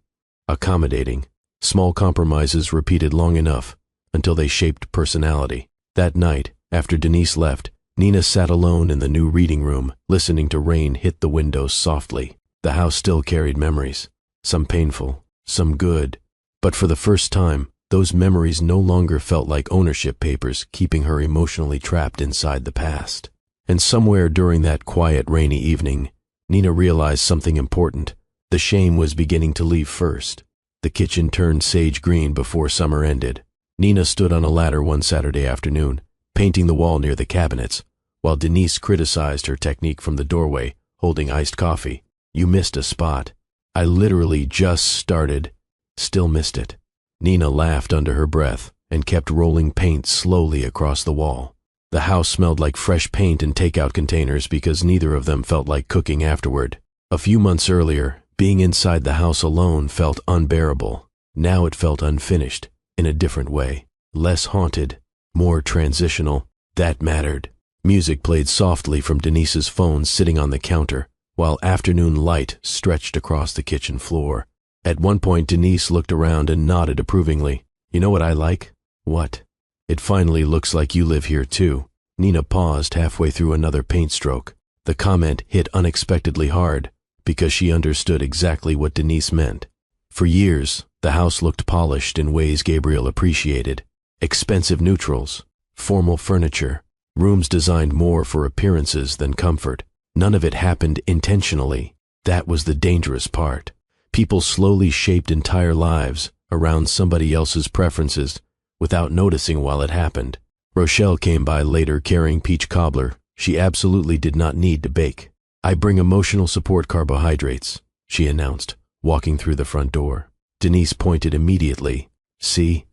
accommodating. Small compromises repeated long enough until they shaped personality. That night, after Denise left, Nina sat alone in the new reading room, listening to rain hit the windows softly. The house still carried memories, some painful, some good, but for the first time, those memories no longer felt like ownership papers keeping her emotionally trapped inside the past. And somewhere during that quiet, rainy evening, Nina realized something important. The shame was beginning to leave first. The kitchen turned sage green before summer ended. Nina stood on a ladder one Saturday afternoon, painting the wall near the cabinets, while Denise criticized her technique from the doorway, holding iced coffee. "You missed a spot." "I literally just started." "Still missed it." Nina laughed under her breath and kept rolling paint slowly across the wall. The house smelled like fresh paint in takeout containers because neither of them felt like cooking afterward. A few months earlier, being inside the house alone felt unbearable. Now it felt unfinished, in a different way. Less haunted, more transitional. That mattered. Music played softly from Denise's phone sitting on the counter, while afternoon light stretched across the kitchen floor. At one point, Denise looked around and nodded approvingly. "You know what I like?" "What?" "It finally looks like you live here too." Nina paused halfway through another paint stroke. The comment hit unexpectedly hard, because she understood exactly what Denise meant. For years, the house looked polished in ways Gabriel appreciated. Expensive neutrals, formal furniture, rooms designed more for appearances than comfort. None of it happened intentionally. That was the dangerous part. People slowly shaped entire lives around somebody else's preferences without noticing while it happened. Rochelle came by later carrying peach cobbler. She absolutely did not need to bake. "I bring emotional support carbohydrates," she announced, walking through the front door. Denise pointed immediately. "See?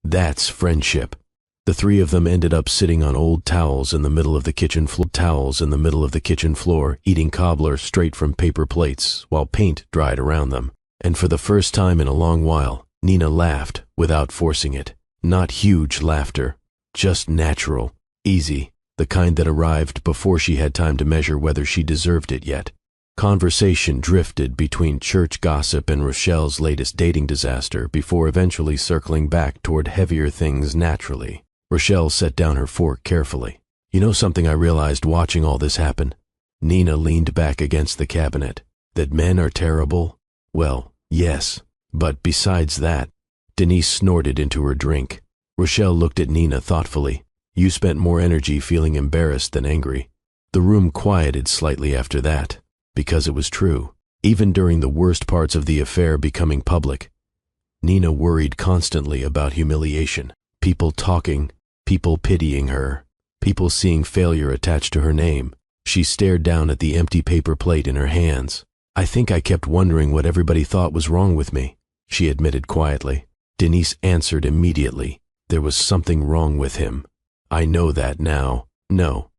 That's friendship." The three of them ended up sitting on old towels in the middle of the kitchen floor, eating cobbler straight from paper plates while paint dried around them. And for the first time in a long while, Nina laughed without forcing it. Not huge laughter, just natural, easy, the kind that arrived before she had time to measure whether she deserved it yet. Conversation drifted between church gossip and Rochelle's latest dating disaster before eventually circling back toward heavier things naturally. Rochelle set down her fork carefully. "You know something I realized watching all this happen?" Nina leaned back against the cabinet. "That men are terrible? Well, yes, but besides that..." Denise snorted into her drink. Rochelle looked at Nina thoughtfully. "You spent more energy feeling embarrassed than angry." The room quieted slightly after that, because it was true. Even during the worst parts of the affair becoming public, Nina worried constantly about humiliation. People talking, people pitying her, people seeing failure attached to her name. She stared down at the empty paper plate in her hands. "I think I kept wondering what everybody thought was wrong with me," she admitted quietly. Denise answered immediately. "There was something wrong with him. I know that now." "No,"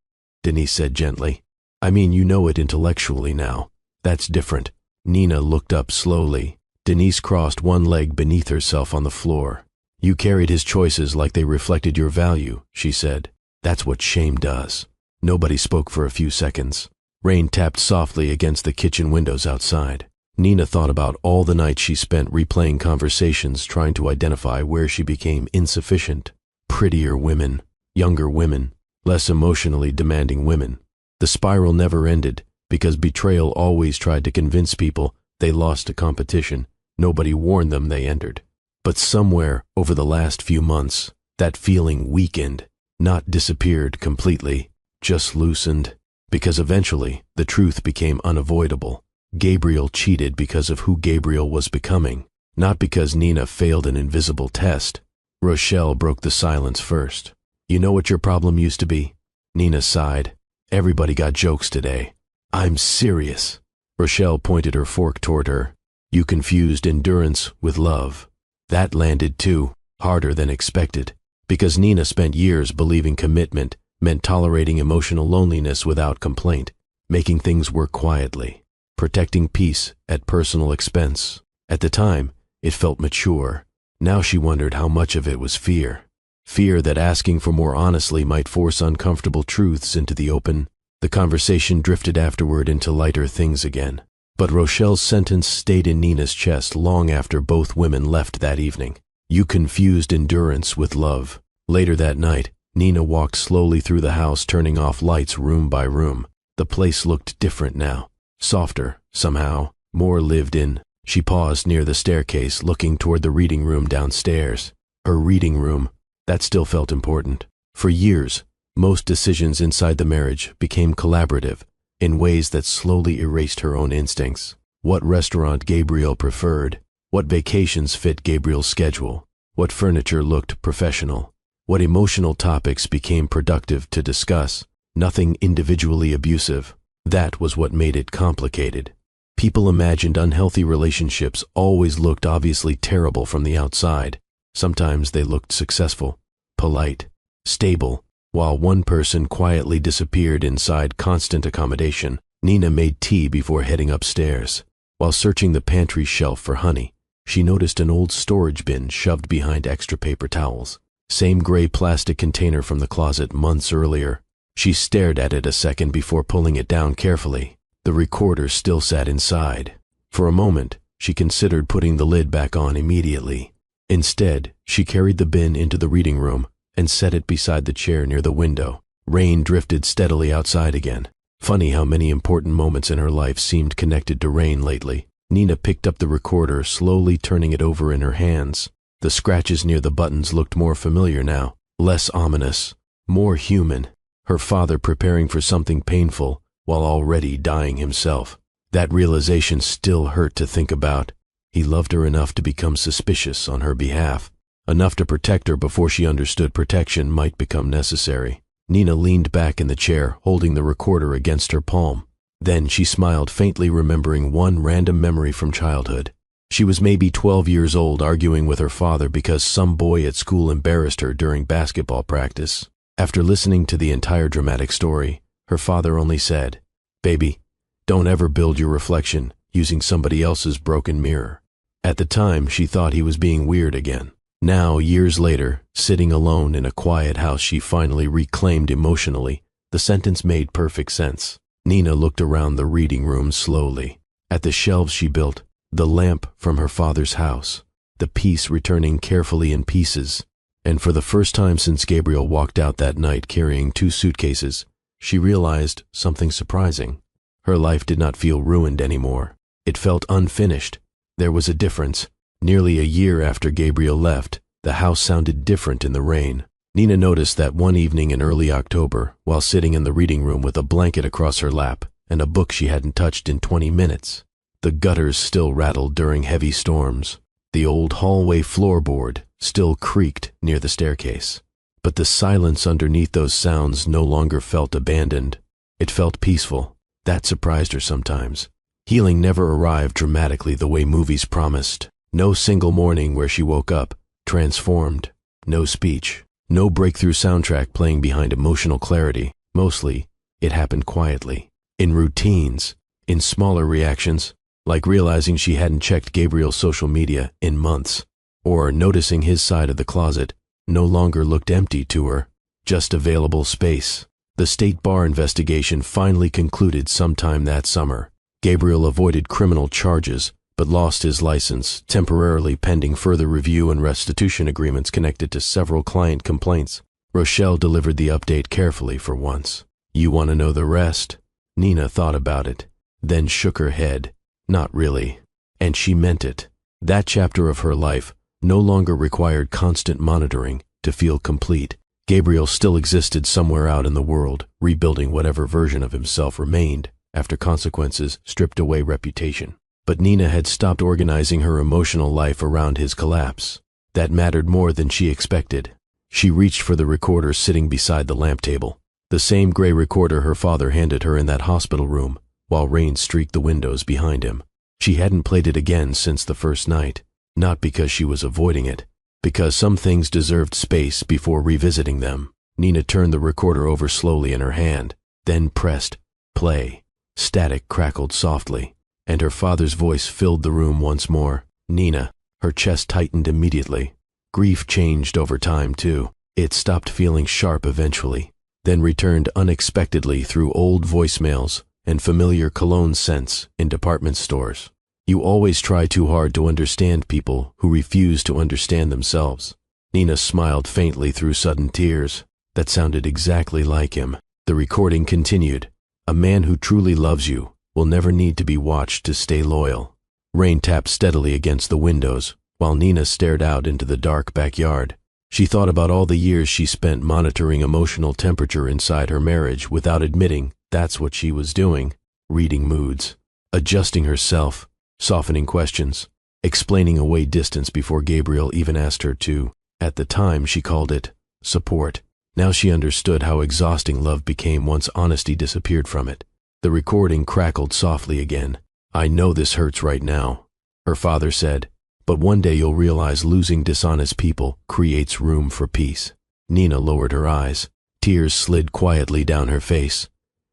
Denise said gently. "I mean, you know it intellectually now. That's different." Nina looked up slowly. Denise crossed one leg beneath herself on the floor. "You carried his choices like they reflected your value," she said. "That's what shame does." Nobody spoke for a few seconds. Rain tapped softly against the kitchen windows outside. Nina thought about all the nights she spent replaying conversations trying to identify where she became insufficient. Prettier women, younger women, less emotionally demanding women. The spiral never ended because betrayal always tried to convince people they lost a competition. Nobody warned them they entered. But somewhere over the last few months, that feeling weakened, not disappeared completely, just loosened, because eventually the truth became unavoidable. Gabriel cheated because of who Gabriel was becoming, not because Nina failed an invisible test. Rochelle broke the silence first. "You know what your problem used to be?" Nina sighed. "Everybody got jokes today." "I'm serious." Rochelle pointed her fork toward her. You confused endurance with love. That landed too, harder than expected, because Nina spent years believing commitment meant tolerating emotional loneliness without complaint, making things work quietly, protecting peace at personal expense. At the time, it felt mature. Now she wondered how much of it was fear. Fear that asking for more honestly might force uncomfortable truths into the open. The conversation drifted afterward into lighter things again. But Rochelle's sentence stayed in Nina's chest long after both women left that evening. You confused endurance with love. Later that night, Nina walked slowly through the house, turning off lights room by room. The place looked different now. Softer, somehow, more lived in. She paused near the staircase, looking toward the reading room downstairs. Her reading room. That still felt important. For years, most decisions inside the marriage became collaborative in ways that slowly erased her own instincts. What restaurant Gabriel preferred, what vacations fit Gabriel's schedule, what furniture looked professional, what emotional topics became productive to discuss, nothing individually abusive. That was what made it complicated. People imagined unhealthy relationships always looked obviously terrible from the outside. Sometimes they looked successful, polite, stable, while one person quietly disappeared inside constant accommodation. Nina made tea before heading upstairs. While searching the pantry shelf for honey, she noticed an old storage bin shoved behind extra paper towels. Same gray plastic container from the closet months earlier. She stared at it a second before pulling it down carefully. The recorder still sat inside. For a moment, she considered putting the lid back on immediately. Instead, she carried the bin into the reading room and set it beside the chair near the window. Rain drifted steadily outside again. Funny how many important moments in her life seemed connected to rain lately. Nina picked up the recorder, slowly turning it over in her hands. The scratches near the buttons looked more familiar now, less ominous, more human. Her father preparing for something painful while already dying himself. That realization still hurt to think about. He loved her enough to become suspicious on her behalf, enough to protect her before she understood protection might become necessary. Nina leaned back in the chair, holding the recorder against her palm. Then she smiled, faintly remembering one random memory from childhood. She was maybe 12 years old, arguing with her father because some boy at school embarrassed her during basketball practice. After listening to the entire dramatic story, her father only said, "Baby, don't ever build your reflection using somebody else's broken mirror." At the time, she thought he was being weird again. Now, years later, sitting alone in a quiet house she finally reclaimed emotionally, the sentence made perfect sense. Nina looked around the reading room slowly. At the shelves she built, the lamp from her father's house, the piece returning carefully in pieces. And for the first time since Gabriel walked out that night carrying 2 suitcases, she realized something surprising. Her life did not feel ruined anymore. It felt unfinished. There was a difference. Nearly a year after Gabriel left, the house sounded different in the rain. Nina noticed that one evening in early October, while sitting in the reading room with a blanket across her lap and a book she hadn't touched in 20 minutes. The gutters still rattled during heavy storms. The old hallway floorboard still creaked near the staircase. But the silence underneath those sounds no longer felt abandoned. It felt peaceful. That surprised her sometimes. Healing never arrived dramatically the way movies promised. No single morning where she woke up, transformed. No speech. No breakthrough soundtrack playing behind emotional clarity. Mostly, it happened quietly. In routines. In smaller reactions, like realizing she hadn't checked Gabriel's social media in months, or noticing his side of the closet no longer looked empty to her, just available space. The state bar investigation finally concluded sometime that summer. Gabriel avoided criminal charges, but lost his license, temporarily pending further review and restitution agreements connected to several client complaints. Rochelle delivered the update carefully for once. "You want to know the rest?" Nina thought about it, then shook her head. Not really. And she meant it. That chapter of her life no longer required constant monitoring to feel complete. Gabriel still existed somewhere out in the world, rebuilding whatever version of himself remained after consequences stripped away reputation. But Nina had stopped organizing her emotional life around his collapse. That mattered more than she expected. She reached for the recorder sitting beside the lamp table. The same gray recorder her father handed her in that hospital room, while rain streaked the windows behind him. She hadn't played it again since the first night, not because she was avoiding it, because some things deserved space before revisiting them. Nina turned the recorder over slowly in her hand, then pressed play. Static crackled softly, and her father's voice filled the room once more. Nina. Her chest tightened immediately. Grief changed over time, too. It stopped feeling sharp eventually, then returned unexpectedly through old voicemails and familiar cologne scents in department stores. You always try too hard to understand people who refuse to understand themselves. Nina smiled faintly through sudden tears. That sounded exactly like him. The recording continued. A man who truly loves you will never need to be watched to stay loyal. Rain tapped steadily against the windows, while Nina stared out into the dark backyard. She thought about all the years she spent monitoring emotional temperature inside her marriage without admitting that's what she was doing, reading moods, adjusting herself, softening questions, explaining away distance before Gabriel even asked her to. At the time, she called it support. Now she understood how exhausting love became once honesty disappeared from it. The recording crackled softly again. I know this hurts right now, her father said, but one day you'll realize losing dishonest people creates room for peace. Nina lowered her eyes. Tears slid quietly down her face,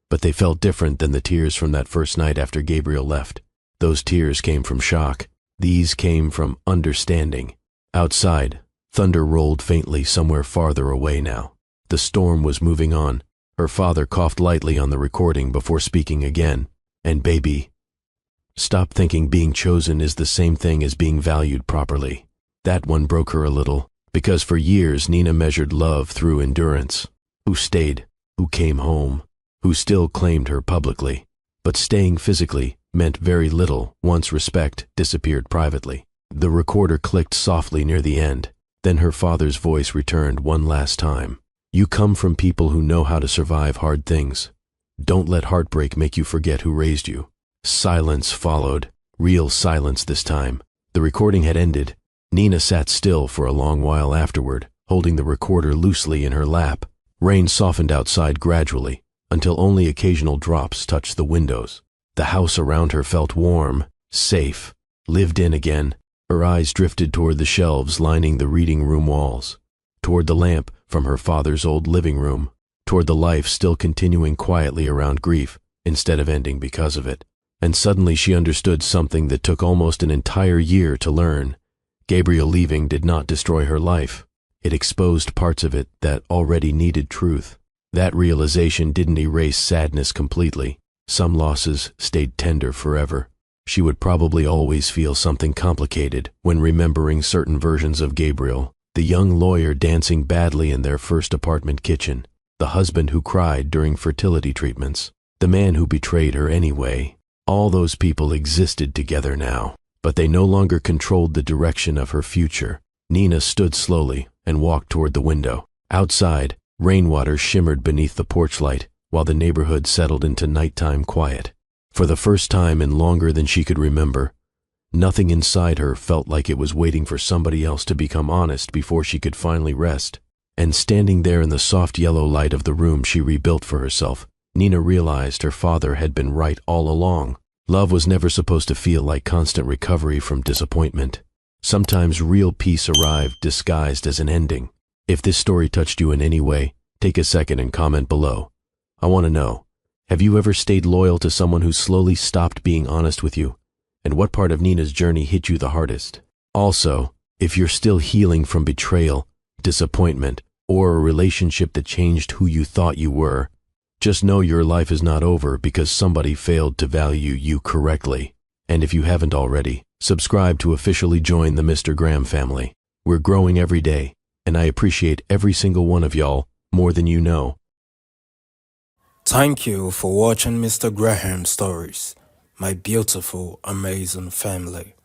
but they felt different than the tears from that first night after Gabriel left. Those tears came from shock. These came from understanding. Outside, thunder rolled faintly somewhere farther away now. The storm was moving on. Her father coughed lightly on the recording before speaking again. And baby, stop thinking being chosen is the same thing as being valued properly. That one broke her a little, because for years Nina measured love through endurance. Who stayed, who came home, who still claimed her publicly. But staying physically meant very little once respect disappeared privately. The recorder clicked softly near the end. Then her father's voice returned one last time. You come from people who know how to survive hard things. Don't let heartbreak make you forget who raised you. Silence followed, real silence this time. The recording had ended. Nina sat still for a long while afterward, holding the recorder loosely in her lap. Rain softened outside gradually, until only occasional drops touched the windows. The house around her felt warm, safe, lived in again. Her eyes drifted toward the shelves lining the reading room walls, toward the lamp from her father's old living room, toward the life still continuing quietly around grief instead of ending because of it. And suddenly she understood something that took almost an entire year to learn. Gabriel leaving did not destroy her life. It exposed parts of it that already needed truth. That realization didn't erase sadness completely. Some losses stayed tender forever. She would probably always feel something complicated when remembering certain versions of Gabriel. The young lawyer dancing badly in their first apartment kitchen. The husband who cried during fertility treatments. The man who betrayed her anyway. All those people existed together now, but they no longer controlled the direction of her future. Nina stood slowly and walked toward the window. Outside, rainwater shimmered beneath the porch light, while the neighborhood settled into nighttime quiet. For the first time in longer than she could remember, nothing inside her felt like it was waiting for somebody else to become honest before she could finally rest. And standing there in the soft yellow light of the room she rebuilt for herself, Nina realized her father had been right all along. Love was never supposed to feel like constant recovery from disappointment. Sometimes real peace arrived disguised as an ending. If this story touched you in any way, take a second and comment below. I want to know, have you ever stayed loyal to someone who slowly stopped being honest with you? And what part of Nina's journey hit you the hardest? Also, if you're still healing from betrayal, disappointment, or a relationship that changed who you thought you were, just know your life is not over because somebody failed to value you correctly. And if you haven't already, subscribe to officially join the Mr. Graham family. We're growing every day, and I appreciate every single one of y'all more than you know. Thank you for watching Mr. Graham Stories, my beautiful, amazing family.